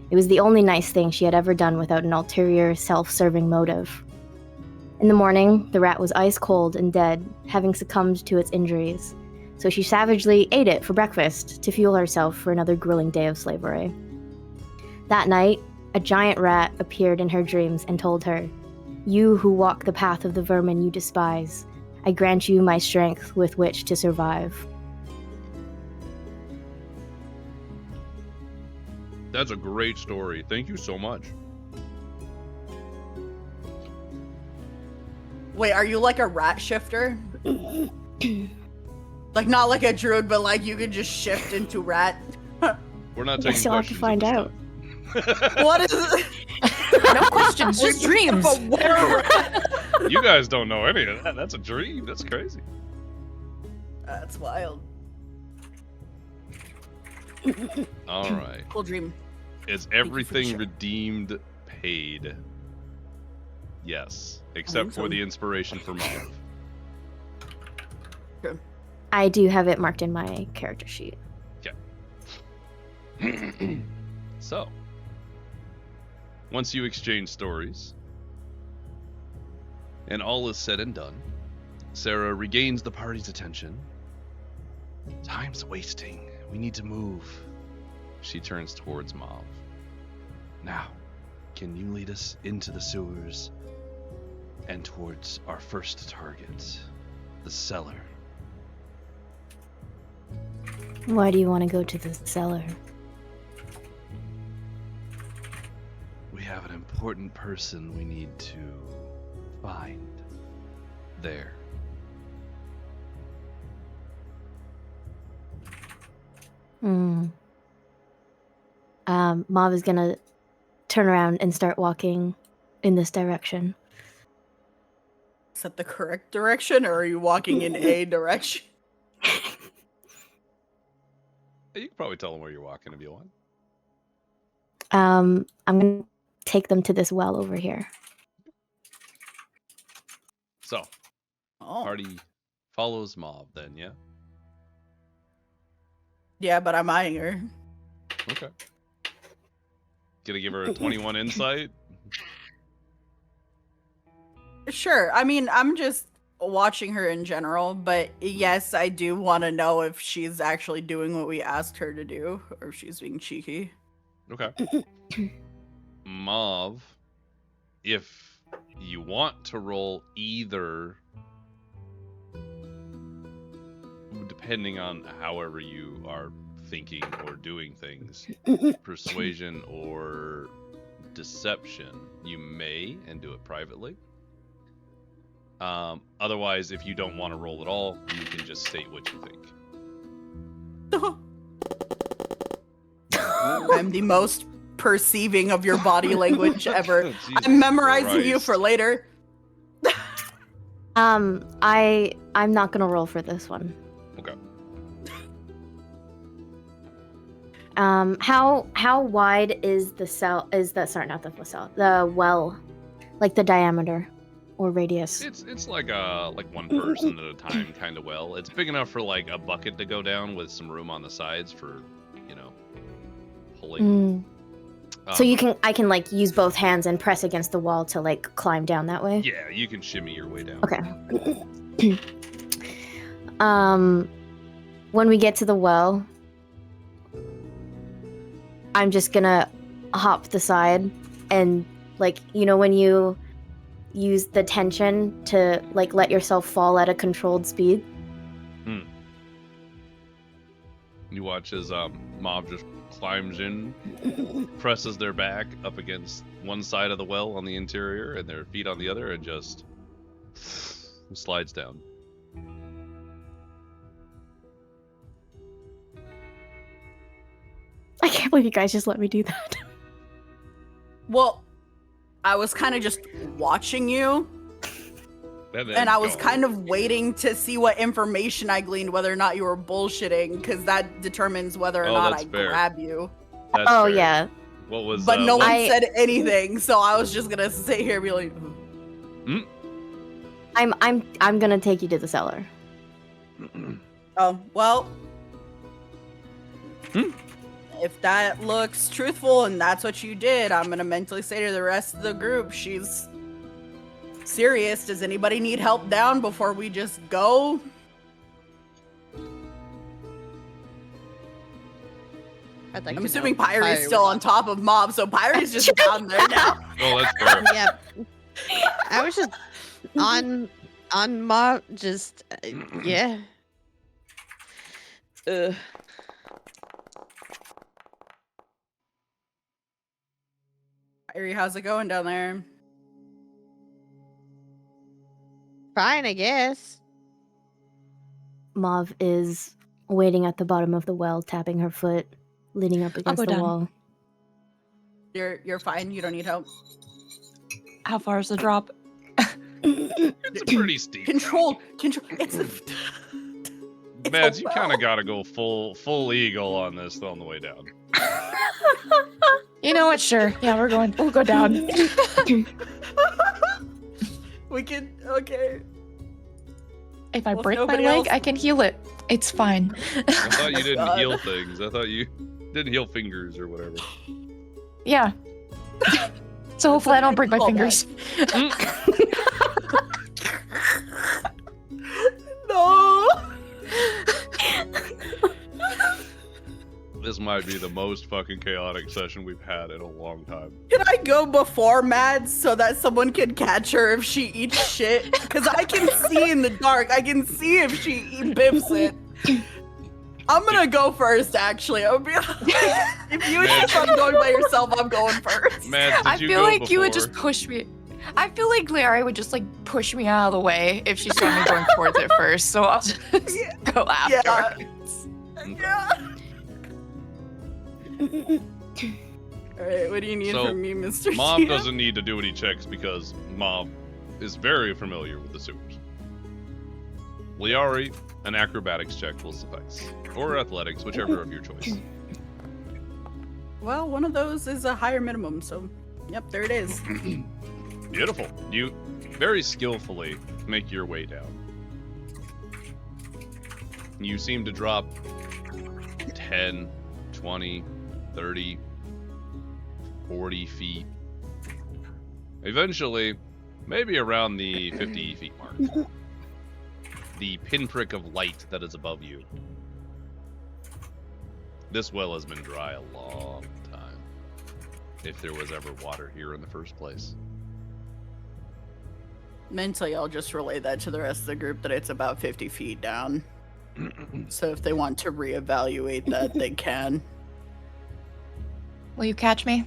It was the only nice thing she had ever done without an ulterior, self-serving motive. In the morning, the rat was ice cold and dead, having succumbed to its injuries, so she savagely ate it for breakfast to fuel herself for another grueling day of slavery. That night, a giant rat appeared in her dreams and told her, "You who walk the path of the vermin you despise, I grant you my strength with which to survive." That's a great story. Thank you so much. Wait, are you like a rat shifter? Like not like a druid, but like you could just shift into rat. We're not I taking still have to questions find at this out. time. What is it? No questions, just dreams. A were-rat. You guys don't know any of that. That's a dream. That's crazy. That's wild. All right. Cool dream. Is you for the everything show. redeemed paid? Yes, except so. for the inspiration for Mauve. I do have it marked in my character sheet. So, once you exchange stories, and all is said and done, Sarah regains the party's attention. Time's wasting. We need to move. She turns towards Mauve. Now, can you lead us into the sewers and towards our first target, the cellar? Why do you want to go to the cellar? We have an important person we need to find there. Mauve is gonna turn around and start walking in this direction. Is that the correct direction, or are you walking in a direction? You can probably tell them where you're walking if you want. I'm gonna take them to this well over here. So, Oh. party follows Mauve then, yeah? Yeah, but I'm eyeing her. Okay. Gonna give her a 21 insight? Sure. I mean, I'm just watching her in general, but yes, I do want to know if she's actually doing what we asked her to do, or if she's being cheeky. Okay. Mauve, if you want to roll either, depending on however you are thinking or doing things, persuasion or deception, you may, and do it privately. Otherwise, if you don't want to roll at all, you can just state what you think. I'm the most perceiving of your body language ever. Jesus I'm memorizing you Christ. for later. I'm not gonna roll for this one. Okay. How wide is the cell? Not the cell. The well, like the diameter or radius? It's like one person at a time kind of well. It's big enough for like a bucket to go down with some room on the sides for, pulling. So I can like use both hands and press against the wall to like climb down that way. Yeah, you can shimmy your way down. Okay. When we get to the well, I'm just gonna hop the side and when you use the tension to like let yourself fall at a controlled speed. You watch as Mauve just climbs in, presses their back up against one side of the well on the interior and their feet on the other, and just slides down. I can't believe you guys just let me do that. Well, I was kind of just watching you, and I was kind of waiting to see what information I gleaned, whether or not you were bullshitting, because that determines whether or not I grab you. That's Oh fair. yeah. What was? But no one I- said anything, so I was just gonna sit here and be like, I'm gonna take you to the cellar. oh well. If that looks truthful and that's what you did, I'm gonna mentally say to the rest of the group, she's serious. Does anybody need help down before we just go? I'd like I'm to assuming know. Pyre's still on top of Mauve, so Pyre's just down there now. Oh, that's fair. Yeah. I was just on Mauve, just yeah. Pyre, how's it going down there? Fine, I guess. Mauve is waiting at the bottom of the well, tapping her foot, leaning up against go the down. wall. You're fine. You don't need help. How far is the drop? It's pretty steep. Control. It's Mads, a you kind of gotta go full eagle on this on the way down. You know what? Sure. Yeah, we'll go down. we can. Okay. If I Well, if break my nobody leg, else- I can heal it. It's fine. I thought you didn't God. heal things. I thought you didn't heal fingers or whatever. Yeah. So hopefully I don't break my Call fingers. No. This might be the most fucking chaotic session we've had in a long time. Can I go before Mads so that someone can catch her if she eats shit? Because I can see in the dark. I can see if she biffs it. I'm gonna go first, actually. I'll be like, if you insist on going by yourself, I'm going first. Mads, did I you feel go like you would before? just push me. I feel like Larry would just like push me out of the way if she saw me going towards it first. So I'll just go after. Yeah. Alright, what do you need So, from me, Mr. Mauve Tia? doesn't need to do any checks because Mauve is very familiar with the sewers. Liari, an acrobatics check will suffice. Or athletics, whichever of your choice. Well, one of those is a higher minimum, so yep, there it is. Beautiful. You very skillfully make your way down. You seem to drop 10, 20, 30, 40 feet. Eventually, maybe around the 50 feet mark. The pinprick of light that is above you. This well has been dry a long time. If there was ever water here in the first place. Mentally, I'll just relay that to the rest of the group that it's about 50 feet down. So if they want to reevaluate that, they can. Will you catch me?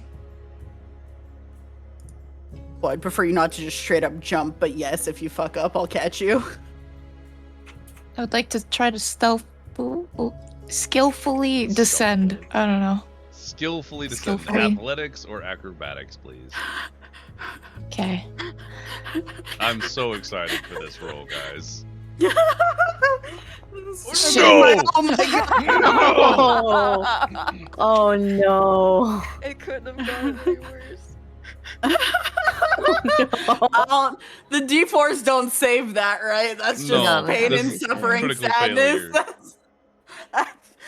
Well, I'd prefer you not to just straight up jump, but yes, if you fuck up, I'll catch you. I would like to try to skillfully descend. I don't know. Skillfully descend. Skillfully. Athletics or acrobatics, please. Okay. I'm so excited for this roll, guys. Shit. No! Oh my god. Oh, oh no. It couldn't have gone any worse. The D4s don't save that, right? That's just No, pain and that's suffering, critical sadness. failure.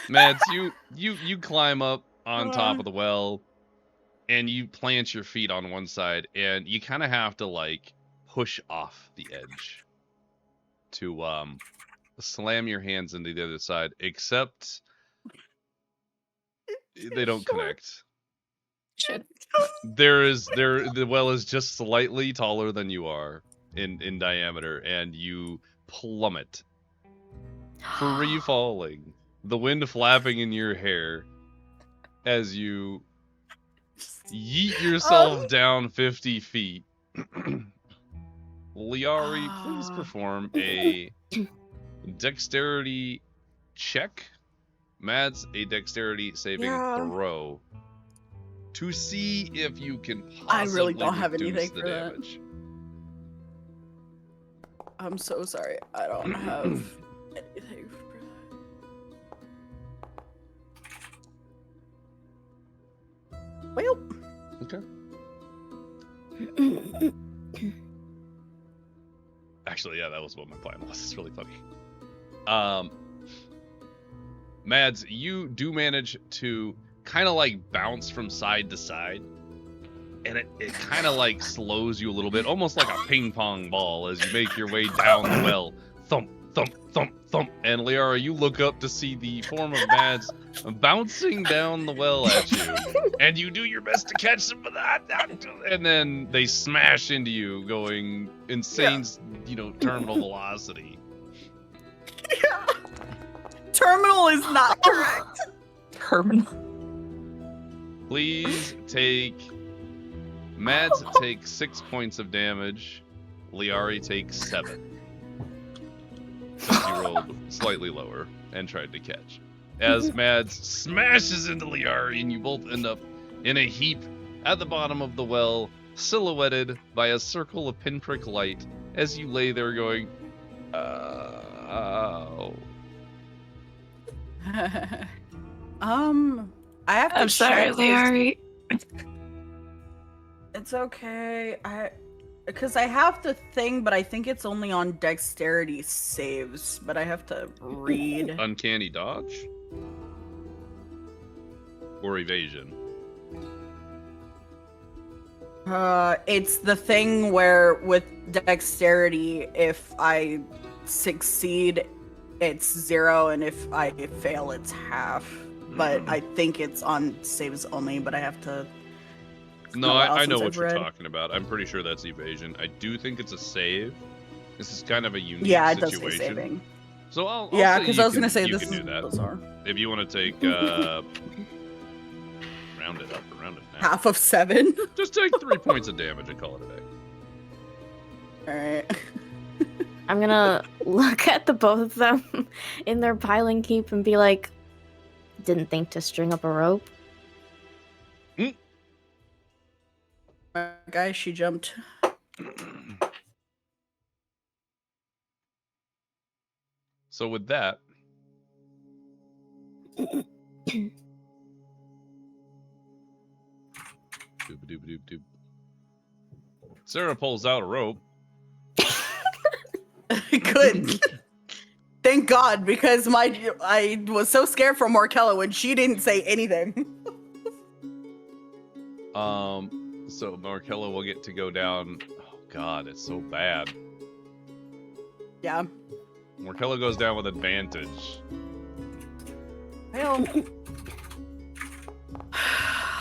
Mads, you climb up on top of the well, and you plant your feet on one side, and you kind of have to like push off the edge to slam your hands into the other side, except they don't connect. Shit. The well is just slightly taller than you are in diameter, and you plummet, free falling, the wind flapping in your hair as you yeet yourself down 50 feet. Liari, please perform a dexterity check. Mads, a dexterity saving Yeah. throw to see if you can possibly I really don't have reduce anything the for that. damage. I'm so sorry. I don't have anything for that. Well. Okay. Actually, yeah, that was what my plan was. It's really funny. Mads, you do manage to kind of like bounce from side to side, and it kind of like slows you a little bit, almost like a ping pong ball as you make your way down the well. Thump, thump, thump, thump. And Liara, you look up to see the form of Mads bouncing down the well at you, and you do your best to catch them, and then they smash into you, going insane, terminal velocity. Yeah. Terminal is not correct. Terminal. Please Mads takes 6 points of damage. Liari takes 7. Since you rolled slightly lower and tried to catch. As Mads smashes into Liari, and you both end up in a heap at the bottom of the well, silhouetted by a circle of pinprick light as you lay there going, oh. I have to I'm sorry, check this- Larry. It's okay. Because I have the thing, but I think it's only on dexterity saves, but I have to read. Uncanny dodge? Or evasion? It's the thing where with dexterity, if I succeed, it's 0, and if I fail, it's half. But I think it's on saves only, but I have to... No, I know what I've you're read. talking about. I'm pretty sure that's evasion. I do think it's a save. This is kind of a unique Yeah, it does situation. say saving. So I'll Yeah, say because you I was going to can- say you this can is do that. bizarre. If you want to take round it up or round it down. Half of 7. Just take 3 points of damage and call it a day. Alright. I'm gonna look at the both of them in their piling heap and be like, didn't think to string up a rope. Guys, she jumped. So with that, doop-a-doop-a-doop-doop. Sarah pulls out a rope. Good. Thank God, because I was so scared for Markella when she didn't say anything. So Markella will get to go down. Oh God, it's so bad. Yeah. Markella goes down with advantage. Well,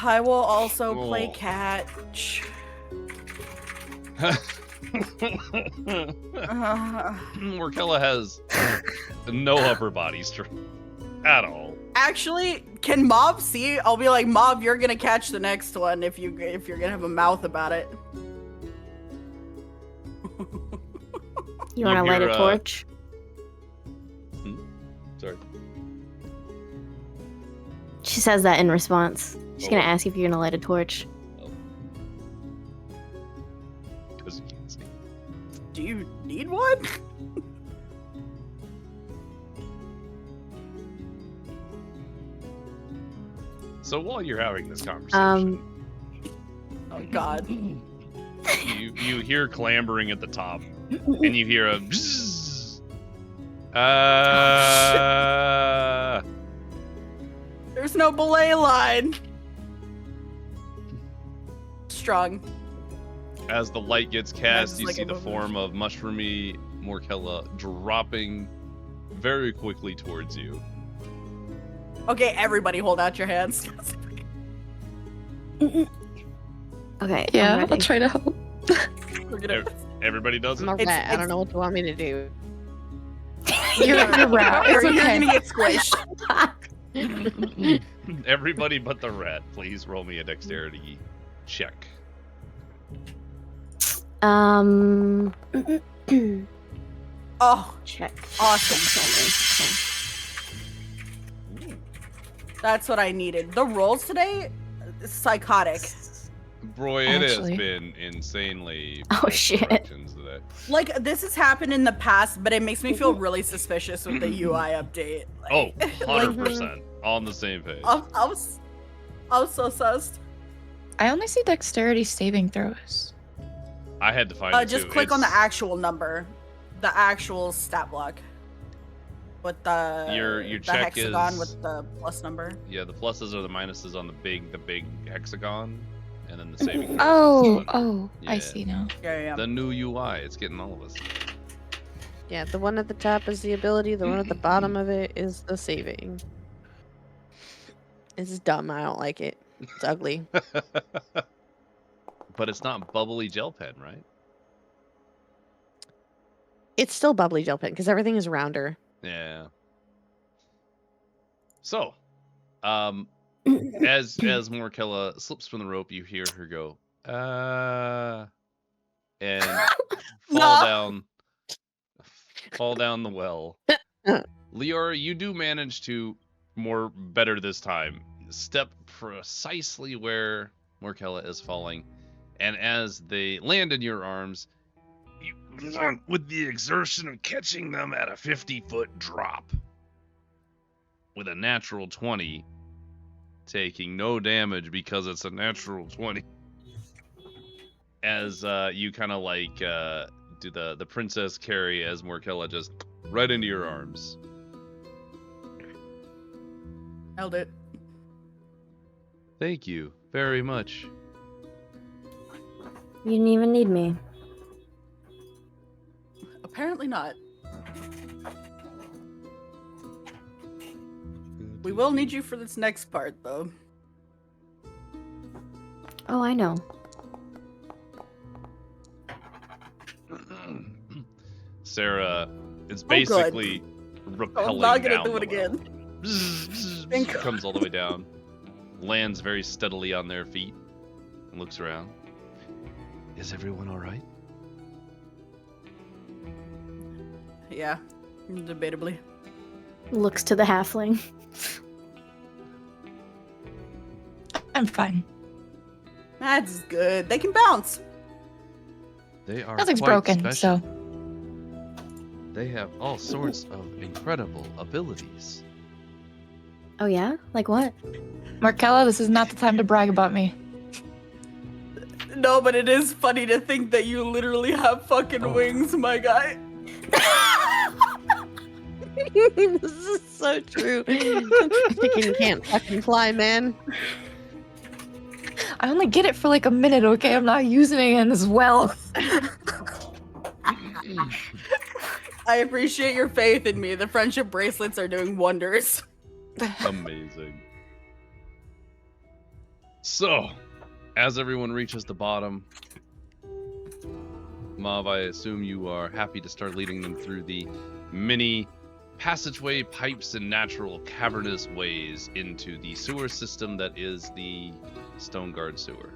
I will also play Oh. catch. Markella has no upper body strength at all. Actually, can Mauve see? I'll be like, Mauve, you're gonna catch the next one if you're gonna have a mouth about it. You want to light hear, a torch? Sorry. She says that in response. She's gonna Oh. ask if you're gonna light a torch. Because you can't see. Do you need one? So while you're having this conversation, Oh God. you hear clambering at the top, and you hear a bzzz. There's no belay line. Strong. As the light gets cast, That's you like see a the moment. form of mushroomy Morkella dropping very quickly towards you. Okay, everybody hold out your hands. Okay. Yeah, I'm I'll ready. try to help. We're gonna. Everybody does I'm it? a It's- rat. I don't know what you want me to do. You're right. It's You're okay. gonna get squished. Everybody but the rat, please roll me a dexterity check. Oh, Check. awesome. That's what I needed. The rolls today, psychotic. Bro, it Actually. has been insanely. Oh, shit. corrections today. Like, this has happened in the past, but it makes me feel really suspicious with the UI update. Oh, Like, 100% on the same page. I was so sussed. I only see dexterity saving throws. I had to find it Just too. click on the It's- actual number, the actual stat block, with the Your the check hexagon is- with the plus number. Yeah, the pluses or the minuses on the big hexagon, and then the saving. Oh, throws. oh, I Yeah. see now. Yeah. The new UI, it's getting all of us. Yeah, the one at the top is the ability, the one at the bottom of it is the saving. It's dumb, I don't like it. It's ugly. But it's not bubbly gel pen, right? It's still bubbly gel pen because everything is rounder. Yeah. So, as Morkella slips from the rope, you hear her go, and fall down the well. Leora, you do manage to better this time. Step precisely where Morkella is falling, and as they land in your arms, With the exertion of catching them at a 50-foot drop. with a natural 20, taking no damage because it's a natural 20. As you kind of like do the princess carry as Morkella just right into your arms. Held it. Thank you very much. You didn't even need me. Apparently not. We will need you for this next part, though. Oh, I know. Sarah is good. basically I'm repelling not gonna down do it the well. again. Bzz, comes all the way down, lands very steadily on their feet, and looks around. Is everyone all right? Yeah, debatably. Looks to the halfling. I'm fine. That's good. They can bounce. They are Nothing's quite broken, special. so They have all sorts of incredible abilities. Oh yeah? Like what? Markella, this is not the time to brag about me. No, but it is funny to think that you literally have fucking Oh. wings, my guy. This is so true. Chicken can't fucking fly, man. I only get it for like a minute, okay? I'm not using it as well. I appreciate your faith in me. The friendship bracelets are doing wonders. Amazing. So, as everyone reaches the bottom, Mauve, I assume you are happy to start leading them through the many passageway pipes and natural cavernous ways into the sewer system that is the Stoneguard sewer.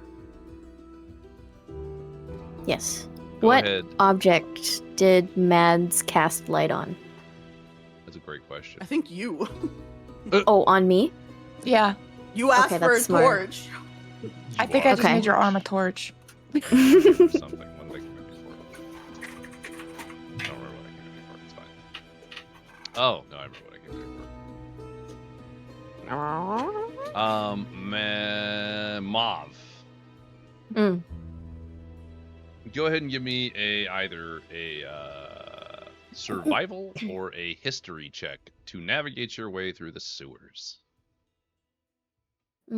Yes. Go What ahead. object did Mads cast light on? That's a great question. I think you. Oh, on me? Yeah, You asked Okay, for a that's smart. torch. I think I just Okay. made your arm a torch. Something. What did I give it before? I don't remember what I gave it before. It's fine. Oh, no, I remember what I gave it before. Mauve. Mm. Go ahead and give me either a survival or a history check to navigate your way through the sewers. Mm.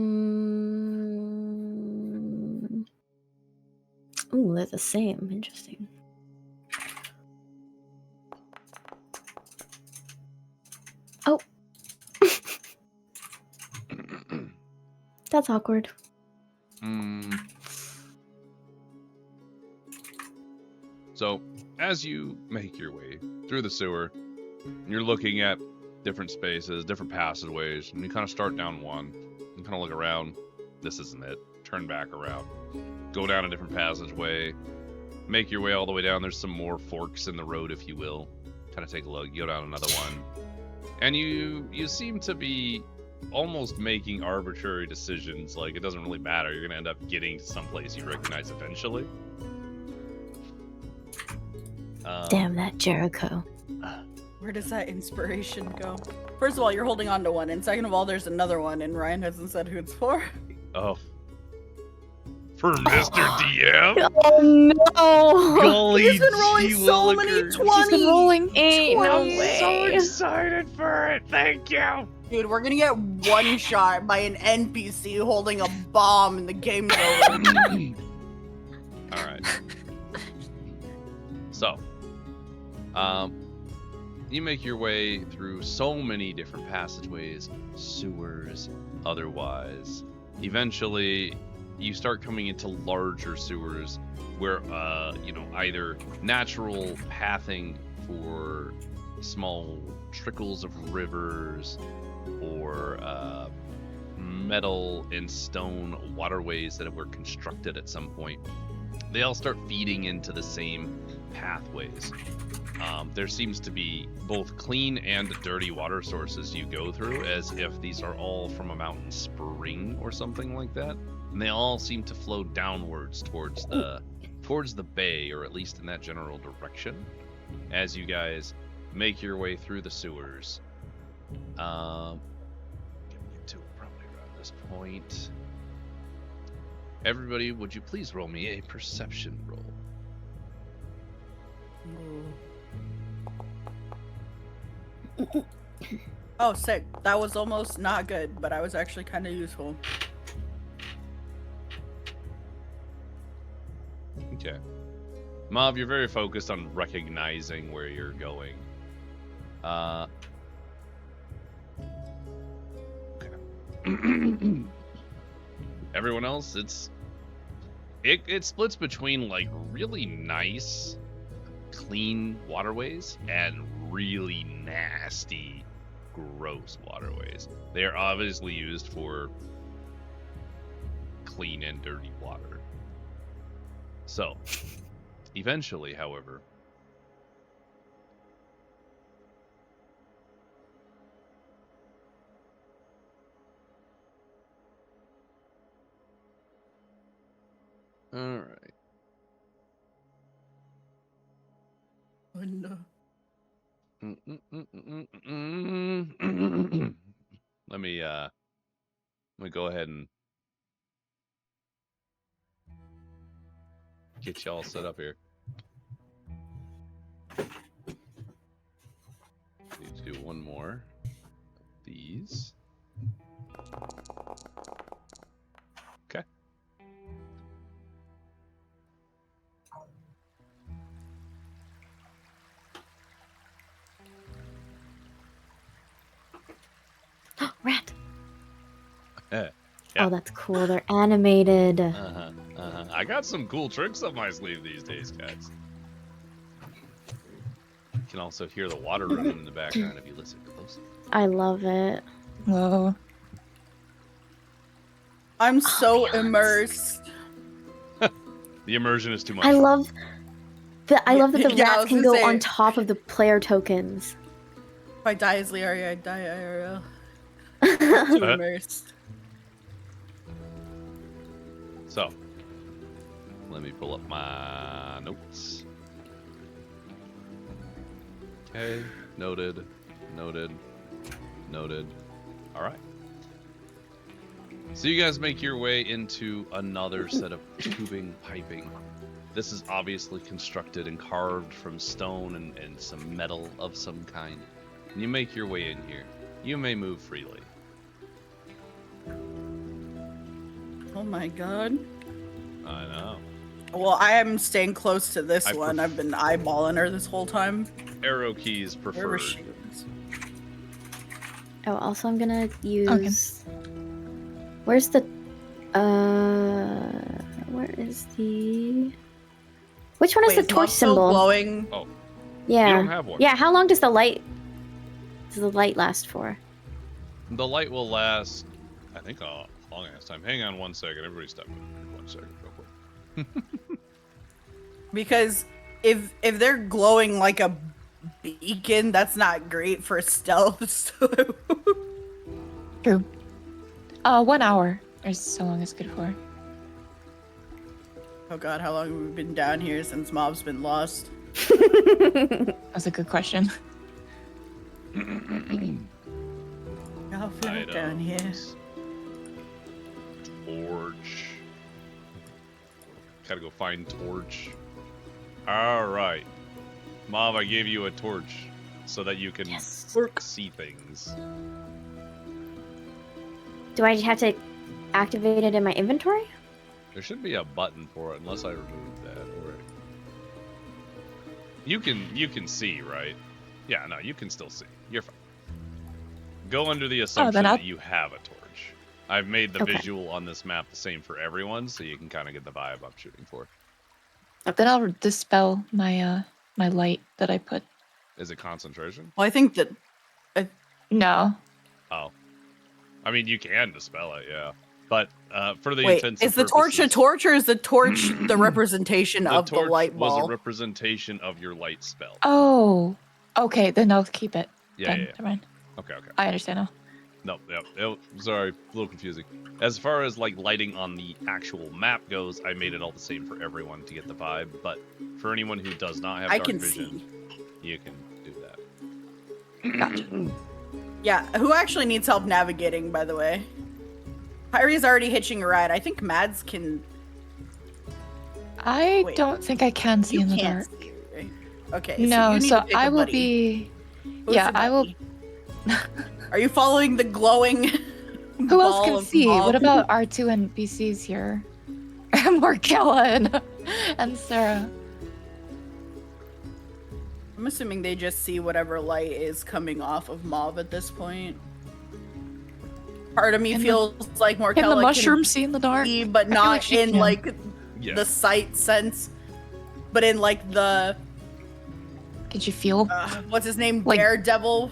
Ooh, they're the same. Interesting. Oh. That's awkward. So, as you make your way through the sewer, you're looking at different spaces, different passageways, and you kind of start down one. You kind of look around. This isn't it. Turn back around. Go down a different passageway. Make your way all the way down. There's some more forks in the road, if you will. Kind of take a look. You go down another one. And you seem to be almost making arbitrary decisions. Like, it doesn't really matter. You're gonna end up getting to someplace you recognize eventually. Damn that Jericho. Where does that inspiration go? First of all, you're holding on to one, and second of all, there's another one, and Ryan hasn't said who it's for. Oh. For Mr. DM? Oh no! Golly He's been rolling gee so many willikers. 20s. He's been rolling 8. No 20s. So way. excited for it. Thank you. Dude, we're gonna get one shot by an NPC holding a bomb in the game's over. All right. So, you make your way through so many different passageways, sewers, otherwise. Eventually, you start coming into larger sewers where, either natural pathing for small trickles of rivers or metal and stone waterways that were constructed at some point. They all start feeding into the same pathways. There seems to be both clean and dirty water sources you go through, as if these are all from a mountain spring or something like that. And they all seem to flow downwards towards the bay, or at least in that general direction, as you guys make your way through the sewers. Getting into it probably around this point. Everybody, would you please roll me a perception roll? Oh, sick. That was almost not good, but I was actually kind of useful. Okay. Mauve, you're very focused on recognizing where you're going. Okay. Everyone else, it splits between like really nice, clean waterways and really nasty, gross waterways. They are obviously used for clean and dirty water. So, eventually, however, all right. Oh, no. Let me go ahead and get y'all set up here. Need to do one more of these. Okay. Rat. Yeah. Oh, that's cool. They're animated. I got some cool tricks up my sleeve these days, guys. You can also hear the water running in the background if you listen closely. I love it. Whoa. I'm so Ambiance. immersed. The immersion is too much. I love that the Yeah, I rats was can gonna go say- on top of the player tokens. If I die as Learia, I die IRL. Too immersed. So, let me pull up my notes. Okay, noted. All right. So you guys make your way into another set of tubing piping. This is obviously constructed and carved from stone and some metal of some kind. And you make your way in here. You may move freely. Oh my god. I know. Well, I am staying close to this I one. I've been eyeballing her this whole time. Arrow keys Wherever preferred. she is. Oh, also I'm gonna use. Where's the? Where is the? Which one is Wait, the is torch Mauve still symbol? glowing? Oh, Yeah. you don't have one. Yeah. How long does the light? Does the light last for? The light will last, I think, a long ass time. Hang on 1 second. Everybody stop. 1 second, real quick. Because if they're glowing like a beacon, that's not great for stealth. So True. 1 hour is so long it's good for. Oh god, how long have we been down here since Mauve's been lost? That's a good question. I'll float down here. Torch. Gotta go find torch. Alright. Mauve, I gave you a torch so that you can see things. Do I have to activate it in my inventory? There should be a button for it unless I remove that. Or you can see, right? Yeah, no, you can still see. You're fine. Go under the assumption that you have a torch. I've made the visual on this map the same for everyone, so you can kind of get the vibe I'm shooting for. Then I'll dispel my my light that I put. Is it concentration? Well, I think that... No. Oh. I mean, you can dispel it, yeah. But for the Wait, intents and is the torch a purposes- torch, or is the torch the representation of the torch light was ball? a representation of your light spell. Oh. Okay, then I'll keep it. Yeah, yeah. Never mind. Okay. I understand now. No, sorry, a little confusing. As far as like lighting on the actual map goes, I made it all the same for everyone to get the vibe. But for anyone who does not have dark vision, you can do that. Gotcha. Yeah, who actually needs help navigating, by the way? Kyrie's already hitching a ride. I think Mads can... I don't think I can see in the can't dark. see, right? Okay, No, you need so to pick I a will buddy. be... Who's yeah, the I will... buddy? Are you following the glowing Who else ball can of see? Mauve? What about our two NPCs here? Markella and Sarah. I'm assuming they just see whatever light is coming off of Mauve at this point. Part of me feels like Markella Can the can mushroom see in the dark? see, but I feel not like she in can. like the sight sense, but in like the Could you feel? what's his name, Like- Daredevil?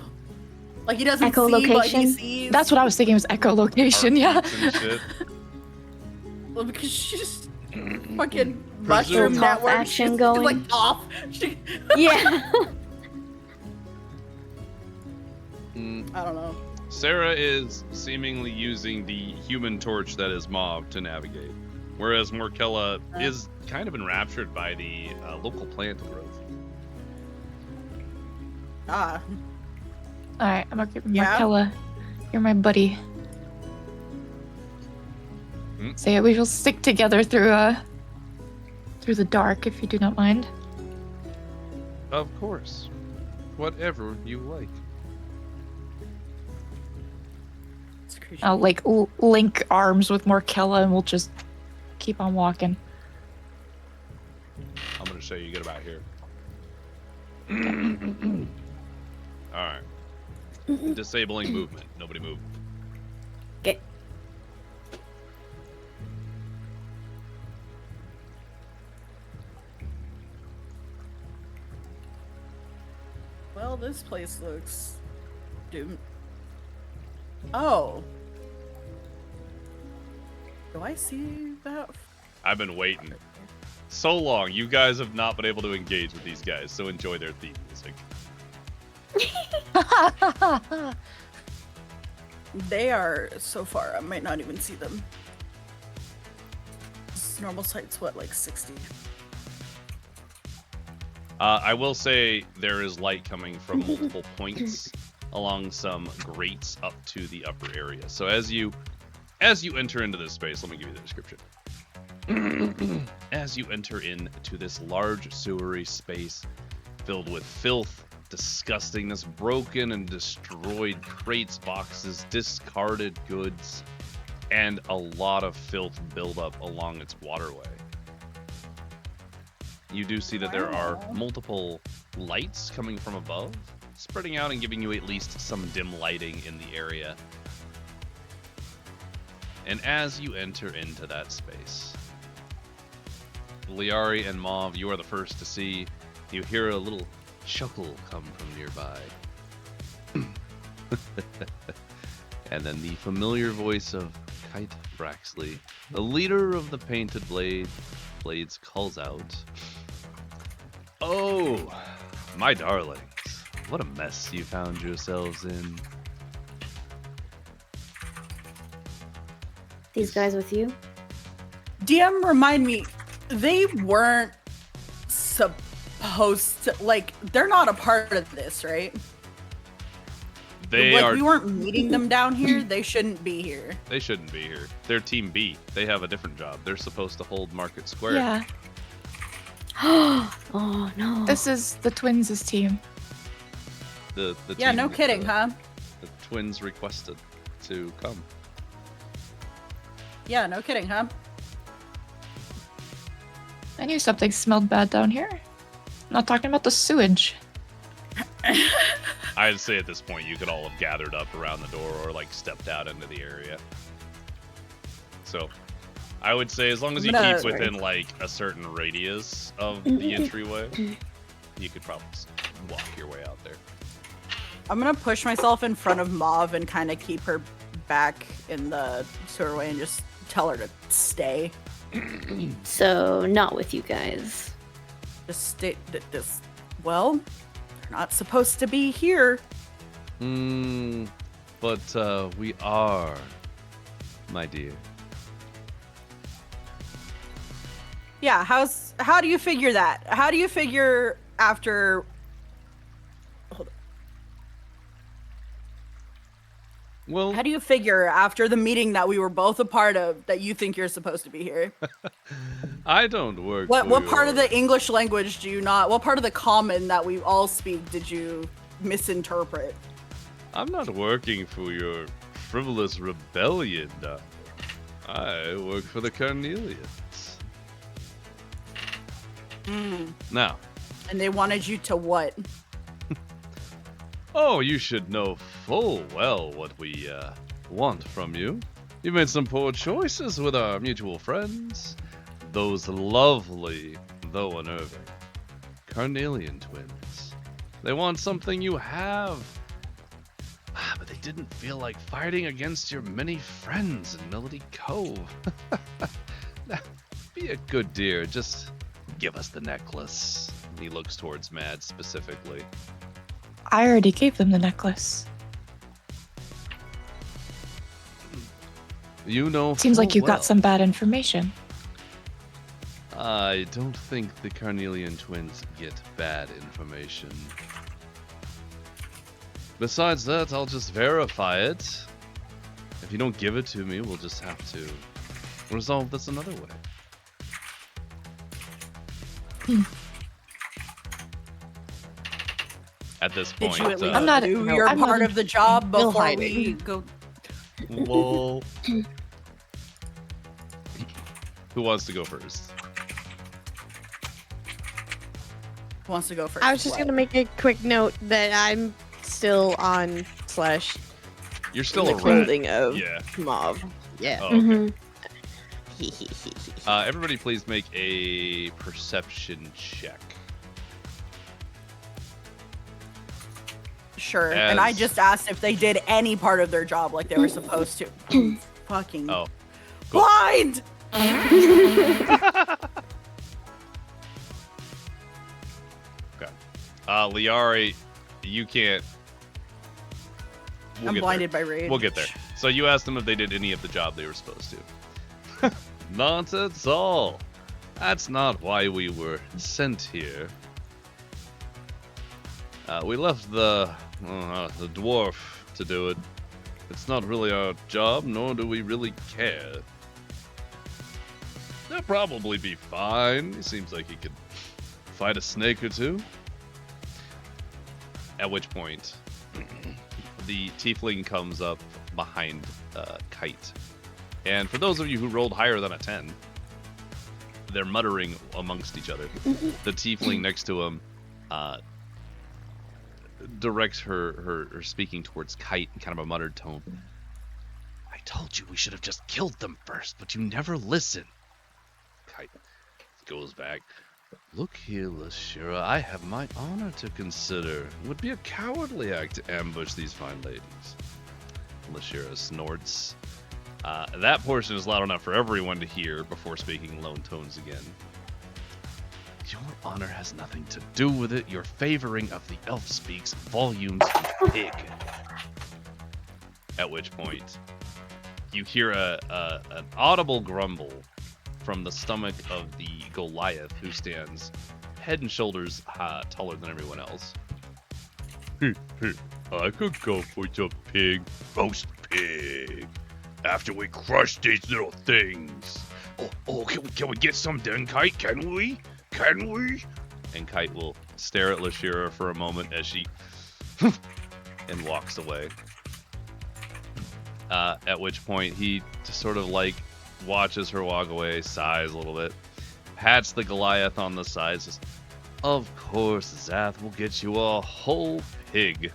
Like he doesn't see, but he Echolocation? sees. That's what I was thinking was echolocation, yeah. Heartbeats and shit. Well, because she's fucking Presume- mushroom Cough network. action She's going. like off. She, Yeah. I don't know. Sarah is seemingly using the human torch that is Mauve to navigate, whereas Morkella is kind of enraptured by the local plant growth. Ah, Alright, I'm gonna give Yeah? Markella. You're my buddy. Hmm? Say we will stick together through the dark if you do not mind. Of course. Whatever you like. it's crazy. I'll like link arms with Markella and we'll just keep on walking. I'm gonna show you get about here. Alright. Disabling movement. Nobody move. Okay. Well, this place looks doomed. Oh. Do I see that? I've been waiting so long. You guys have not been able to engage with these guys, so enjoy their theme music. They are so far. I might not even see them. This normal sight's what, like 60? I will say there is light coming from multiple points along some grates up to the upper area. So as you enter into this space, let me give you the description. As you enter into this large sewery space filled with filth, disgustingness, broken and destroyed crates, boxes, discarded goods, and a lot of filth buildup along its waterway. You do see that there are multiple lights coming from above, spreading out and giving you at least some dim lighting in the area. And as you enter into that space, Liari and Mauve, you are the first to see. You hear a little chuckle come from nearby. And then the familiar voice of Kite Braxley, the leader of the Painted Blades, calls out, "Oh, my darlings, what a mess you found yourselves in. These guys with you? DM, remind me, they weren't supposed to, like, they're not a part of this, right? They like, are. we weren't meeting them down here. They shouldn't be here. They shouldn't be here. They're Team B. They have a different job. They're supposed to hold Market Square. Yeah, Oh no. this is the twins' team. The Yeah, team no that, kidding, huh? The twins requested to come. Yeah, no kidding, huh? I knew something smelled bad down here. Not talking about the sewage. I'd say at this point you could all have gathered up around the door or like stepped out into the area. So I would say as long as you No, keep within like a certain radius of the entryway, you could probably just walk your way out there. I'm gonna push myself in front of Mauve and kind of keep her back in the sewerway and just tell her to stay. So not with you guys. Just stay. Well, they're not supposed to be here. But we are, my dear. Yeah, how do you figure that? How do you figure after? Hold on. Well, How do you figure after the meeting that we were both a part of that you think you're supposed to be here? I don't work. What for part of your- the English language do you not? What part of the common that we all speak did you misinterpret? I'm not working for your frivolous rebellion. I work for the Carnelians. Now, And they wanted you to what? oh, you should know full well what we want from you. You made some poor choices with our mutual friends. Those lovely, though unnerving, Carnelian twins. They want something you have. But they didn't feel like fighting against your many friends in Melody Cove. Now, be a good dear, just give us the necklace. He looks towards Mad specifically. I already gave them the necklace. You know. Seems like full you well. got some bad information. I don't think the Carnelian twins get bad information. Besides that, I'll just verify it. If you don't give it to me, we'll just have to resolve this another way. At this Did point, you at least I'm not- do no, your I'm not part in- of the job Still before hiding. we go? lol. Who wants to go first? Who wants to go first? I was just gonna make a quick note that I'm still on slash You're still the a rat. clothing of Yeah. Mauve. Yeah. Oh, okay. Mhm. Everybody please make a perception check. Sure. And I As- just asked if they did any part of their job like they were supposed to. Fucking Oh. Cool. blind! Liari, you can't. We'll I'm get blinded by rage. We'll get there. So you asked them if they did any of the job they were supposed to. Not at all. That's not why we were sent here. We left the dwarf to do it. It's not really our job, nor do we really care. They'll probably be fine. He seems like he could fight a snake or two. At which point, the tiefling comes up behind Kite. And for those of you who rolled higher than a 10, they're muttering amongst each other. The tiefling next to him directs her speaking towards Kite in kind of a muttered tone. I told you we should have just killed them first, but you never listen. Kite goes back. Look here, Lashira, I have my honor to consider. It would be a cowardly act to ambush these fine ladies. Lashira snorts. That portion is loud enough for everyone to hear before speaking in low tones again. Your honor has nothing to do with it. Your favoring of the elf speaks volumes, you pig. At which point, you hear an audible grumble from the stomach of the Goliath, who stands head and shoulders taller than everyone else. I could go for your pig, roast pig, after we crush these little things. Oh, can we get some then, Kite? Can we? And Kite will stare at Lashira for a moment as she and walks away. At which point he just sort of like watches her walk away, sighs a little bit, pats the Goliath on the side, says, "Of course, Zath will get you a whole pig."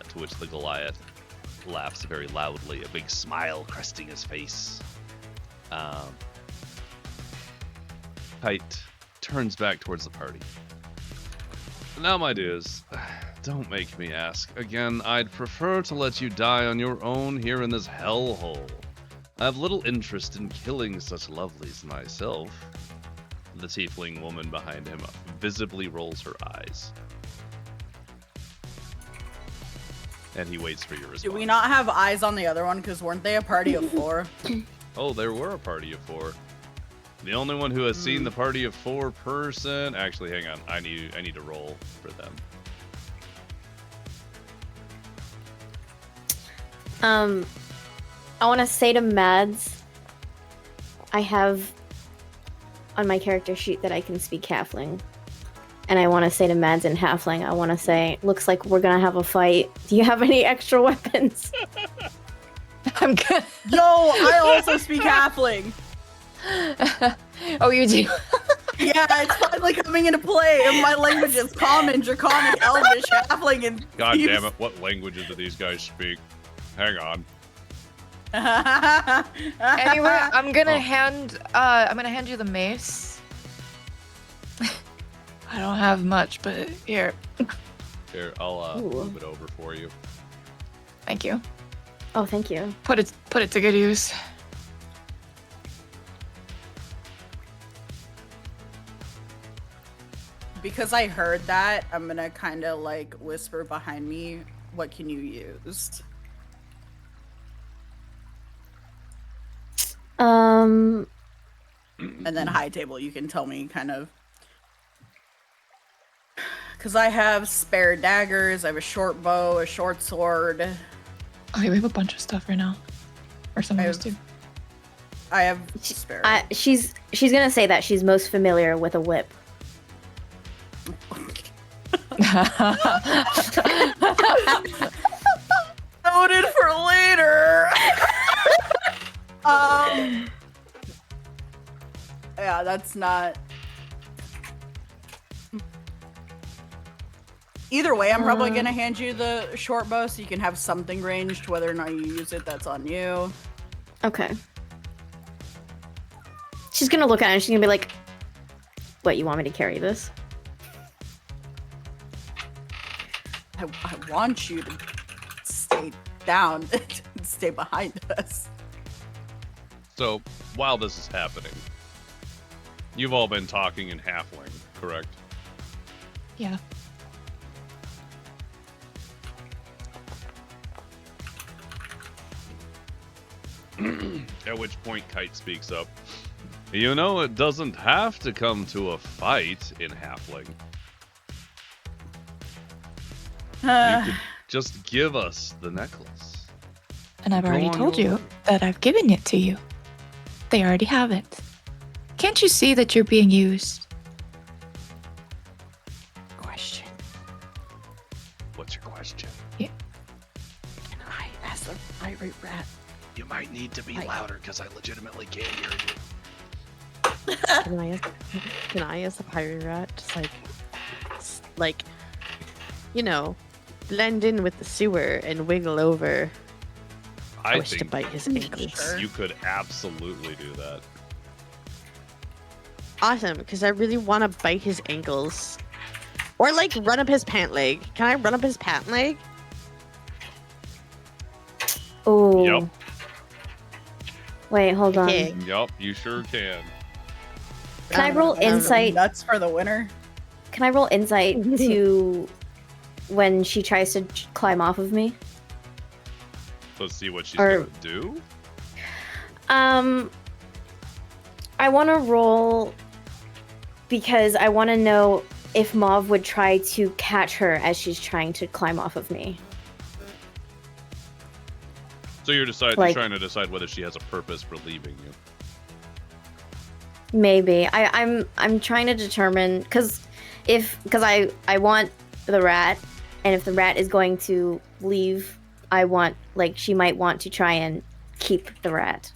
To which the Goliath laughs very loudly, a big smile cresting his face. Kite turns back towards the party. Now, my dears, don't make me ask. Again, I'd prefer to let you die on your own here in this hellhole. I have little interest in killing such lovelies myself. The tiefling woman behind him visibly rolls her eyes. And he waits for your response. Do we not have eyes on the other one? Because weren't they a party of 4? Oh, there were a party of 4. The only one who has seen the party of 4 person... Actually, hang on. I need to roll for them. I want to say to Mads, I have on my character sheet that I can speak Halfling. And I want to say to Mads in Halfling, I want to say, looks like we're going to have a fight. Do you have any extra weapons? I'm good. Yo, I also speak Halfling. Oh, you do? Yeah, it's finally coming into play. And my language is Common, Draconic, Elvish, Halfling, and God Thieves. damn it, what languages do these guys speak? Hang on. Anyway, I'm gonna hand you the mace. I don't have much, but here. Here, I'll Ooh. move it over for you. Thank you. Oh, thank you. Put it to good use. Because I heard that, I'm gonna kind of like whisper behind me, what can you use? And then high table, you can tell me kind of. Because I have spare daggers, I have a short bow, a short sword. Okay, we have a bunch of stuff right now. Or some of us do. I have spare. She's gonna say that she's most familiar with a whip. Noted for later. Yeah, that's not. Either way, I'm probably gonna hand you the short bow so you can have something ranged. Whether or not you use it, that's on you. Okay. She's gonna look at it and she's gonna be like, "What, you want me to carry this?" I want you to stay down and stay behind us. So, while this is happening, you've all been talking in Halfling, correct? Yeah. At which point Kite speaks up. You know, it doesn't have to come to a fight in Halfling. You could just give us the necklace. And I've Go already on told your you way. that I've given it to you. They already have it. Can't you see that you're being used? Question. What's your question? Can I ask the pirate rat? You might need to be louder because I legitimately can't hear you. Can I as a pirate rat just like, you know, blend in with the sewer and wiggle over? I wish to think bite his ankles. you could absolutely do that. Awesome, because I really want to bite his ankles. Or like run up his pant leg. Can I run up his pant leg? Oh. Yep. Wait, hold on. Okay. Yup, you sure can. Can I roll insight? Nuts for the winner. Can I roll insight to when she tries to climb off of me? So see what she's Or- gonna do. I want to roll because I want to know if Mauve would try to catch her as she's trying to climb off of me. So you're trying to decide whether she has a purpose for leaving you. Maybe I'm trying to determine because I want the rat, and if the rat is going to leave, I want she might want to try and keep the rat.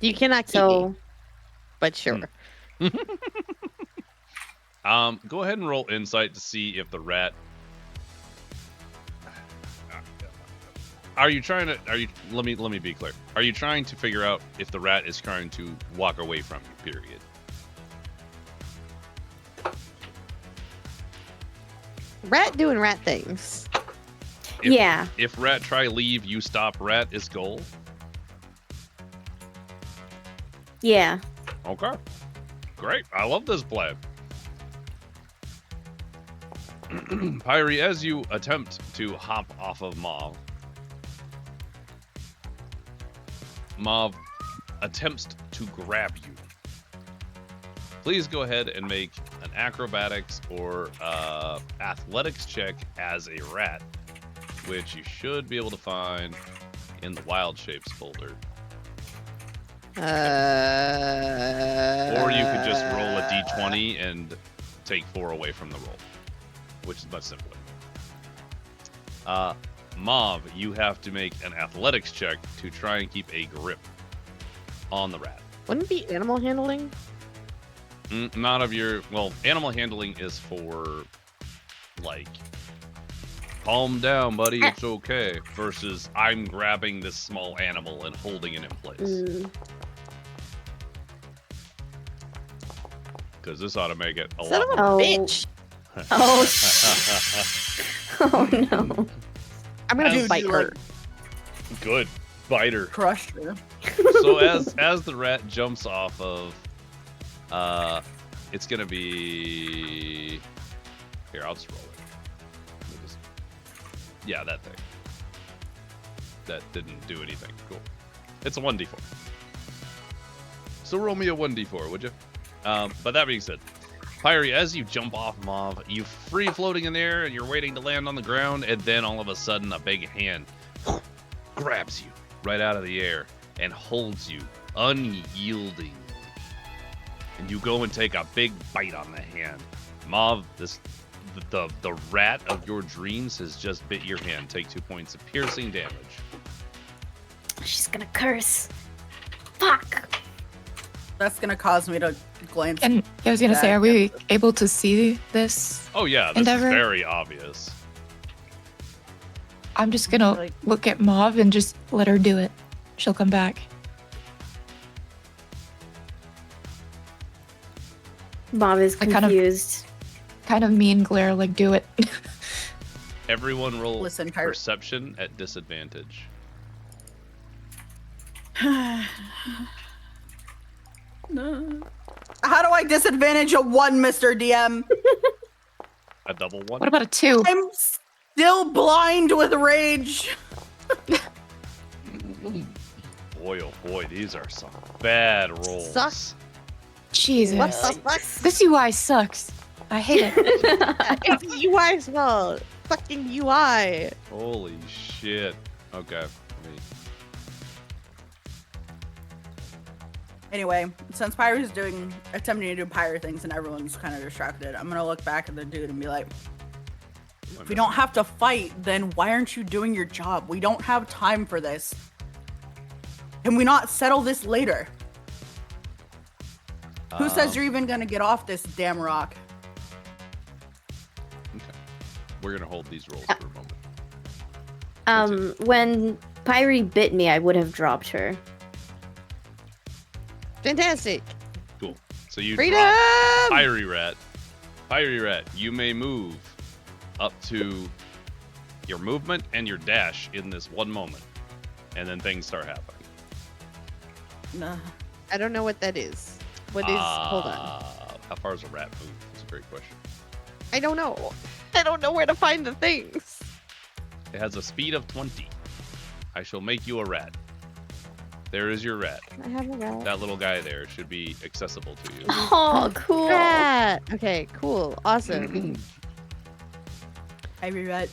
You cannot keep So me, but sure. Go ahead and roll insight to see if the rat. Let me be clear. Are you trying to figure out if the rat is trying to walk away from you? Period. Rat doing rat things. yeah, If rat try leave, you stop rat is goal. yeah. Okay. Great. I love this plan. Pyrie, as you attempt to hop off of Mauve, Mauve attempts to grab you. Please go ahead and make an acrobatics or athletics check as a rat, which you should be able to find in the wild shapes folder. Or you could just roll a d20 and take 4 away from the roll, which is much simpler. Mauve, you have to make an athletics check to try and keep a grip on the rat. Wouldn't it be animal handling? Not of your... Well, animal handling is for, calm down, buddy, it's okay, versus I'm grabbing this small animal and holding it in place. Because this ought to make it a Son lot of a more. bitch. Oh, oh no. I'm gonna Dude, bite you, her. Good. Biter. Crushed her. So as the rat jumps off of, it's gonna be here. I'll just roll it. Yeah, that thing. That didn't do anything. Cool. It's a 1d4. So roll me a 1d4, would you? But that being said, Pyrie, as you jump off Mauve, you free floating in there, and you're waiting to land on the ground, and then all of a sudden, a big hand grabs you right out of the air and holds you unyielding. And you go and take a big bite on the hand. Mauve, the rat of your dreams has just bit your hand. Take 2 points of piercing damage. She's gonna curse. Fuck. That's gonna cause me to glance. And I was gonna say, back are we at the- able to see this? Oh yeah, this Endeavor? is very obvious. I'm just gonna Like- look at Mauve and just let her do it. She'll come back. Mauve is I kind of- confused. Kind of mean glare, like do it. Everyone roll Listen, Kyrie. perception at disadvantage. No. How do I disadvantage a 1, Mr. DM? A double one. What about a 2? I'm still blind with rage. Boy, oh boy, these are some bad rolls. Sucks. Jesus. What the fuck? This UI sucks. I hate it. It's UI's fault. Fucking UI. Holy shit. Okay. Let me... Anyway, since Pyrie's attempting to do Pyre things and everyone's kind of distracted, I'm gonna look back at the dude and be like, if we don't have to fight, then why aren't you doing your job? We don't have time for this. Can we not settle this later? Who says you're even gonna get off this damn rock? Okay. We're gonna hold these rolls for a moment. When Pyrie bit me, I would have dropped her. Fantastic. Cool. So you Freedom! drop Pyrie Rat. Pyrie Rat, you may move up to your movement and your dash in this one moment. And then things start happening. Nah. I don't know what that is. What is? Hold on. How far does a rat move? That's a great question. I don't know. I don't know where to find the things. It has a speed of 20. I shall make you a rat. There is your rat. I have a rat. That little guy there should be accessible to you. Oh, cool. Rat. Okay, cool. Awesome. I reread.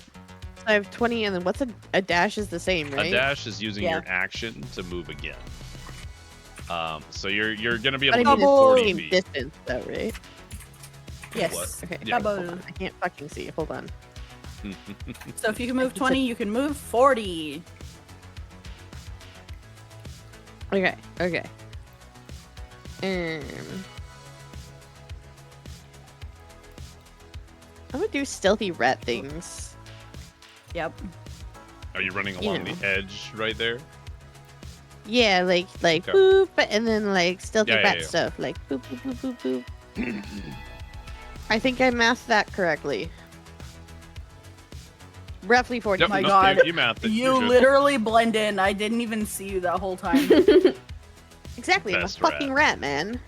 I have 20, and then what's a dash is the same, right? A dash is using Yeah. your action to move again. So you're gonna be But able I to mean, move it's 40 the same feet. distance, though, right? Yes. What? Okay. Yeah. Hold on. I can't fucking see. Hold on. So if you can move 20, you can move 40. Okay. Okay. I'm gonna do stealthy rat things. Yep. Are you running You along know. the edge right there? Yeah, like Okay. boop, and then like stealthy Yeah, yeah, rat yeah. stuff, like boop boop boop boop boop. I think I mathed that correctly. Roughly 40. Yep, my no, God. You mathed it. You You're good. literally blend in. I didn't even see you that whole time. Exactly. I'm a Best fucking rat, man.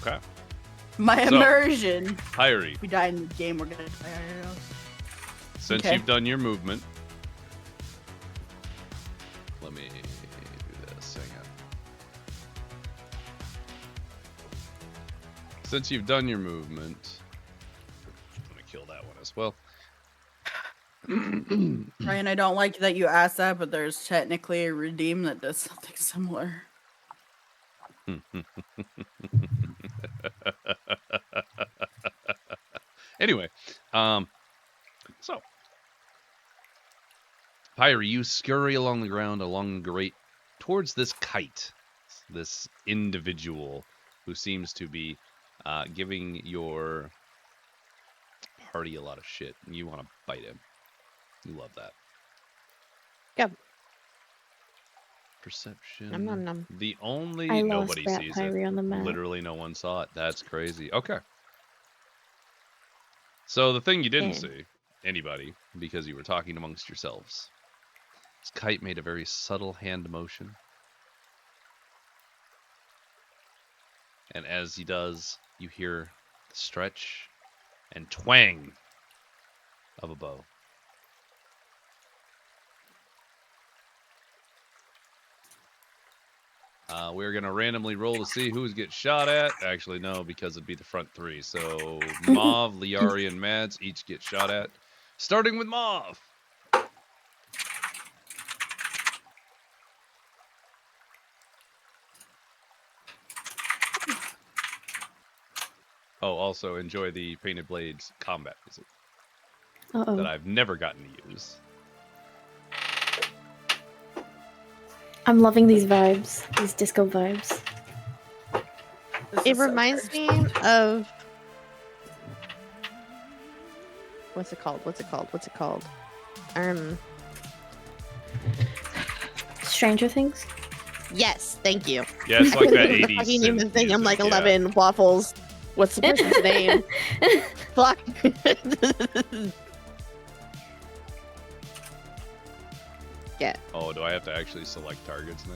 Okay. My So- immersion. Hyrie, We die in the game, we're gonna die. since Okay. you've done your movement, let me do this. Hang on. Since you've done your movement, I'm gonna kill that one as well. Ryan, I don't like that you asked that, but there's technically a redeem that does something similar. Anyway, so Hyrie, you scurry along the ground, along the grate, towards this kite, this individual who seems to be giving your party a lot of shit. And you want to bite him. You love that. Yep. Perception. Nom nom nom. The only I lost nobody Rat sees Pyrie it. on the map. Literally no one saw it. That's crazy. Okay. So the thing you didn't Okay. see, anybody, because you were talking amongst yourselves, this kite made a very subtle hand motion. And as he does, you hear the stretch and twang of a bow. We're going to randomly roll to see who's gets shot at. Actually, no, because it'd be the front three. So Mauve, Liari, and Mads each get shot at. Starting with Mauve. Oh, also enjoy the Painted Blades combat music that Uh-oh. I've never gotten to use. I'm loving these vibes. These disco vibes. This It is so reminds cursed. me of what's it called? What's it called? What's it called? Stranger Things? Yes, thank you. Yeah, it's like that 80s. Fucking even synth thing. I'm like music, yeah. 11 waffles. What's the person's name? Fuck. Yeah. Oh, do I have to actually select targets now?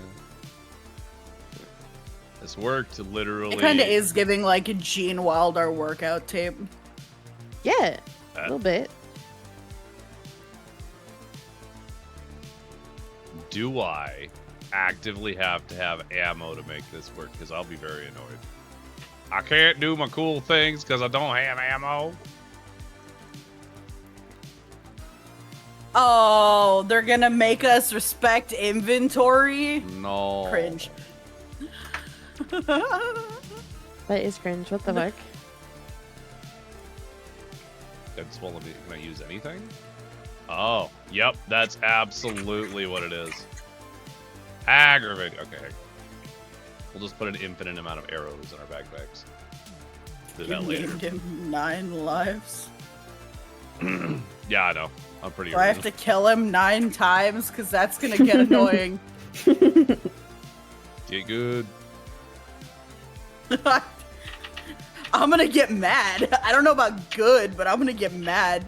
This worked literally. It kind of is giving like a Gene Wilder workout tape. Yeah. A That- little bit. Do I actively have to have ammo to make this work? Because I'll be very annoyed. I can't do my cool things because I don't have ammo. Oh, they're gonna make us respect inventory? No. Cringe. That is cringe. What the fuck? That's well, can I use anything? Oh, yep, that's absolutely what it is. Aggravate. Okay. We'll just put an infinite amount of arrows in our backpacks. Do You that later. named him 9 lives. Yeah, I know. I'm pretty Do I have to kill him 9 times? Because that's gonna get annoying. Get good. I'm gonna get mad. I don't know about good, but I'm gonna get mad.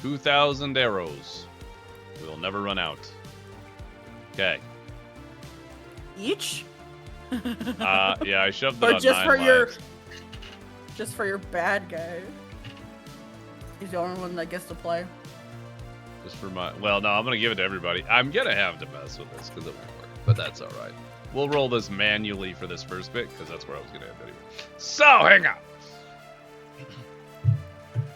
$2,000 arrows. We'll never run out. Okay. Each? Yeah, I shoved it Or on just 9 for your lives. Just for your bad guy. He's the only one that gets to play. Just for my... Well, no, I'm going to give it to everybody. I'm going to have to mess with this because it won't work. But that's all right. We'll roll this manually for this first bit because that's where I was going to end anyway. So, hang on.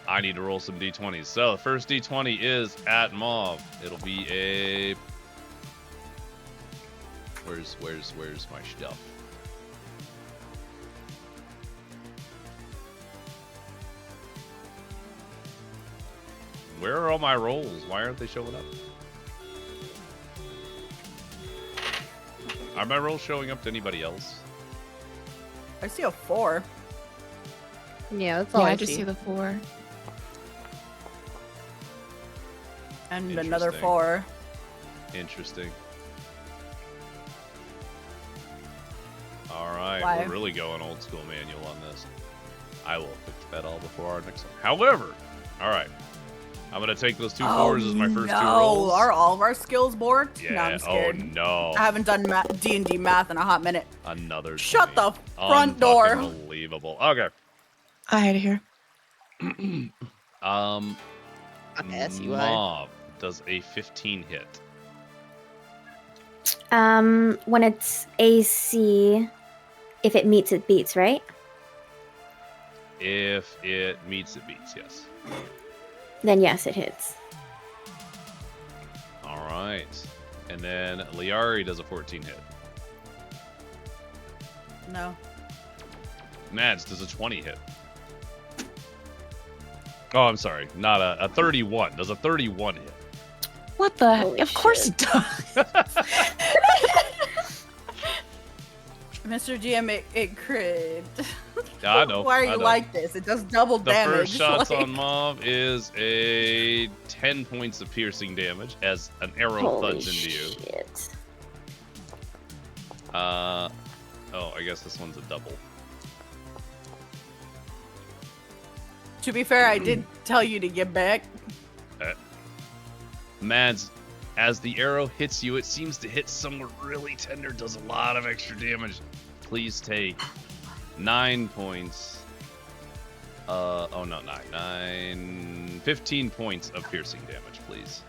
I need to roll some d20s. So, the first d20 is at Mauve. It'll be a... Where's my stuff? Where are all my rolls? Why aren't they showing up? Are my rolls showing up to anybody else? I see a 4. Yeah, that's all Yeah, I I just see. see the 4. And another Interesting. 4. Interesting. All right, Why? we're really going old school manual on this. I will fix that all before our next one. However, all right, I'm gonna take those 2 4s as my first 2 rolls. Are all of our skills bored? Yeah. No, I'm scared. Oh no. I haven't done D&D math in a hot minute. Another. Shut 20. the front door. Unbelievable. Okay. I had to hear. SUI. Mauve does a 15 hit. When it's AC, if it meets, it beats, right? If it meets, it beats. Yes. Then yes, it hits. All right. And then Liari does a 14 hit. No. Mads does a 20 hit. Oh, I'm sorry. Not a 31. Does a 31 hit. What the? Holy Of course shit. it does. Mr. GM, it crit. Yeah, I know. Why are I you know. like this? It does double The damage. first shots like- on Mauve is a 10 points of piercing damage as an arrow Holy thuds into you. shit. Oh, I guess this one's a double. To be fair, I did tell you to get back. Mads, as the arrow hits you, it seems to hit somewhere really tender, does a lot of extra damage. Please take 9 points. Oh no, 15 points of piercing damage, please.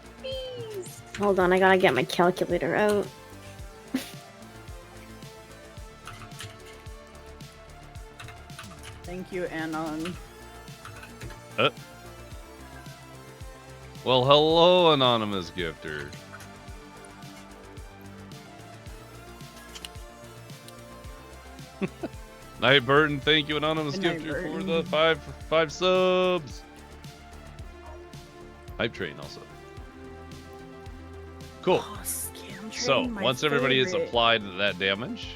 Hold on, I gotta get my calculator out. Thank you, Anon. Well, hello, anonymous gifter. Night Burton, thank you, anonymous Good night, gifter, for Burton. the five subs. Hype train also. Cool. Oh, Scam So Train, my once everybody has favorite. applied that damage,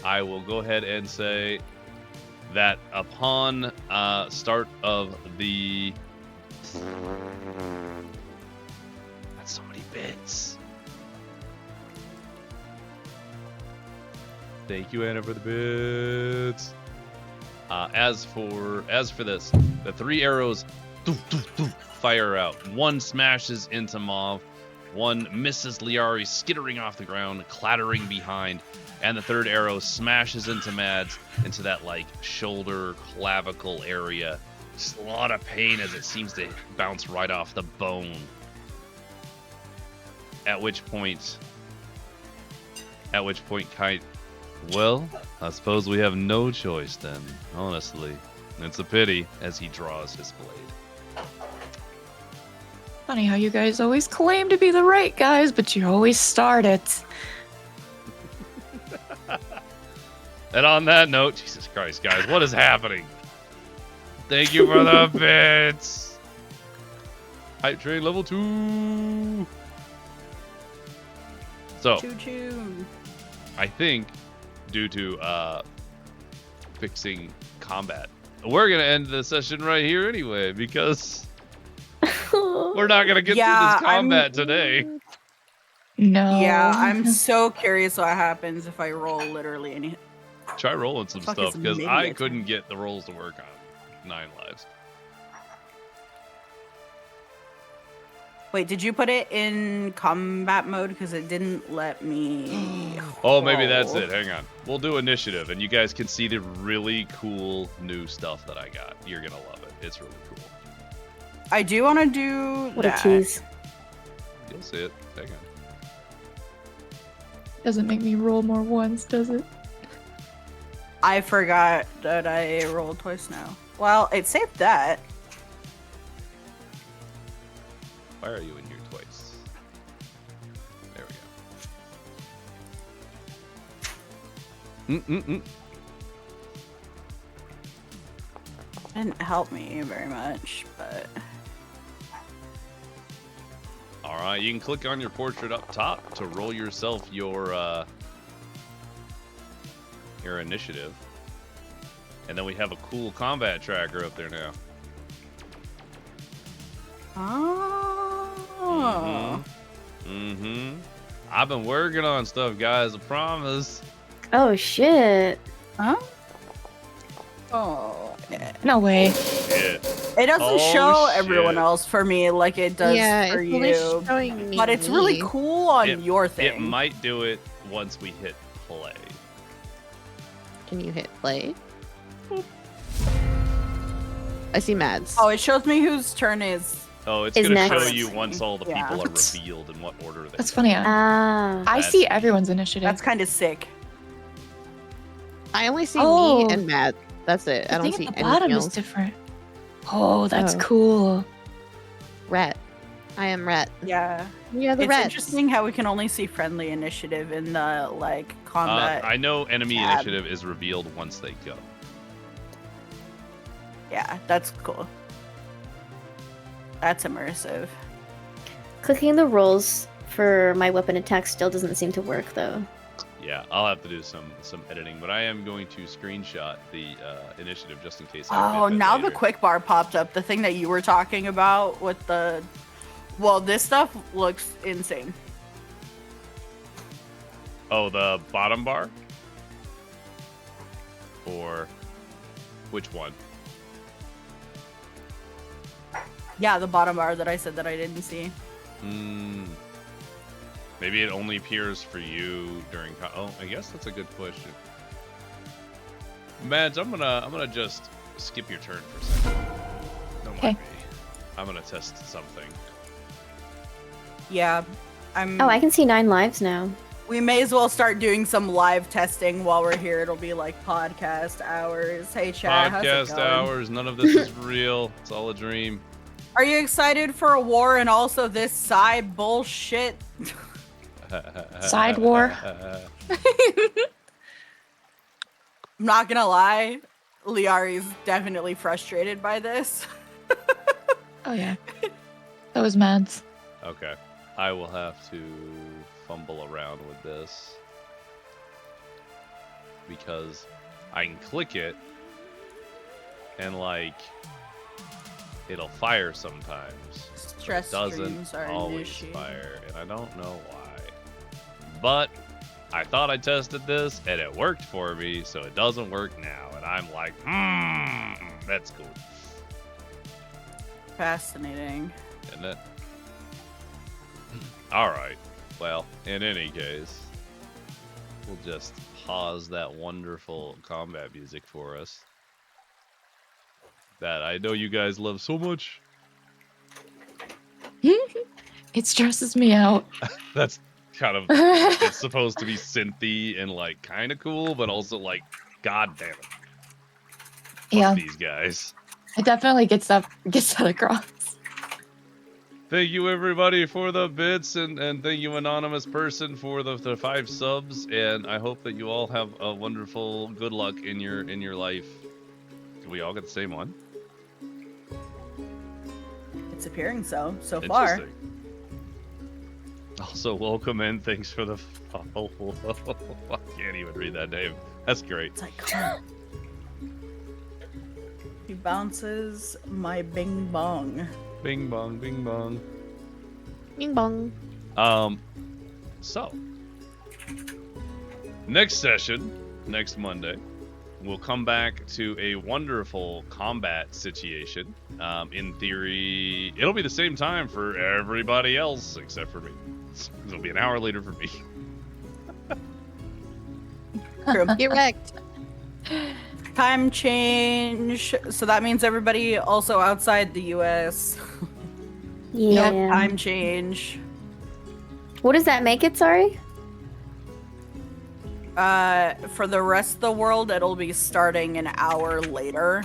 I will go ahead and say that upon start of the... That's so many bits. Thank you, Anna, for the bits. As for this, the 3 arrows fire out. One smashes into Mauve, one misses Liari, skittering off the ground, clattering behind, and the 3rd arrow smashes into Mads, into that like shoulder clavicle area. Just a lot of pain as it seems to bounce right off the bone. At which point, Kite, well, I suppose we have no choice then, honestly. It's a pity, as he draws his blade. Funny how you guys always claim to be the right guys, but you always start it. And on that note, Jesus Christ, guys, what is happening? Thank you for the bits! Hype train level 2! So, Choo-choo. I think, due to fixing combat, we're going to end the session right here anyway, because we're not going to get Yeah, through this combat today. No. Yeah, I'm so curious what happens if I roll literally any. Try rolling some Fuck stuff, is because media I time? couldn't get the rolls to work on 9 lives. Wait, did you put it in combat mode? Because it didn't let me. Oh, maybe that's roll. it. Hang on. We'll do initiative, and you guys can see the really cool new stuff that I got. You're gonna love it. It's really cool. I do want to do What that. a tease. You'll see it. Hang on. Doesn't make me roll more ones, does it? I forgot that I rolled twice now. Well, it saved that. Why are you in here twice? There we go. Didn't help me very much, but All right, you can click on your portrait up top to roll yourself your initiative, and then we have a cool combat tracker up there now. oh, I've been working on stuff, guys. I promise. Oh shit. huh? Oh, yeah. No way. Yeah. It doesn't Oh, show everyone shit. else for me like it does Yeah, for it's only you. showing me. But it's really cool on It- your thing. It might do it once we hit play. Can you hit play? I see Mads. Oh, it shows me whose turn is. Oh, it's Is gonna show next. you once all the Yeah. people are revealed in what order they. That's funny. I Ah. see That's- everyone's initiative. That's kind of sick. I only see Oh. me and Mads. That's it. I The don't thing see at the anything bottom else. is different. Oh, that's Oh. cool. Rat. I am Rat. Yeah. Yeah, the It's Rats. interesting how we can only see friendly initiative in the like combat. I know enemy tab. initiative is revealed once they go. Yeah, that's cool. That's immersive. Clicking the rolls for my weapon attack still doesn't seem to work though. Yeah, I'll have to do some editing, but I am going to screenshot the initiative just in case. I Oh, forget that now later. the quick bar popped up. The thing that you were talking about with the. Well, this stuff looks insane. Oh, the bottom bar? Or which one? Yeah, the bottom bar that I said that I didn't see. Maybe it only appears for you during. Oh, I guess that's a good question. Mads, I'm gonna just skip your turn for a second. Don't Okay. mind me. I'm gonna test something. Yeah, I'm. Oh, I can see 9 lives now. We may as well start doing some live testing while we're here. It'll be like podcast hours. Hey, chat. how's it Podcast going? hours. None of this is real. It's all a dream. Are you excited for a war and also this side bullshit? Side war. I'm not gonna lie, Liari's definitely frustrated by this. Oh yeah. That was Mads. Okay. I will have to fumble around with this because I can click it and like it'll fire sometimes. Stress It doesn't streams are always initiated. fire, and I don't know why. But I thought I tested this and it worked for me, so it doesn't work now, and I'm like, that's cool, Fascinating. isn't it? All right. Well, in any case, we'll just pause that wonderful combat music for us that I know you guys love so much. It stresses me out. That's kind of, it's supposed to be synthy and like kind of cool, but also like, god damn it. Fuck Yeah, these guys. it definitely gets that across. Thank you everybody for the bits, and thank you anonymous person for the 5 subs, and I hope that you all have a wonderful good luck in your life. Did we all get the same one? It's appearing so far. Interesting. Also, welcome and thanks for the follow. I can't even read that name. That's great. It's like, come on. He bounces my bing bong. Bing bong, bing bong. Bing bong. So next session, next Monday, we'll come back to a wonderful combat situation. In theory, it'll be the same time for everybody else except for me. It'll be an hour later for me. True. Get wrecked. Time change. So that means everybody also outside the US. Yeah. Time change. What does that make it? Sorry. For the rest of the world, it'll be starting an hour later.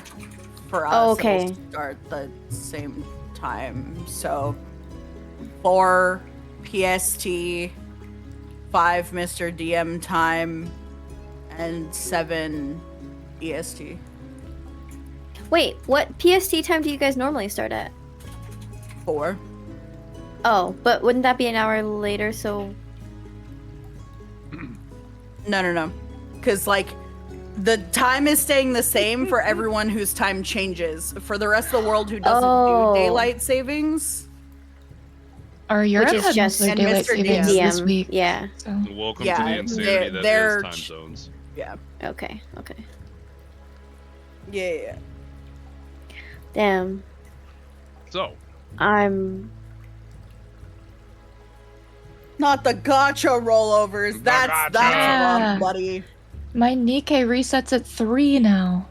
For us, Oh, okay. it'll start the same time. So 4 PST, 5 Mr. DM time, and 7 EST. Wait, what PST time do you guys normally start at? 4. Oh, but wouldn't that be an hour later? So No. Because, like, the time is staying the same for everyone whose time changes. For the rest of the world who doesn't Oh. do daylight savings, Or Europe is had just- most of and their daylight Mr. savings DM. this week. yeah. So Welcome Yeah, to the insanity that they're is time zones. yeah. Okay. Yeah. Damn. So, I'm. Not the gotcha rollovers. The That's gotcha. rough, Yeah. buddy. my Nikkei resets at 3 now.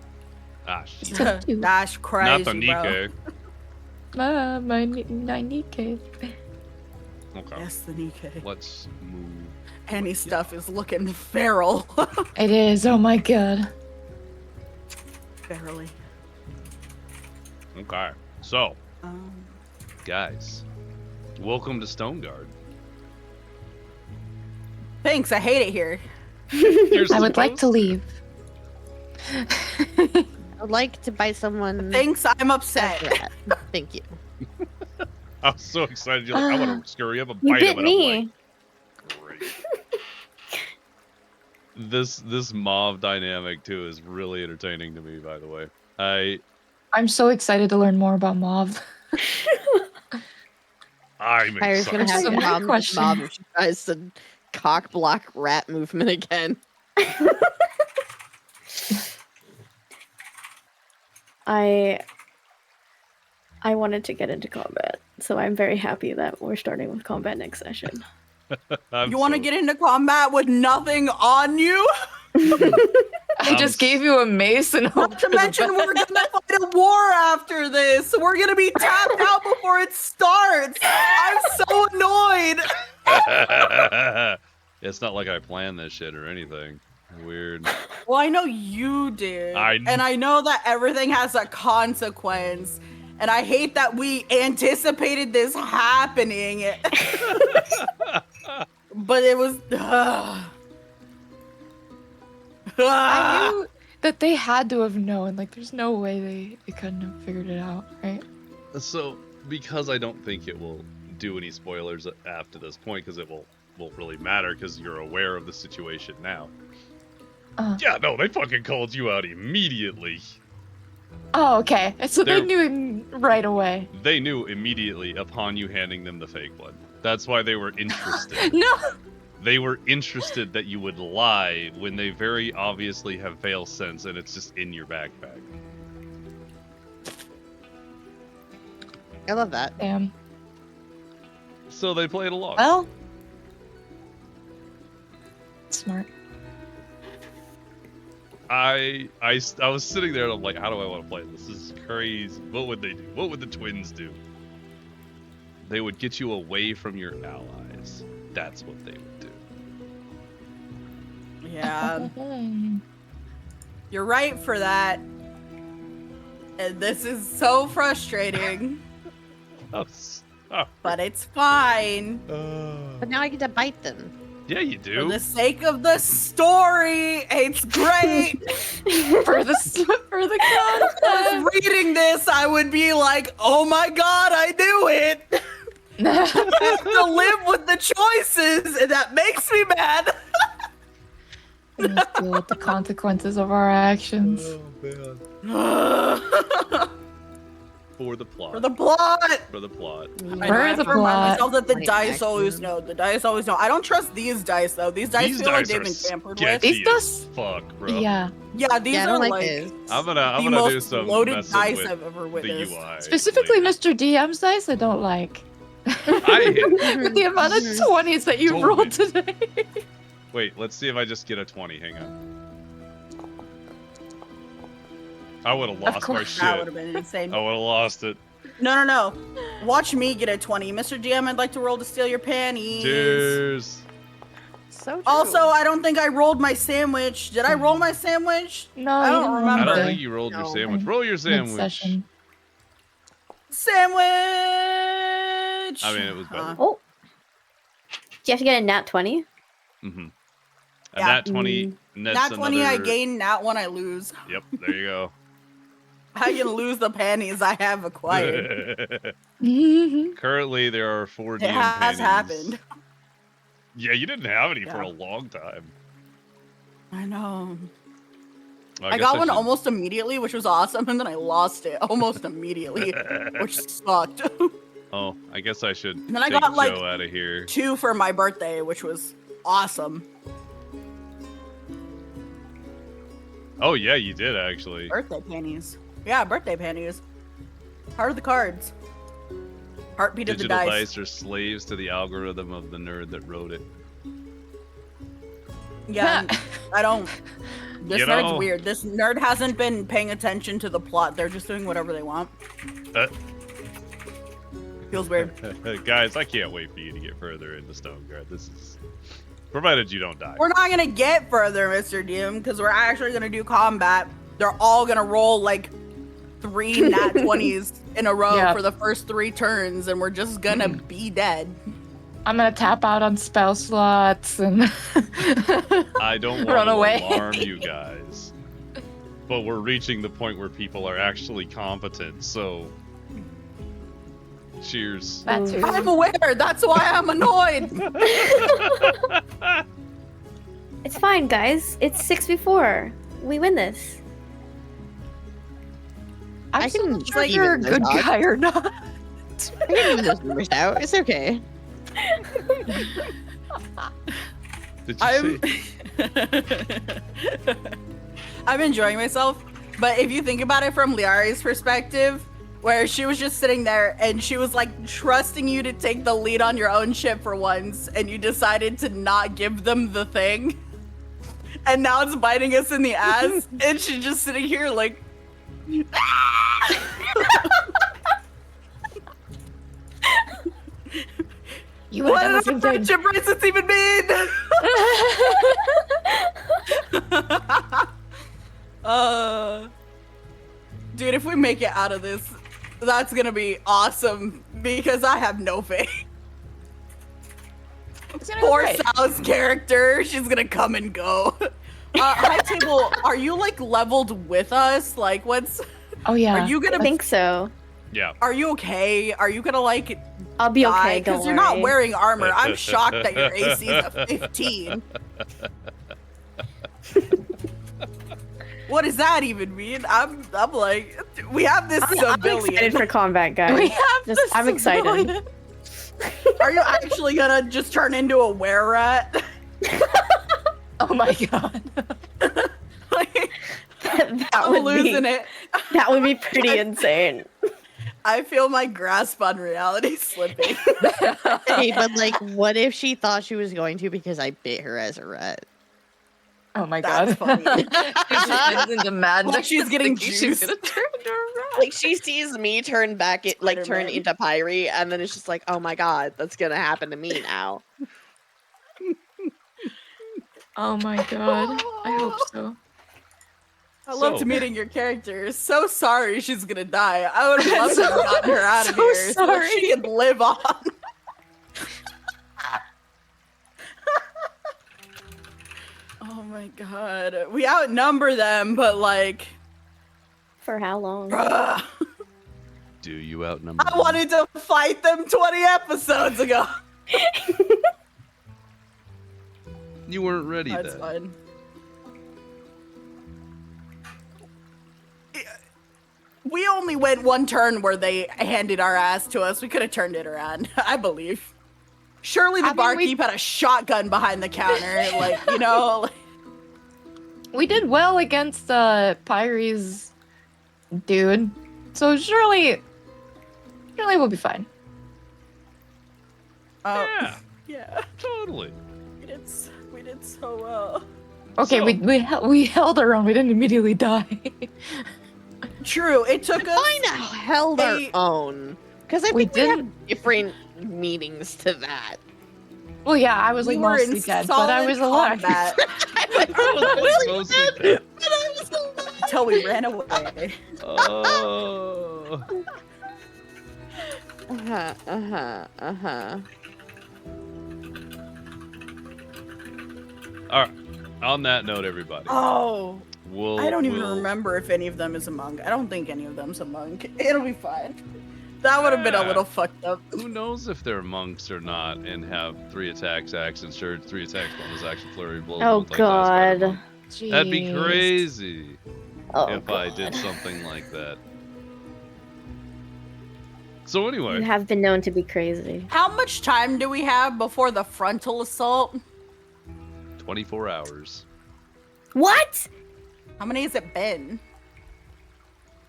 shit. So two. That's crazy, Not the bro. Nikkei. My Nikkei. Okay. Yes, the Nikkei. Let's move. Any stuff is looking feral. It is. Oh my god. Ferally. Okay. So, Um, guys, welcome to Stoneguard. thanks, I hate it here. You're I would like to supposed- leave. I would like to buy someone. Thanks, I'm upset. after that. Thank you. I was so excited. You're like, I want to scurry up and You bite him. bit And I'm me. like, great. This Mauve dynamic too is really entertaining to me. By the way, I'm so excited to learn more about Mauve. I'm Tyra's gonna excited. have Some your more mom questions. if she tries to cock block rat movement again. I wanted to get into combat, so I'm very happy that we're starting with combat next session. You want to get into combat with nothing on you? I just gave you a mace and hope Not to for the mention, best. we're gonna fight a war after this. We're gonna be tapped out before it starts. I'm so annoyed. It's not like I planned this shit or anything. Weird. Well, I know you did. I- And I know that everything has a consequence. And I hate that we anticipated this happening. But it was. I knew that they had to have known. Like, there's no way they couldn't have figured it out, right? So, because I don't think it will do any spoilers after this point, because it won't really matter, because you're aware of the situation now. Yeah, no, they fucking called you out immediately. Oh, okay. So they They're- knew right away. They knew immediately upon you handing them the fake blood. That's why they were interested. No. They were interested that you would lie when they very obviously have veil sense and it's just in your backpack. I love that. Damn. So they played along. Well. Smart. I was sitting there and I'm like, how do I want to play this? This is crazy. What would they do? What would the twins do? They would get you away from your allies. That's what they would do. Yeah, you're right for that. And this is so frustrating, Oh, but it's fine. But now I get to bite them. yeah, you For do. the sake of the story, it's great. for the If I was reading this, I would be like, oh my god, I knew it. I have to live with the choices, and that makes me mad. We must deal with the consequences of our actions. Oh, man. For the plot. For the plot! For the plot. I know, For I have the to remind plot. myself that the Right, dice maximum. always know. The dice always know. I don't trust these dice though. These dice feel like they've been tampered with. These sketchy dice- as fuck, bro. Yeah. Yeah, these Yeah, I are don't like like this. I'm the gonna do most some loaded messing dice with I've ever the witnessed. UI. Specifically, later. Mr. DM's dice, I don't like. I With the amount of 20s that you Told rolled me. today. wait. Let's see if I just get a 20. Hang on. I would have lost my course. That would shit. have been insane. I would have lost it. No. Watch me get a 20. Mr. DM, I'd like to roll to steal your panties. Cheers. So true. Also, I don't think I rolled my sandwich. Did I roll my sandwich? No, I you don't don't I remember. don't remember. think you rolled your No. sandwich. Roll your sandwich. Mid-session. Sandwich! I mean, it was better. Oh. Do you have to get a nat 20? Mm-hmm. And Yeah. that 20 nets Nat 20 I another- gain, nat 1 I lose. Yep, there you go. I can lose the panties I have acquired. Currently, there are 4 It DM has panties. happened. Yeah, you didn't have any for Yeah. a long time. I know. Well, I guess got one should- almost immediately, which was awesome, and then I lost it almost immediately, which sucked. Oh, I guess I should then I take got, like, Joe out of here. 2 for my birthday, which was awesome. Oh yeah, you did actually. Birthday panties. Yeah, birthday panties. Heart of the cards. Heartbeat of the Digital dice. dice are slaves to the algorithm of the nerd that wrote it. Yeah, I don't. This You nerd's know- weird. This nerd hasn't been paying attention to the plot. They're just doing whatever they want. Uh. Feels weird. Guys, I can't wait for you to get further into Stoneguard. This is provided you don't die. We're not gonna get further, Mr. DM, because we're actually gonna do combat. They're all gonna roll like 3 nat 20s in a row Yep. for the first 3 turns, and we're just gonna be dead. I'm gonna tap out on spell slots and I don't run want to away. alarm you guys, but we're reaching the point where people are actually competent. So, cheers. That too. I'm aware. That's why I'm annoyed. It's fine, guys. It's 6v4. We win this. I'm I still can not sure if you're a even good those guy or not. I can even those numbers out. It's okay. Did you I'm say? I'm enjoying myself, but if you think about it from Liari's perspective, where she was just sitting there and she was like trusting you to take the lead on your own ship for once, and you decided to not give them the thing, and now it's biting us in the ass, and she's just sitting here like. You would What have does done a the same thing. friendship bracelets even mean? Dude, if we make it out of this, that's gonna be awesome because I have no faith. It's gonna go Poor great. Sal's character, she's gonna come and go. High Table, are you like leveled with us? Like, what's? Oh yeah. Are you I gonna? think so. Yeah. Are you okay? Are you gonna like I'll be die? okay. Don't Because worry. you're not wearing armor. I'm shocked that your AC is a 15. What does that even mean? I'm like, we have this I'm civilian. excited for combat, guys. We have Just- this I'm excited. civilian. Are you actually gonna just turn into a were-rat? Oh my god. Like, that I'm would losing be it. that would be pretty insane. I feel my grasp on reality slipping. Hey, but like, what if she thought she was going to because I bit her as a rat? Oh my That's god. funny. She turns into madness. Like she's getting She's juiced. gonna turn into a rat. Like she sees me turn back, turn Spider-Man. into Pyrie, and then it's just like, oh my god, that's gonna happen to me now. Oh my god. I hope so. I loved So- meeting your character. So sorry she's gonna die. I would have loved to have gotten her out of So here so that she sorry. could live on. Oh my god. We outnumber them, but like For how long? bruh, Do you outnumber? I them? wanted to fight them 20 episodes ago. You weren't ready That's then. fine. We only went one turn where they handed our ass to us. We could have turned it around, I believe. Surely the barkeep had a shotgun behind the counter, like, you know. We did well against Pyre's dude, so surely we'll be fine. Yeah, Yeah. totally. We did so well. Okay, So- we held our own. We didn't immediately die. True, it took us. Kind of held our own. Because I We think we have didn't- different meanings to that. Well, yeah, I was We like were in mostly dead, but I solid was alive. combat Mostly dead. But I was alive. until we ran away. Oh. All right. On that note, everybody, Oh, we'll. I don't even we'll- remember if any of them is a monk. I don't think any of them's a monk. It'll be fine. That would have been a Yeah. little fucked up. Who knows if they're monks or not, and have 3 attacks, action surge, 3 attacks, bonus action, flurry, blows. Oh like that spider god. monk. That'd be Jeez. crazy Oh, if I god. did something like that. So You anyway, have been known to be crazy. How much time do we have before the frontal assault? 24 hours. What? How many has it been?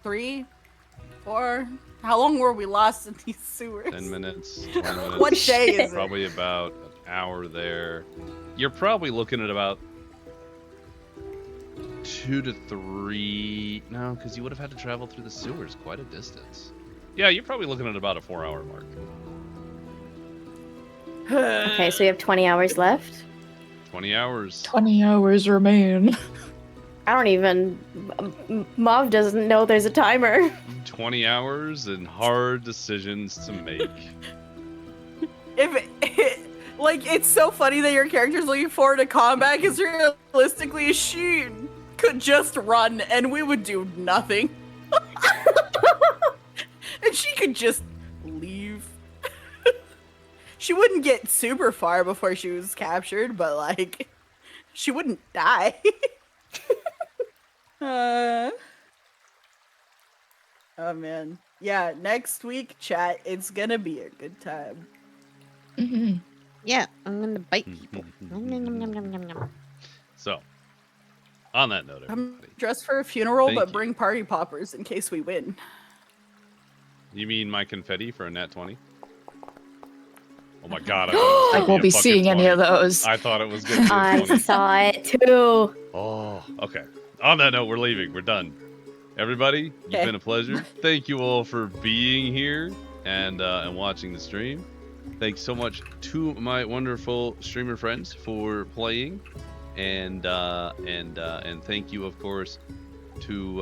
3? 4? How long were we lost in these sewers? 10 minutes. 20 minutes. What day is it? Probably about an hour there. You're probably looking at about 2 to 3. No, because you would have had to travel through the sewers quite a distance. Yeah, you're probably looking at about a 4-hour mark. Okay, so you have 20 hours left? 20 hours. 20 hours remain. I don't even... Mauve doesn't know there's a timer. 20 hours and hard decisions to make. Like, it's so funny that your character's looking forward to combat because realistically, she could just run and we would do nothing. And she could just leave. She wouldn't get super far before she was captured, but like, she wouldn't die. Oh man. Yeah, next week, chat, it's gonna be a good time. Mhm. Yeah, I'm gonna bite people. Nom, nom, nom, nom, nom, nom, nom. So, on that note, I'm everybody, dressed for a funeral, Thank but you. bring party poppers in case we win. you mean my confetti for a nat 20? Oh my god, I thought it was I gonna won't be be a fucking seeing any 20. of those. I thought it was going to be a I 20. saw it too. Oh, okay. On that note, we're leaving. We're done. Everybody, you've Okay. been a pleasure. Thank you all for being here and watching the stream. Thanks so much to my wonderful streamer friends for playing, and thank you, of course, to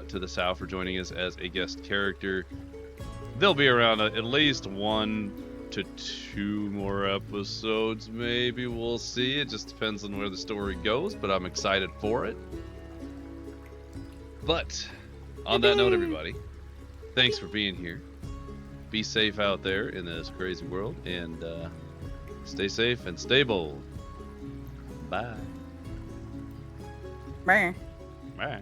the Sow for joining us as a guest character. They'll be around at least 1 to 2 more episodes, maybe. We'll see. It just depends on where the story goes, but I'm excited for it. But on that note, everybody, thanks for being here. Be safe out there in this crazy world, and stay safe and stay bold. Bye. Meh. Bye.